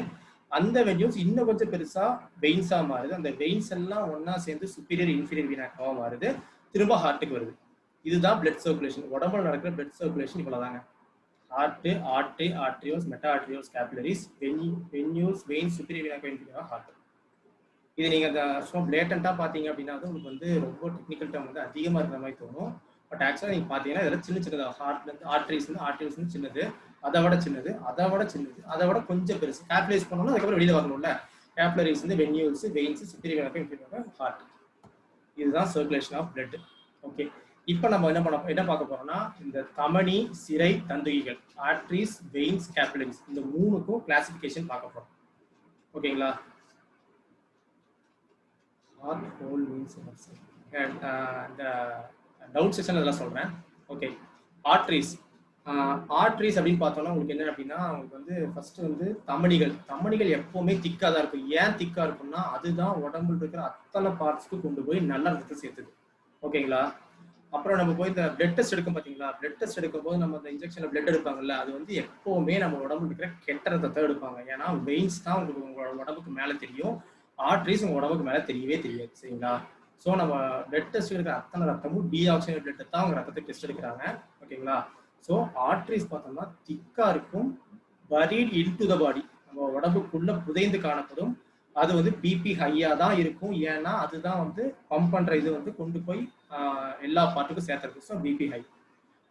அந்த வென்யூல்ஸ் இன்னும் கொஞ்சம் பெருசா வெயின்ஸா மாறுது. அந்த வெயின்ஸ் எல்லாம் ஒன்னா சேர்ந்து சுப்பீரியர் இன்ஃபீரியர் வீனாக்காவா மாறுது. திரும்ப ஹார்ட்டுக்கு வருது. இதுதான் பிளட் சர்க்குலேஷன். உடம்புல நடக்கிற பிளட் சர்க்குலேஷன் இவ்வளவுதாங்க. Heart, arterioles, meta arterioles, capillaries, venules, veins, superior vena cava, heart. இது நீங்க சும்மா பிளேட்டண்டா பாத்தீங்க அப்படின்னா உங்களுக்கு வந்து ரொம்ப டெக்னிக்கல் டேர்ம் வந்து அதிகமா இருக்கிற மாதிரி தோணும். பட் ஆக்சுவலா நீங்க பாத்தீங்கன்னா இதெல்லாம் சின்ன சின்னதா ஹார்ட்ல இருந்து ஆர்ட்ரியோல்ஸ் வந்து சின்னது, அதை விட சின்னது, அதை விட சின்னது, அதை விட கொஞ்சம் பெருசு. கேபிலரிஸ் பண்ணோம்னா அதுக்கப்புறம் வெளியில வரணும்ல. கேபிலரிஸ் வந்து வென்யூல்ஸ், வெயின்ஸ், சுப்பீரியர் வீனாக்கா, ஹார்ட். இதுதான் சர்க்குலேஷன் ஆஃப் பிளட். ஓகே, இப்போ நம்ம என்ன பார்க்க போறோம்னா இந்த தமனி, சிரை, தந்துகிகள், ஆர்ட்ரிஸ், வெயின்ஸ், கேபிலரிஸ் இந்த மூணுக்கும் கிளாசிபிகேஷன் பார்க்க போறோம். ஓகேங்களா? ஹார்ட் ஹோல் மீன்ஸ் இந்த டவுட் செஷன் இதெல்லாம் சொல்றேன். ஓகே, ஆர்ட்ரிஸ் அப்படின்னு பார்த்தோம்னா உங்களுக்கு என்ன அப்படின்னா உங்களுக்கு வந்து ஃபர்ஸ்ட் வந்து தமனிகள் எப்பவுமே திக்கா தான் இருக்கும். ஏன் திக்கா இருக்கும்னா அதுதான் உடம்புல இருக்கிற அத்தனை பார்ட்ஸ்க்கு கொண்டு போய் நல்ல ரத்தத்தை சேர்த்துது. ஓகேங்களா? அப்புறம் நம்ம போய் இந்த பிளட் டெஸ்ட் எடுக்கும் பார்த்தீங்களா? பிளட் டெஸ்ட் எடுக்கும் போது நம்ம இந்த இன்ஜெக்ஷன்ல பிளட் எடுப்பாங்கல்ல, அது வந்து எப்பவுமே நம்ம உடம்புல இருக்கிற கெட்ட ரத்தத்தை எடுப்பாங்க. ஏன்னா வெயின்ஸ் தான் உங்களுக்கு உங்களோட உடம்புக்கு மேலே தெரியும். ஆர்ட்ரிஸ் உங்க உடம்புக்கு மேலே தெரியவே தெரியாது. சரிங்களா? ஸோ நம்ம பிளட் டெஸ்ட் எடுக்கிற அத்தனை ரத்தமும் டீஆக்சிஜன் பிளட் தான் அவங்க ரத்தத்தை டெஸ்ட் எடுக்கிறாங்க. ஓகேங்களா? ஸோ ஆர்ட்ரிஸ் பார்த்தோம்னா திக்கா இருக்கும், பரீட் இன்டு த பாடி, நம்ம உடம்புக்குள்ள புதைந்து காணப்படும். அது வந்து பிபி ஹையா தான் இருக்கும், ஏன்னா அதுதான் வந்து பம்ப் பண்ற இது வந்து கொண்டு போய் எல்லா பார்ட்டுக்கும் சேர்த்துருக்கு. So BP high.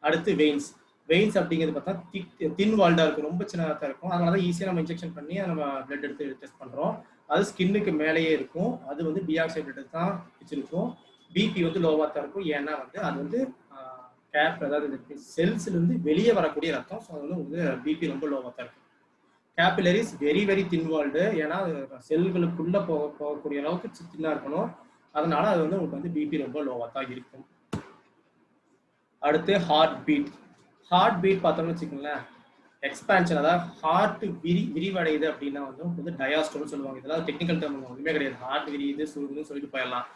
அடுத்து வெயின்ஸ். வெயின்ஸ் அப்படிங்கிறது பார்த்தா தின் வால்டா இருக்கும், ரொம்ப சின்னதாக தான் இருக்கும். அதனால தான் ஈஸியாக நம்ம இன்ஜெக்ஷன் பண்ணி நம்ம பிளட் எடுத்து டெஸ்ட் பண்றோம். அது ஸ்கின்னுக்கு மேலேயே இருக்கும், அது வந்து டீஆக்சைடு பிளட் தான் வச்சிருக்கும். பிபி வந்து லோவா தான் இருக்கும், ஏன்னா வந்து அது வந்து கேப், அதாவது செல்ஸ்ல இருந்து வெளியே வரக்கூடிய ரத்தம். ஸோ அது வந்து பிபி ரொம்ப லோவா தான் இருக்கும். கேபிலரிஸ் வெரி வெரி தின்வால்டு, ஏன்னா செல்களுக்குள்ள போகக்கூடிய அளவுக்கு தின்னா இருக்கணும், அதனால அது வந்து உங்களுக்கு வந்து பிபி ரொம்ப லோவா தான் இருக்கும். அடுத்து ஹார்ட் பீட். ஹார்ட் பீட் பார்த்தோம்னு வச்சுக்கோங்களேன், எக்ஸ்பான்ஷன், அதாவது ஹார்ட் விரிவடையுது அப்படின்னா வந்து டயாஸ்டோல்னு சொல்லுவாங்க. இதெல்லாம் டெக்னிக்கல் டேர்ம் ஒன்றுமே கிடையாது. ஹார்ட் விரியுது சுருங்குன்னு சொல்லிட்டு போயிடலாம்.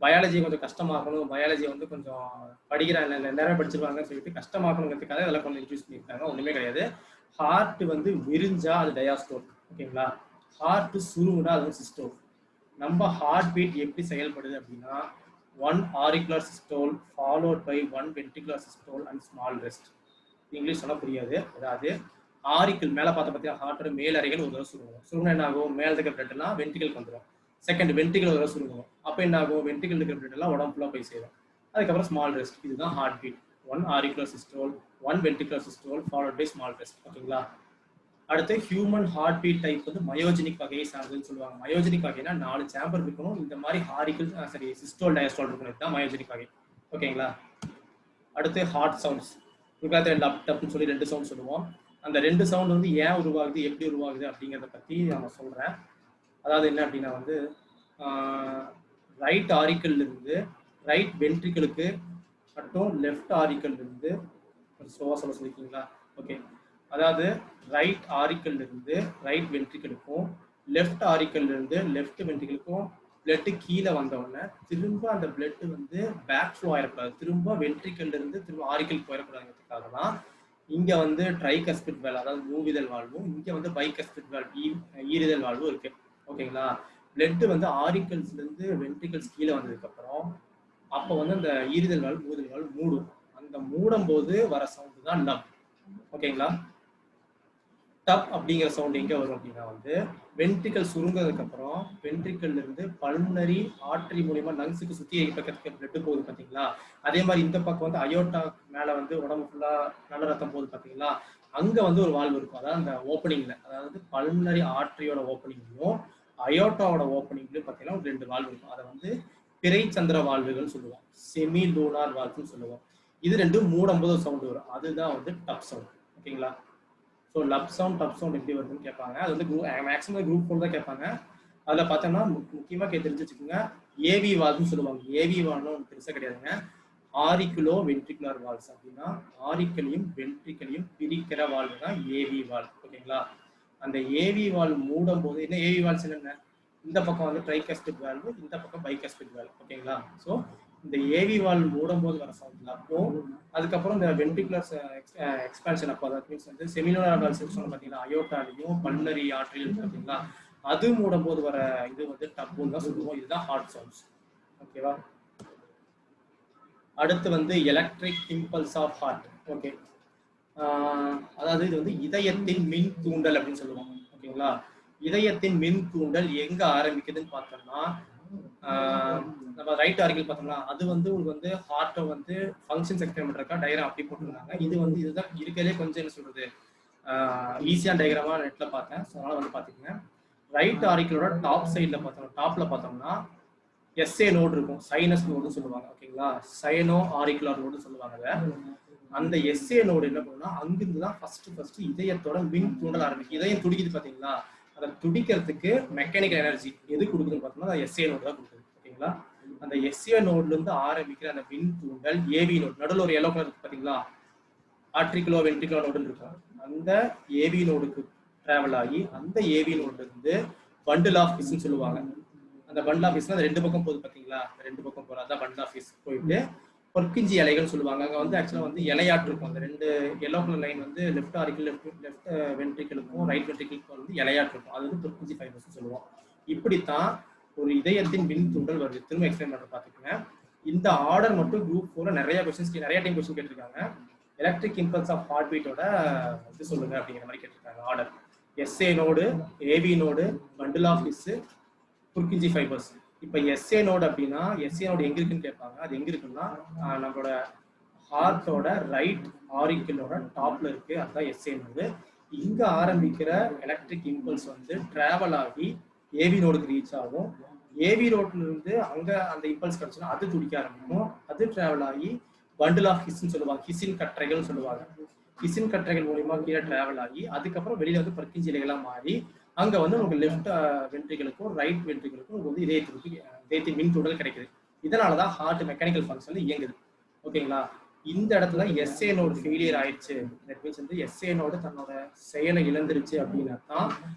பயாலஜி கொஞ்சம் கஷ்டமாக்கணும், பயாலஜி வந்து கொஞ்சம் படிக்கிறாங்க, எல்லாரும் படிச்சிருவாங்கன்னு சொல்லிட்டு கஷ்டமாக்கணுங்கிறதுக்காக இதெல்லாம் கொஞ்சம் இன்ட்ரூஸ் பண்ணியிருக்காங்க. ஒன்றுமே கிடையாது. ஹார்ட் வந்து விரிஞ்சா அது டயாஸ்டோல். ஓகேங்களா? ஹார்ட் சுருங்குனா அது வந்து சிஸ்டோல். நம்ம ஹார்ட் பீட் எப்படி செயல்படுது அப்படின்னா, 1 auricular systole followed by 1 ventricular systole and small rest. English சொன்னா புரியாது. அதாவது ஆரிக்கிள் மேல பார்த்தா ஹார்ட்டோட மேல் அறைகள் ஒரு தடவை சுருங்கும். சுருங்க என்ன ஆகும், மேல இருக்க பிளட் எல்லாம் வென்ட்ரிகலுக்கு வந்துடும். செகண்ட் வென்ட்ரிகல் ஒரு தடவை சுருங்கும். அப்போ என்ன ஆகும், வென்ட்ரிகல் இருக்கிற பிளட் எல்லாம் உடம்பு ஃபுல்லா போய் சேரும். அதுக்கப்புறம் ஸ்மால் ரெஸ்ட். இதுதான் heart beat. 1 auricular systole, 1 ventricular systole followed by small rest. ஓகேங்களா? அடுத்து ஹியூமன் ஹார்ட் பீட் டைப் வந்து மயோஜெனிக் வகையை சார்ந்ததுன்னு சொல்லுவாங்க. மயோஜெனிக் வகைனா 4 சேம்பர் இருக்கணும், இந்த மாதிரி ஹாரிக்கிள் சிஸ்டோல் டயஸ்டோல் இருக்கணும். இதுதான் மயோஜெனிக் வகை. ஓகேங்களா? அடுத்து ஹார்ட் சவுண்ட்ஸ். லப் டப்னு சொல்லி 2 சவுண்ட் சொல்லுவோம். அந்த 2 சவுண்ட் வந்து ஏன் உருவாகுது, எப்படி உருவாகுது அப்படிங்கிறத பத்தி நான் சொல்றேன். அதாவது என்ன அப்படின்னா வந்து ரைட் ஆரிக்கல் இருந்து ரைட் வென்ட்ரிக்கலுக்கு மட்டும் லெஃப்ட் ஆரிக்கல் இருந்து ஸ்லோவா சொல்லிருக்கீங்களா? ஓகே. அதாவது ரைட் ஆரிக்கல் இருந்து ரைட் வென்ட்ரிக்கலுக்கும் லெஃப்ட் ஆரிக்கல் இருந்து லெஃப்ட் வென்ட்ரிக்கலுக்கும் பிளட் கீழே வந்தவுடனே திரும்ப அந்த பிளட் வந்து பேக் ஃப்ளோ ஆயிடக்கூடாது, திரும்ப வென்ட்ரிக்கல்ல இருந்து திரும்ப ஆரிக்கல் போயிடக்கூடாதுங்கிறதுக்காக தான் இங்க வந்து ட்ரைகஸ்பிட் வால்வ், அதாவது மூவிதல் வாழ்வும், இங்க வந்து பைகஸ்பிட் வால்வ், ஈரிதல் வாழ்வும் இருக்கு. ஓகேங்களா? பிளட் வந்து ஆரிக்கல்ஸ்ல இருந்து வென்ட்ரிக்கல்ஸ் கீழே வந்ததுக்கு அப்புறம் அப்போ வந்து அந்த ஈரிதல் வால்வ் மூவிதல் வால்வ் மூடும். அந்த மூடும் போது வர சவுண்ட் தான் லப். ஓகேங்களா? டப் அப்படிங்கிற சவுண்ட் எங்க வரும் அப்படின்னா வந்து வென்ட்ரிக்கல் சுருங்கிறதுக்கு அப்புறம் வென்ட்ரிக்கல்ல இருந்து பல்மனரி ஆர்டரி மூலியமா லங்ஸுக்கு சுத்தி பக்கத்துக்கு பிளட் போகுது பாத்தீங்களா? அதே மாதிரி இந்த பக்கம் வந்து அயோட்டா மேல வந்து உடம்பு ஃபுல்லா நல்ல ரத்தம் போகுது பாத்தீங்களா? அங்க வந்து ஒரு வால்வு இருக்கும். அதாவது அந்த ஓப்பனிங்ல, அதாவது பல்மனரி ஆர்டரியோட ஓப்பனிங்லையும் அயோட்டாவோட ஓப்பனிங்லயும் பாத்தீங்கன்னா ஒரு 2 வால்வு இருக்கும். அதை வந்து பிறை சந்திர வால்வுகள் சொல்லுவோம், செமி லூனார் வால்வுன்னு சொல்லுவோம். இது ரெண்டும் மூடும்போது சவுண்ட் வரும், அதுதான் வந்து டப் சவுண்ட். ஓகேங்களா? ஸோ லப் சவுண்ட் டப் சவுண்ட் எப்படி வருதுன்னு கேட்பாங்க. அது வந்து மேக்ஸிமம் குரூப் ஃபோர் தான் கேட்பாங்க. அதில் பார்த்தோம்னா முக்கியமாக தெரிஞ்சு வச்சுக்கோங்க, ஏவி வால்வ்னு சொல்லுவாங்க. ஏவி வால்வ்னு ஒன்று பெருசாக கிடையாதுங்க. ஆரிக்குலோ வென்ட்ரிகுலர் வால்வ்ஸ் அப்படின்னா ஆரிக்கலையும் வென்ட்ரிக்கலையும் பிரிக்கிற வால்வு தான் ஏவி வால்வ். ஓகேங்களா? அந்த ஏவி வால்வ் மூடும் போது என்ன ஏவி வால்வ்ஸ் என்னென்ன, இந்த பக்கம் வந்து ட்ரைகஸ்பிட் வால்வு, இந்த பக்கம் பைகஸ்பிட் வால்வ். ஓகேங்களா? ஸோ இந்த ஏவி வால்வ் மூடும் போது வர சவுண்ட் லப்பும், அதுக்கப்புறம் இந்த வென்ட்ரிகுலர் எக்ஸ்பான்ஷன் அப்போ தட் மீன்ஸ் வந்து செமினோலார் வால்வ்ஸ் சொன்ன பார்த்தீங்கன்னா அயோட்டாலையும் பல்மனரி ஆர்டரியும் பார்த்தீங்களா, அது மூடும் போது வர இது வந்து டப்புன்னு தான் சொல்லுவோம். இதுதான் ஹார்ட் சவுண்ட்ஸ். ஓகேவா? அடுத்து வந்து electric impulse of heart. Okay. அதாவது இது வந்து இதயத்தின் மின் தூண்டல் அப்படின்னு சொல்லுவாங்க. ஓகேங்களா? இதயத்தின் மின் தூண்டல் எங்க ஆரம்பிக்குதுன்னு பார்த்தோம்னா நம்ம ரைட் ஆரிக்கல் பார்த்தோம்னா அது வந்து உங்களுக்கு வந்து ஹார்ட்டை வந்து ஃபங்க்ஷன்ஸ் எக்ஸ்பிளைன் பண்றதுக்கா டயக்ராம் அப்படி போட்டுருந்தாங்க. இது வந்து இதுதான் இருக்கிறதே கொஞ்சம் என்ன சொல்றது ஈஸியான டயக்ராமா நெட்ல பார்த்தேன். ஸோ அதனால வந்து பாத்தீங்கன்னா ரைட் ஆரிக்கலோட டாப் சைட்ல பார்த்தோம், டாப்ல பார்த்தோம்னா எஸ்ஏ நோடு இருக்கும், சைனஸ் நோடுன்னு சொல்லுவாங்க. ஓகேங்களா? சைனோ ஆரிக்குலர் நோடுன்னு சொல்லுவாங்க. அந்த எஸ்ஏ நோடு என்ன பண்ணுன்னா அங்கிருந்து தான் ஃபர்ஸ்ட் இதயத்தோட மின் தூண்டல் ஆரம்பிக்கும். இதயம் துடிக்குது பாத்தீங்களா, அதை துடிக்கிறதுக்கு மெக்கானிக்கல் எனர்ஜி எது கொடுக்குதுன்னு பார்த்தோம்னா எஸ்ஏ நோடு தான் கொடுக்குது. ஓகேங்களா? அந்த எஸ்ஏ நோட்ல இருந்து ஆரம்பிக்கிற அந்த மின் தூண்டல் ஏவி நோடு, நடுவில் ஒரு எல்லோ கலர் இருக்கு பாத்தீங்களா, ஆர்ட்ரிகுலோ வென்ட்ரிகுலோ நோடுன்னு இருக்கும். அந்த ஏவி நோடுக்கு டிராவல் ஆகி அந்த ஏவி நோட்ல இருந்து பண்டில் ஆஃப் ஃபிஷ்னு சொல்லுவாங்க. அந்த பண்டில் ஆஃப் ஃபிஷ்னா 2 பக்கம் போகுது பாத்தீங்களா, 2 பக்கம் போற அதான் பண்டில் ஆஃப் ஃபிஷ் போயிட்டு பொற்கிஞ்சி இலைகள் சொல்லுவாங்க. அங்க வந்து ஆக்சுவலா வந்து இலையாட்டு இருக்கும். அந்த 2 எல்லோ கலர் லைன் வந்து லெஃப்ட் ஆரிக்கல் லெஃப்ட் வென்ட்ரிக்கலுக்கும் ரைட் வென்ட்ரிக்கலுக்கும் வந்து இலையாட்டு இருக்கும். அது வந்து பொற்கிஞ்சி ஃபைபர்ஸ் சொல்லுவோம். இப்படித்தான் ஒரு இதயத்தின் மின் தூண்டல் வருது. திரும்ப எக்ஸ்பிளைன் பண்ற பாத்துக்கோங்க. இந்த ஆர்டர் மட்டும் குரூப் 4 நிறைய கொஸ்டின்ஸ் நிறைய டைம் கொஸ்டின் கேட்டிருக்காங்க. எலக்ட்ரிக் இம்பல்ஸ் ஆஃப் ஹார்ட் பீட்டோட இது சொல்லுங்க அப்படிங்கிற மாதிரி கேட்டிருக்காங்க. Order SA node, AB node, bundle of His, Purkinje fibres. இப்போ SA நோடு அப்படின்னா SA நோடு எங்க இருக்குன்னு கேட்பாங்க. அது எங்க இருக்குன்னா நம்மளோட ஹார்ட்டோட ரைட் ஆரிக்கிளோட டாப்ல இருக்கு. அதுதான் SA நோடு. இங்க ஆரம்பிக்கிற எலக்ட்ரிக் இம்பல்ஸ் வந்து டிராவல் ஆகி ஏவி நோடுக்கு ரீச் ஆகும். ஏவி ரோட்ல இருந்து அங்க அந்த இம்பல்ஸ் கிடைச்சுன்னா அது துடிக்க ஆரம்பிக்கும். அது டிராவல் ஆகி பண்டில் ஆஃப் ஹிஸ்ன்னு சொல்லுவாங்க, ஹிசின் கற்றைகள் சொல்லுவாங்க. ஹிசின் கற்றைகள் மூலியமா கீழே டிராவல் ஆகி அதுக்கப்புறம் வெளியில வந்து பர்கிஞ்சி இலைகளா மாறி அங்க வந்து உங்களுக்கு லெஃப்ட் வென்ட்ரிகளுக்கும் ரைட் வென்ட்ரிகளுக்கும் வந்து இதயத்தின் மின் தூண்டல் கிடைக்குது. இதனாலதான் ஹார்ட் மெக்கானிக்கல் ஃபங்க்ஷன்ல இயங்குது. ஓகேங்களா? இந்த இடத்துல SA நோடு ஃபெயிலியர் ஆயிடுச்சு, தட் மீன்ஸ் வந்து SA நோடு தன்னோட செயலை இழந்துருச்சு அப்படின்னா தான்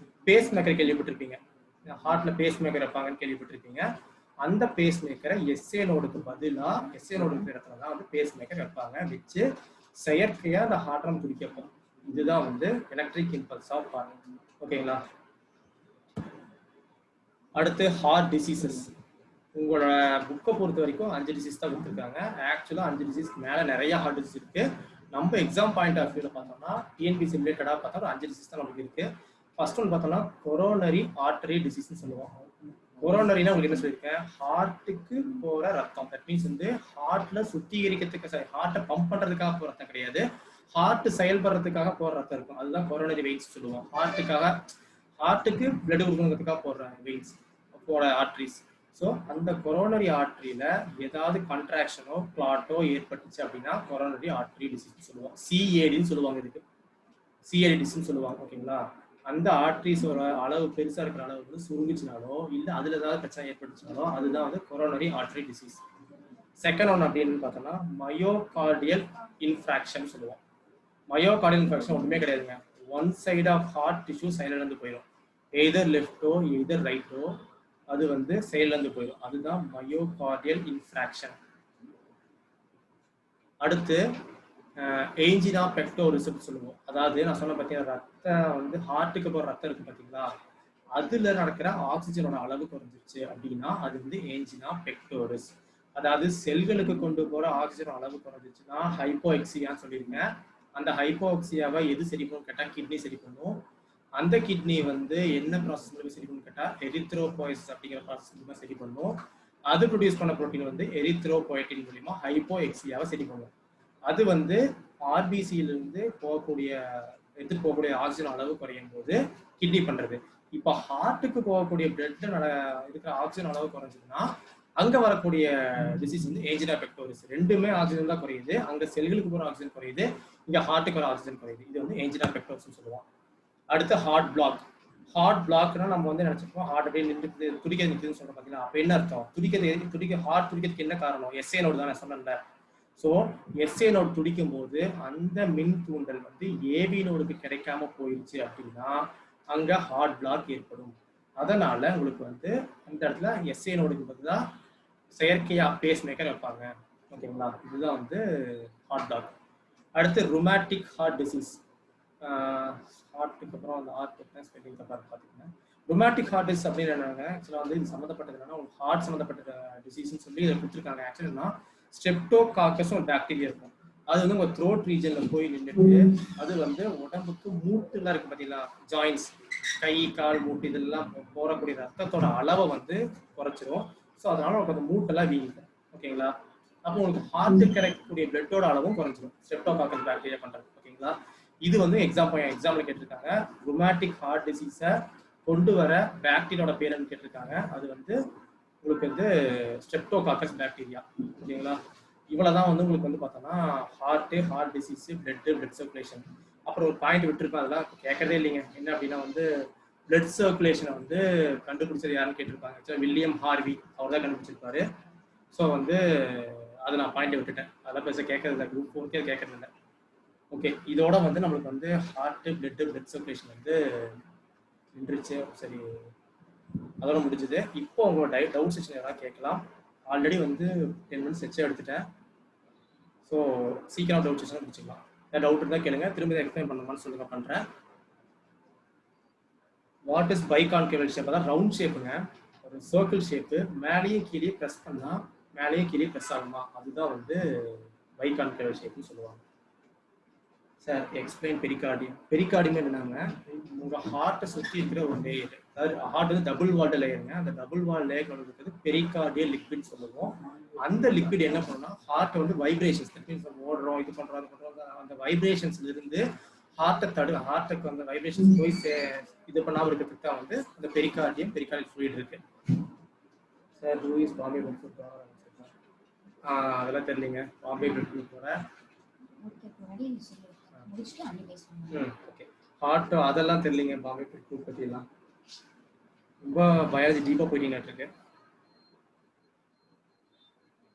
பேஸ் மேக்கர் கேள்விப்பட்டிருப்பீங்க. ஹார்ட்ல பேஸ் மேக்கர் வைப்பாங்கன்னு கேள்விப்பட்டிருப்பீங்க. அந்த பேஸ் மேக்கரை SA நோடுக்கு பதிலா SA நோடு இருக்கிற இடத்துல தான் வந்து பேஸ் மேக்கர் வைப்பாங்க, வச்சு செயற்கையா அந்த ஹார்ட் நம்ம துடிக்கப்போம். இதுதான் வந்து எலக்ட்ரிக் இம்பல்ஸ் ஆஃப் ஹார்ட். ஓகேங்களா? அடுத்து ஹார்ட் டிசீசஸ். உங்களோட புக்கை பொறுத்த வரைக்கும் 5 டிசீஸ் தான் கொடுத்துருக்காங்க. ஆக்சுவலா 5 டிசீஸ்க்கு மேல நிறைய ஹார்ட் டிசீஸ் இருக்கு. நம்ம எக்ஸாம் பாயிண்ட் ஆஃப் வியூல பார்த்தோம்னா TNPSC ரிலேட்டடா பார்த்தா ஒரு 5 டிசீஸ் தான் நமக்கு இருக்கு. ஃபர்ஸ்ட் ஒன்று பார்த்தோம்னா கொரோனரி ஆர்டரி டிசீஸ்ன்னு சொல்லுவோம். கொரோனரினா உங்களுக்கு என்ன சொல்லியிருக்கேன், ஹார்ட்டுக்கு போற ரத்தம். தட் மீன்ஸ் வந்து ஹார்ட்ல சுத்திகரிக்கிறதுக்கு, ஹார்ட்டை பம்ப் பண்றதுக்காக போற ரத்தம் கிடையாது, ஹார்ட் செயல்படுறதுக்காக போற ரத்தம் இருக்கும். அதுதான் கொரோனரி வெயின்ஸ் சொல்லுவோம். ஹார்ட்டுக்கு பிளட் கொடுக்கறதுக்காக போடுற வெயின்ஸ், போற ஆர்டரிஸ். ஸோ அந்த கொரோனரி ஆர்டரியில ஏதாவது கண்ட்ராக்ஷனோ கிளாட்டோ ஏற்பட்டுச்சு அப்படின்னா கொரோனரி ஆர்டரி டிசீஸ் சொல்லுவோம். CADன்னு சொல்லுவாங்க. இதுக்கு CAD டிசீஸ் சொல்லுவாங்க. ஓகேங்களா? அந்த ஆர்டரிஸோட அளவு பெருசா இருக்கிற அளவு வந்து சுருங்குச்சுனாலோ இல்ல அதுல ஏதாவது பிரச்சனை ஏற்பட்டுச்சுனாலோ அதுதான் வந்து coronary artery disease. Second one அப்படின்னு பார்த்தோம்னா மயோகார்டியல் இன்ஃப்ராக்ஷன் சொல்லுவோம். மயோகார்டியல் இன்ஃப்ராக்ஷன் ஒண்ணுமே கிடையாதுங்க. One side of heart tissue செயலிழந்து போயிடும். எய்தர் லெஃப்டோ எய்தர் ரைட்டோ அது வந்து செயலிழந்து போயிடும். அதுதான் மயோகார்டியல் இன்ஃப்ராக்ஷன். அடுத்து ஏஞ்சினா பெக்டோரிஸ்ன்னு சொல்லுவோம். அதாவது நான் சொன்ன பார்த்தீங்கன்னா ரத்தம் வந்து ஹார்ட்டுக்கு போகிற ரத்தம் இருக்கு பார்த்தீங்களா, அதுல நடக்கிற ஆக்சிஜனோட அளவு குறைஞ்சிருச்சு அப்படின்னா அது வந்து ஏஞ்சினா பெக்டோரிஸ். அதாவது செல்களுக்கு கொண்டு போற ஆக்சிஜன் அளவு குறைஞ்சிச்சுன்னா ஹைப்போஎக்சியான்னு சொல்லியிருக்கேன். அந்த ஹைப்போஎக்சியாவை எது சரி பண்ணும் கேட்டா கிட்னி சரி பண்ணும். அந்த கிட்னி வந்து என்ன ப்ராசஸ் மூலமா சரி பண்ணும் கேட்டா எரித்ரோபோயசிஸ் அப்படிங்கிற ப்ராசஸ் மூலமா சரி பண்ணும். அது ப்ரொடியூஸ் பண்ண புரோட்டீன் வந்து எரித்ரோபோயட்டின் மூலியமா ஹைப்போஎக்சியாவை சரி பண்ணும். அது வந்து RBCயிலிருந்து எடுத்துட்டு போகக்கூடிய ஆக்சிஜன் அளவு குறையும் போது கிட்னி பண்றது. இப்போ ஹார்ட்டுக்கு போகக்கூடிய பிளட்ல இருக்கிற ஆக்சிஜன் அளவு குறைஞ்சதுன்னா அங்க வரக்கூடிய டிசீஸ் வந்து ஏஞ்சினா பெக்டோரிஸ். ரெண்டுமே ஆக்சிஜன் தான் குறையுது. அங்க செல்களுக்கு போற ஆக்சிஜன் குறையுது, இங்க ஹார்ட்டுக்கு வர ஆக்சிஜன் குறையுது. இது வந்து ஏஞ்சினா பெக்டோரிஸ் சொல்லுவோம். அடுத்து ஹார்ட் பிளாக். ஹார்ட் பிளாக்னா நம்ம வந்து நினைச்சிருப்போம் ஹார்ட் அப்படியே நின்றுட்டு துடிக்கிறது நிற்குதுன்னு சொல்றோம் பார்த்தீங்களா. அப்ப என்ன அர்த்தம்? ஹார்ட் துடிக்கிறதுக்கு என்ன காரணம்? SA நோடு தான் நான் சொன்னேன்ல. ஸோ SA நோடு துடிக்கும் போது அந்த மின் தூண்டல் வந்து AB நோடுக்கு கிடைக்காம போயிடுச்சு அப்படின்னா அங்க ஹார்ட் பிளாக் ஏற்படும். அதனால உங்களுக்கு வந்து அந்த இடத்துல SA நோடுக்கு பதிலாக செயற்கையா பேஸ் மேக்கர் வைப்பாங்க. ஓகேங்களா? இதுதான் வந்து ஹார்ட் பிளாக். அடுத்து ருமேட்டிக் ஹார்ட் டிசீஸ். ஹார்ட்டுக்கு அப்புறம் அந்த ஹார்ட் ஸ்பெல்லிங் பார்த்தீங்கன்னா ருமேட்டிக் ஹார்ட் டிசீஸ் அப்படின்னு என்னங்க, ஆக்சுவலாக வந்து இது சம்மந்தப்பட்டது என்னன்னா உங்களுக்கு ஹார்ட் சம்மந்தப்பட்ட டிசீஸ்ன்னு சொல்லி இதை கொடுத்துருக்காங்க. ஆக்சுவலினா ஸ்ட்ரெப்டோகாக்கஸ் ஒரு பாக்டீரியா இருக்கும். அது வந்து உங்க த்ரோட் ரீஜன்ல போய் நின்றுட்டு அது வந்து உடம்புக்கு மூட்டுலாம் இருக்கு பார்த்தீங்களா, ஜாயின்ஸ், கை கால் மூட்டு இதெல்லாம் போறக்கூடிய ரத்தத்தோட அளவை வந்து குறைச்சிரும். ஸோ அதனால உங்களுக்கு அந்த மூட்டெல்லாம் வீங்குது. ஓகேங்களா? அப்போ உங்களுக்கு ஹார்ட்டுக்கு கிடைக்கக்கூடிய பிளட்டோட அளவும் குறைஞ்சிடும் ஸ்ட்ரெப்டோகாக்கஸ் பாக்டீரியா பண்றது. ஓகேங்களா? இது வந்து எக்ஸாம்பிள் கேட்டிருக்காங்க. ருமேட்டிக் ஹார்ட் டிசீஸை கொண்டு வர பாக்டீரியாவோட பேருன்னு கேட்டிருக்காங்க. அது வந்து உங்களுக்கு வந்து ஸ்ட்ரெப்டோகாக்கஸ் பாக்டீரியா. ஓகேங்களா? இவ்வளவுதான் வந்து உங்களுக்கு வந்து பார்த்தோம்னா ஹார்ட் டிசீஸ், பிளட் சர்க்குலேஷன். அப்புறம் ஒரு பாயிண்ட் விட்டுருப்பேன், அதெல்லாம் கேட்கறதே இல்லைங்க. என்ன அப்படின்னா வந்து பிளட் சர்க்குலேஷனை வந்து கண்டுபிடிச்சது யாருன்னு கேட்டிருப்பாங்க. வில்லியம் ஹார்வி அவர் தான் கண்டுபிடிச்சிருப்பாரு. ஸோ வந்து அதை நான் பாயிண்ட் விட்டுட்டேன். அதெல்லாம் பெருசாக கேட்கறது இல்லை, குரூப் 4 கேட்கறது இல்லை. ஓகே, இதோட வந்து நம்மளுக்கு வந்து ஹார்ட் பிளட் சர்க்குலேஷன் வந்து நின்றுச்சு. சரி, அதோட முடிஞ்சது. இப்போ உங்களோட டவுட் செக்ஷன் ஏதாவது கேட்கலாம். ஆல்ரெடி வந்து 10 மினிட்ஸ் வச்சு எடுத்துட்டேன். ஸோ சீக்கிரம் டவுட் செக்ஷன் முடிச்சுக்கலாம். ஏதாவது டவுட் இருந்தால் கேளுங்க, திரும்ப எக்ஸ்பிளைன் பண்ணுமான்னு சொல்லுங்க, பண்ணுறேன். What is biconcave shape? அதான் ரவுண்ட் ஷேப்புங்க. ஒரு சர்க்கிள் ஷேப்பு மேலேயும் கீழே ப்ரெஸ் பண்ணா மேலேயும் கீழே ப்ரெஸ் ஆகுமா, அதுதான் வந்து பைகான்கேவ் ஷேப்னு சொல்லுவாங்க. Sir explain pericardium. பெரிகார்டியம் என்னன்னாங்க, உங்க ஹார்ட்டை சுற்றி இருக்கிற ஒரு லேயர், அதாவது ஹார்ட் வந்து டபுள் வால்டு லேயருங்க. அந்த டபுள் வால் லேயர் இருக்கிறது பெரிகார்டியல் லிக்விட் சொல்லுவோம். அந்த லிக்விட் என்ன பண்ணுன்னா ஹார்ட் வந்து வைப்ரேஷன்ஸ், ஓடுறோம் இது பண்றோம் அது பண்றோம், அந்த வைப்ரேஷன்ஸ்ல இருந்து ஹார்ட்டுக்கு அந்த வைப்ரேஷன்ஸ் போய் இது பண்ணாமல் இருக்கிறதுக்கு தான் வந்து அந்த பெரிகார்டியல் ஃப்ளூயிட் இருக்கு. Sir who is Bombay blood group? அதெல்லாம் தெரியலங்க. பாம்பே பிளட் குரூப்போட ஓகே ஹார்ட் அதெல்லாம் தெரியலங்க. பாம்பே பிளட் குரூப் பத்தி எல்லாம் ரொம்ப பயாலஜி டீப்பா போயிட்டீங்க இருக்கு.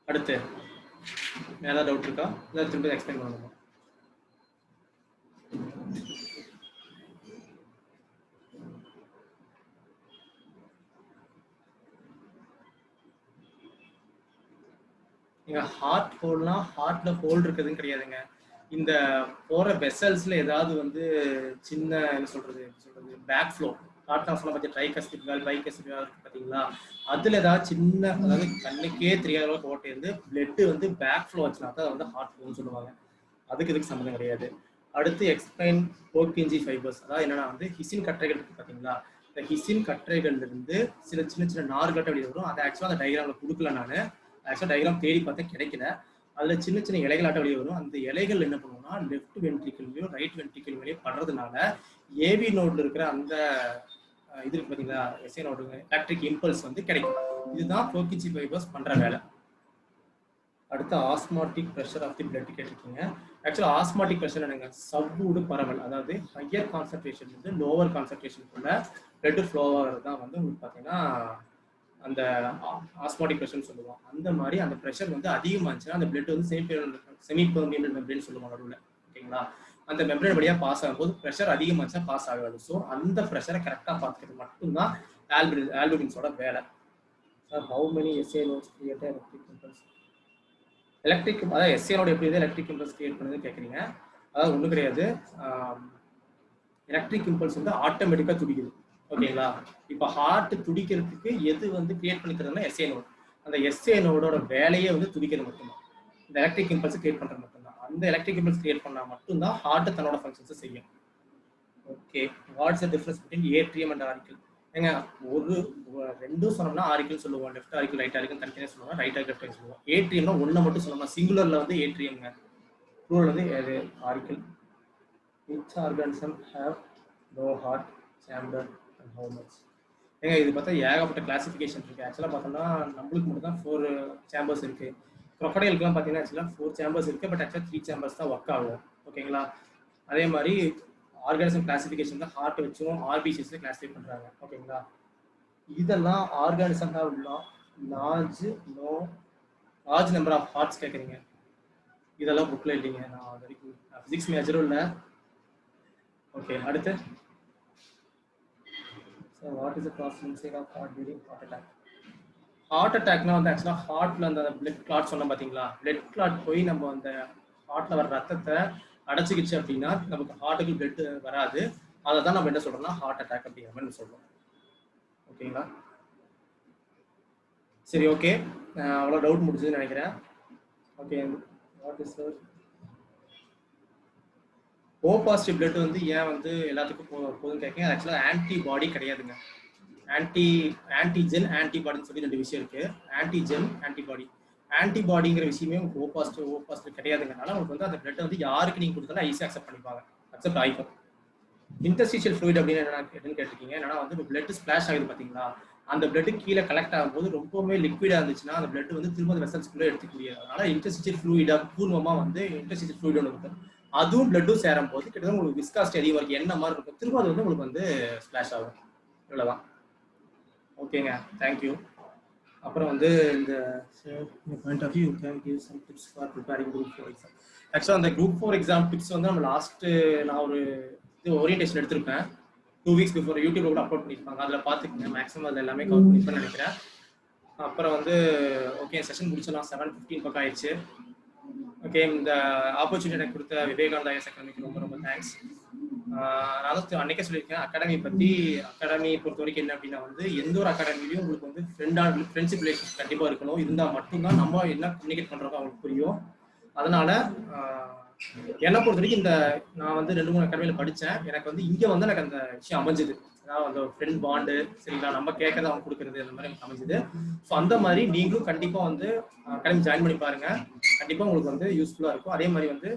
அடுத்து ஏதாவது டவுட் இருக்கா? இல்லை திரும்ப எக்ஸ்பிளைன் பண்ணணுமா? நீங்க ஹார்ட் ஹோல்னா ஹார்ட்ல ஹோல் இருக்குதுன்னு கிடையாதுங்க. இந்த போற வெசல்ஸ்ல ஏதாவது வந்து சின்ன என்ன சொல்றது பேக் ஃப்ளோ ஹார்ட் ஆஃப்ல பத்தி ட்ரைகஸ்டிக் வால்வ் பைகஸ்டிக் வால்வ் இருக்கு பாத்தீங்களா, அதுல ஏதாவது சின்ன அதாவது கண்ணுக்கே தெரியாத அளவுக்கு ஓட்டை இருந்து பிளட் வந்து பேக் ஃப்ளோ வச்சுனா தான் வந்து ஹார்ட் ஃப்ளோன்னு சொல்லுவாங்க. அதுக்கு இதுக்கு சம்மந்தம் கிடையாது. அடுத்து எக்ஸ்பிளைன் போர்கிஞ்சி ஃபைபர்ஸ். அதாவது என்னன்னா வந்து ஹிசின் கற்றைகள் இருக்கு பாத்தீங்களா, இந்த ஹிசின் கற்றைகள்ல இருந்து சின்ன சின்ன நார்கட்டை வெளியே வரும். அதை ஆக்சுவலா அந்த டயக்ராம்ல கொடுக்கல. நான் ஆக்சுவலா டயக்ராம் தேடி பார்த்தா கிடைக்கல. அதுல சின்ன இலைகளாட்ட வெளியே வரும். அந்த இலைகள் என்ன பண்ணுவோம்னா லெஃப்ட் வென்ட்ரிக்கிள்லயும் ரைட் வென்ட்ரிக்கிள் மேலேயும் படுறதுனால ஏவி நோட்ல இருக்கிற அந்த இது இருக்கு பாத்தீங்களா, எஸ்ஏ நோடு எலக்ட்ரிக் இம்பல்ஸ் வந்து கிடைக்கும். இதுதான் போர்கிஞ்சி ஃபைபர்ஸ் பண்ற வேலை. அடுத்து osmotic pressure of the blood கேட்டிருக்கீங்க. ஆக்சுவலா ஆஸ்மாட்டிக் ப்ரெஷர் என்னங்க, சவ்வூடு பரவல், அதாவது ஹையர் கான்சன்ட்ரேஷன் இருந்து லோவர் கான்சன்ட்ரேஷனுக்குள்ள பிளட் ஃப்ளோ ஆகிறது தான் வந்து உங்களுக்கு பார்த்தீங்கன்னா அந்த ஆஸ்மாட்டிக் ப்ரெஷர்னு சொல்லுவோம். அந்த மாதிரி அந்த ப்ரெஷர் வந்து அதிகமாச்சுன்னா அந்த பிளட் வந்து செமி பெர்மியபிள் மெம்பரேன் சொல்லுவாங்க நடுவில். ஓகேங்களா, அந்த மெம்பரேன் வழியாக பாஸ் ஆகும்போது ப்ரெஷர் அதிகமாச்சுன்னா பாஸ் ஆகாது. ஸோ அந்த ப்ரெஷரை கரெக்டாக பார்த்துக்கிறது மட்டும்தான் ஆல்புமின்ஸோட வேலை. Sir how many SA nodes created electric impulse? Electric அதாவது எஸ்ஏ நோட் எப்படி எலக்ட்ரிக் இம்பல்ஸ் கிரியேட் பண்ணுதுன்னு கேட்குறீங்க. அதாவது ஒன்றும் கிடையாது. எலக்ட்ரிக் இம்பல்ஸ் வந்து ஆட்டோமேட்டிக்காக துடிக்குது. ஓகேங்களா, இப்போ ஹார்ட் துடிக்கிறதுக்கு எது வந்து கிரியேட் பண்ணிக்கிறதுனா எஸ்ஏ நோட். அந்த எஸ்ஏ நோடோட வேலையே வந்து துடிக்கிறது மட்டும்தான். இந்த எலக்ட்ரிக் இம்பல்ஸ் கிரியேட் பண்ணுறது மட்டும்தான். அந்த எலக்ட்ரிக் இம்பல்ஸ் கிரியேட் பண்ணால் மட்டும்தான் ஹார்ட் தன்னோட ஃபங்க்ஷன்ஸை செய்யும். Okay, what's the difference between atrium and auricle? ஏங்க ரெண்டும் சொன்னோம்னா ஆரிக்கிள் சொல்லுவோம், லெஃப்ட் ஆரிக்கிள் ரைட் ஆரிக்கிள் தனித்தனியாக சொல்லுவோம், ரைட் ஆரிக்கிள் லெஃப்ட் சொல்லுவோம். ஏட்ரியம்னா ஒன்றை மட்டும் சொல்லணும்னா சிங்குலர்ல வந்து ஏட்ரியம்ங்க, ப்ளூரல் வந்து auricle. Which organism have no heart chamber and how much? ஏங்க இது பார்த்தா ஏகப்பட்ட கிளாசிஃபிகேஷன் இருக்கு. ஆக்சுவலாக பார்த்தோம்னா நம்மளுக்கு மட்டும் தான் 4 சேம்பர்ஸ் இருக்கு. க்ரொக்கடைலுக்குலாம் பார்த்தீங்கன்னா ஆக்சுவலாக 4 சேம்பர்ஸ் இருக்கு. பட் ஆக்சுவலாக 3 சேம்பர்ஸ் தான் ஒர்க் ஆகும். ஓகேங்களா, அதே மாதிரி ஆர்கானிசம் கிளாசிஃபிகேஷன் தான் ஹார்ட் வச்சும் ஆர்பிசிஸ்ல கிளாஸிஃபை பண்றாங்க. ஓகேங்களா, இதெல்லாம் organism have large number of hearts கேட்குறீங்க. இதெல்லாம் புக்ல இல்லைங்க. நான் அது வரைக்கும் ஃபிசிக்ஸ் மேஜரும் இல்லை. ஓகே, அடுத்து what is the constancy of heart during heart attack? Heart அட்டாக்னா வந்து ஆக்சுவலாக ஹார்ட்ல அந்த பிளட் கிளாட் சொன்னோம் பார்த்தீங்களா, பிளட் கிளாட் போய் நம்ம அந்த ஹார்ட்ல வர ரத்தத்தை அடைச்சிக்கிச்சு அப்படின்னா நமக்கு ஹார்ட்டுக்கு பிளட் வராது. அதை தான் நம்ம என்ன சொல்றோம்னா ஹார்ட் அட்டாக் அப்படிங்கிற மாதிரி சொல்றோம். ஓகேங்களா, சரி ஓகே, அவ்வளோ டவுட் முடிஞ்சதுன்னு நினைக்கிறேன். Okay, what is O positive blood வந்து ஏன் வந்து எல்லாத்துக்கும் போதுன்னு கேட்குங்க. ஆக்சுவலாக ஆன்டிபாடி கிடையாதுங்க. ஆன்டிஜென் ஆன்டிபாடின்னு சொல்லி 2 விஷயம் இருக்கு. Antigen antibody. ஆன்டிபாடிங்கிற விஷயமே உங்களுக்கு ஓ பாசிட்டிவ் கிடையாதுங்கனால உங்களுக்கு வந்து அந்த பிளட் வந்து யாருக்கு நீங்க கொடுத்தாலும் ஈஸியாக அக்செப்ட் ஆகிக்கும். இன்டர்ஸ்டிஷியல் ஃப்ளூயிட் அப்படின்னு என்னன்னு கேட்டிருக்கீங்க. என்னன்னா வந்து பிளட் ஸ்பிளாஷ் ஆகுது பார்த்தீங்களா, அந்த பிளட் கீழே கலெக்ட் ஆகும்போது ரொம்பவே லிக்விடா இருந்துச்சுன்னா அந்த பிளட் வந்து திரும்ப வெசல்ஸ்குள்ளே எடுத்துக்கூடிய, அதனால இன்டர்ஸ்டிஷியல் ஃப்ளூயிடா பூர்வமா வந்து இன்டர்ஸ்டிஷியல் ஃப்ளூயிட் ஒன்று இருக்கும். அதுவும் பிளட்டும் சேரும் போது கிட்டத்தட்ட உங்களுக்கு விஸ்காசிட்டி அதிகமாக இருக்கு, என்ன மாதிரி இருக்கும், திரும்ப அது வந்து உங்களுக்கு வந்து ஸ்பிளாஷ் ஆகும். இவ்வளோதான். ஓகேங்க, தேங்க்யூ. அப்புறம் வந்து இந்த point of view can give some tips for preparing group 4 exam. ஆக்சுவலாக அந்த குரூப் 4 எக்ஸாம் டிப்ஸ் வந்து நம்ம நான் ஒரு இது ஓரியன்டேஷன் எடுத்திருப்பேன் 2 வீக்ஸ் பிஃபோர், யூடியூப்ல கூட அப்லோட் பண்ணியிருப்பாங்க. அதில் பார்த்துக்கங்க. மேக்ஸிமம் அதில் எல்லாமே கவர் பண்ணிப்பேன்னு நினைக்கிறேன். அப்புறம் வந்து ஓகே, செஷன் முடிச்சலாம் 7:15 பக்கம் ஆயிடுச்சு. ஓகே, இந்த ஆப்பர்ச்சுனிட்டி எனக்கு கொடுத்த விவேகானந்தா ஐஎஸ் அகாடமிக்கு ரொம்ப ரொம்ப தேங்க்ஸ். நான் வந்து அன்னைக்கே சொல்லியிருக்கேன் அகாடமி பற்றி. அகாடமி பொறுத்த வரைக்கும் என்ன அப்படின்னா வந்து எந்த ஒரு அகாடமிலையும் உங்களுக்கு வந்து ஃப்ரெண்ட்ஷிப் ரிலேஷன் கண்டிப்பாக இருக்கணும். இருந்தால் மட்டும்தான் நம்ம என்ன கம்யூனிகேட் பண்ணுறோமோ அவங்களுக்கு புரியும். அதனால என்னை பொறுத்த வரைக்கும் நான் வந்து 2-3 அகாடமியில் படித்தேன். எனக்கு வந்து இங்கே வந்து எனக்கு அந்த விஷயம் அமைஞ்சுது. அதாவது அந்த ஃப்ரெண்ட் பாண்டு, சரிங்களா, நம்ம கேட்கறத அவங்க கொடுக்குறது, அந்த மாதிரி எனக்கு அமைஞ்சுது. ஸோ அந்த மாதிரி நீங்களும் கண்டிப்பாக வந்து அகாடமி ஜாயின் பண்ணி பாருங்க. கண்டிப்பாக உங்களுக்கு வந்து யூஸ்ஃபுல்லாக இருக்கும். அதே மாதிரி வந்து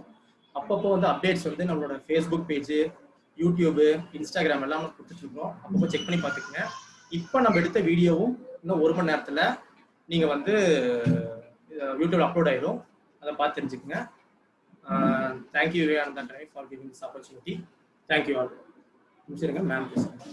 அப்பப்போ வந்து அப்டேட்ஸ் வந்து நம்மளோட ஃபேஸ்புக் பேஜ், யூடியூப், இன்ஸ்டாகிராம் எல்லாம் கொடுத்துட்டு இருக்கோம். அப்பப்போ செக் பண்ணி பார்த்துக்குங்க. இப்போ நம்ம எடுத்த வீடியோவும் இன்னும் 1 மணி நேரத்தில் நீங்கள் வந்து யூடியூப்ல அப்லோட் ஆயிடும். அதை பார்த்து தெரிஞ்சுக்குங்க. Thank you Vivekananda Academy for giving this opportunity. Thank you all. முடிச்சிருங்க மேம் பேசுங்க.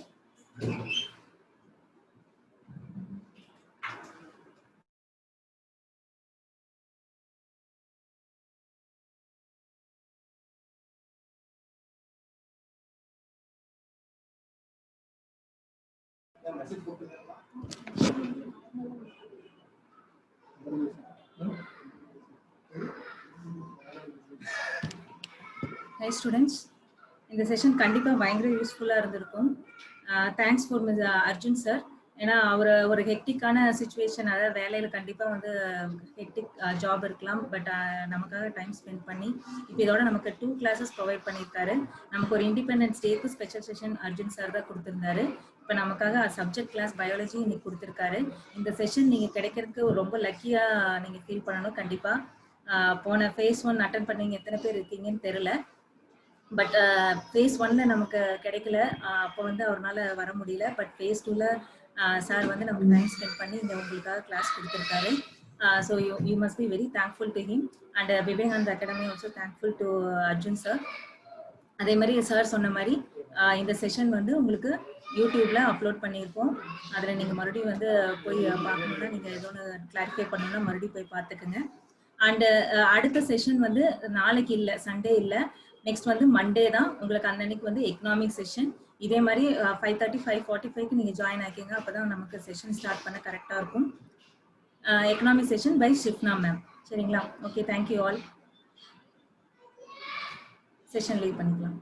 Hi students, இந்த செஷன் கண்டிப்பாக பயங்கர யூஸ்ஃபுல்லாக இருந்திருக்கும். Thanks for miss Arjun sir. ஏன்னா அவர் ஒரு ஹெக்டிக்கான சுச்சுவேஷன், அதாவது வேலையில் கண்டிப்பாக வந்து ஹெக்டிக் ஜாப் இருக்கலாம். பட் நமக்காக டைம் ஸ்பெண்ட் பண்ணி இப்போ இதோட நமக்கு 2 classes ப்ரொவைட் பண்ணியிருக்காரு. நமக்கு ஒரு இண்டிபெண்டன்ஸ் டேக்கு ஸ்பெஷல் செஷன் அர்ஜுன் சார் தான் கொடுத்துருந்தாரு. இப்போ நமக்காக சப்ஜெக்ட் கிளாஸ் பயாலஜி இன்னைக்கு கொடுத்துருக்காரு. இந்த செஷன் நீங்கள் கிடைக்கிறதுக்கு ரொம்ப லக்கியாக நீங்கள் ஃபீல் பண்ணணும். கண்டிப்பாக போன phase 1 அட்டன் பண்ணீங்க எத்தனை பேர் இருக்கீங்கன்னு தெரில. பட் phase 1 நமக்கு கிடைக்கல, அப்போ வந்து அவரால் வர முடியல. பட் phase 2 சார் வந்து நமக்கு டைம் ஸ்பெண்ட் பண்ணி இங்கே உங்களுக்காக கிளாஸ் கொடுத்துருக்காரு. So you must be very thankful to him. And Vivekananda academy also thankful to Arjun sir. அதே மாதிரி சார் சொன்ன மாதிரி இந்த செஷன் வந்து உங்களுக்கு யூடியூப்ல அப்லோட் பண்ணியிருக்கோம். அதில் நீங்கள் மறுபடியும் வந்து போய் பார்க்கணுன்னா, நீங்கள் ஏதோ ஒன்று கிளாரிஃபை பண்ணணும்னா மறுபடியும் போய் பார்த்துக்குங்க. அண்டு அடுத்த செஷன் வந்து நாளைக்கு இல்லை, சண்டே இல்லை, நெக்ஸ்ட் வந்து மண்டே தான். உங்களுக்கு அந்த அன்னைக்கு வந்து எக்கனாமிக் செஷன். இதே மாதிரி 5:30 5:45க்கு நீங்கள் ஜாயின் ஆக்கிங்க. அப்போ தான் நமக்கு செஷன் ஸ்டார்ட் பண்ண கரெக்டாக இருக்கும். Economic session by Shifna ma'am. சரிங்களா? Okay, thank you all. Session leave பண்ணிக்கலாம்.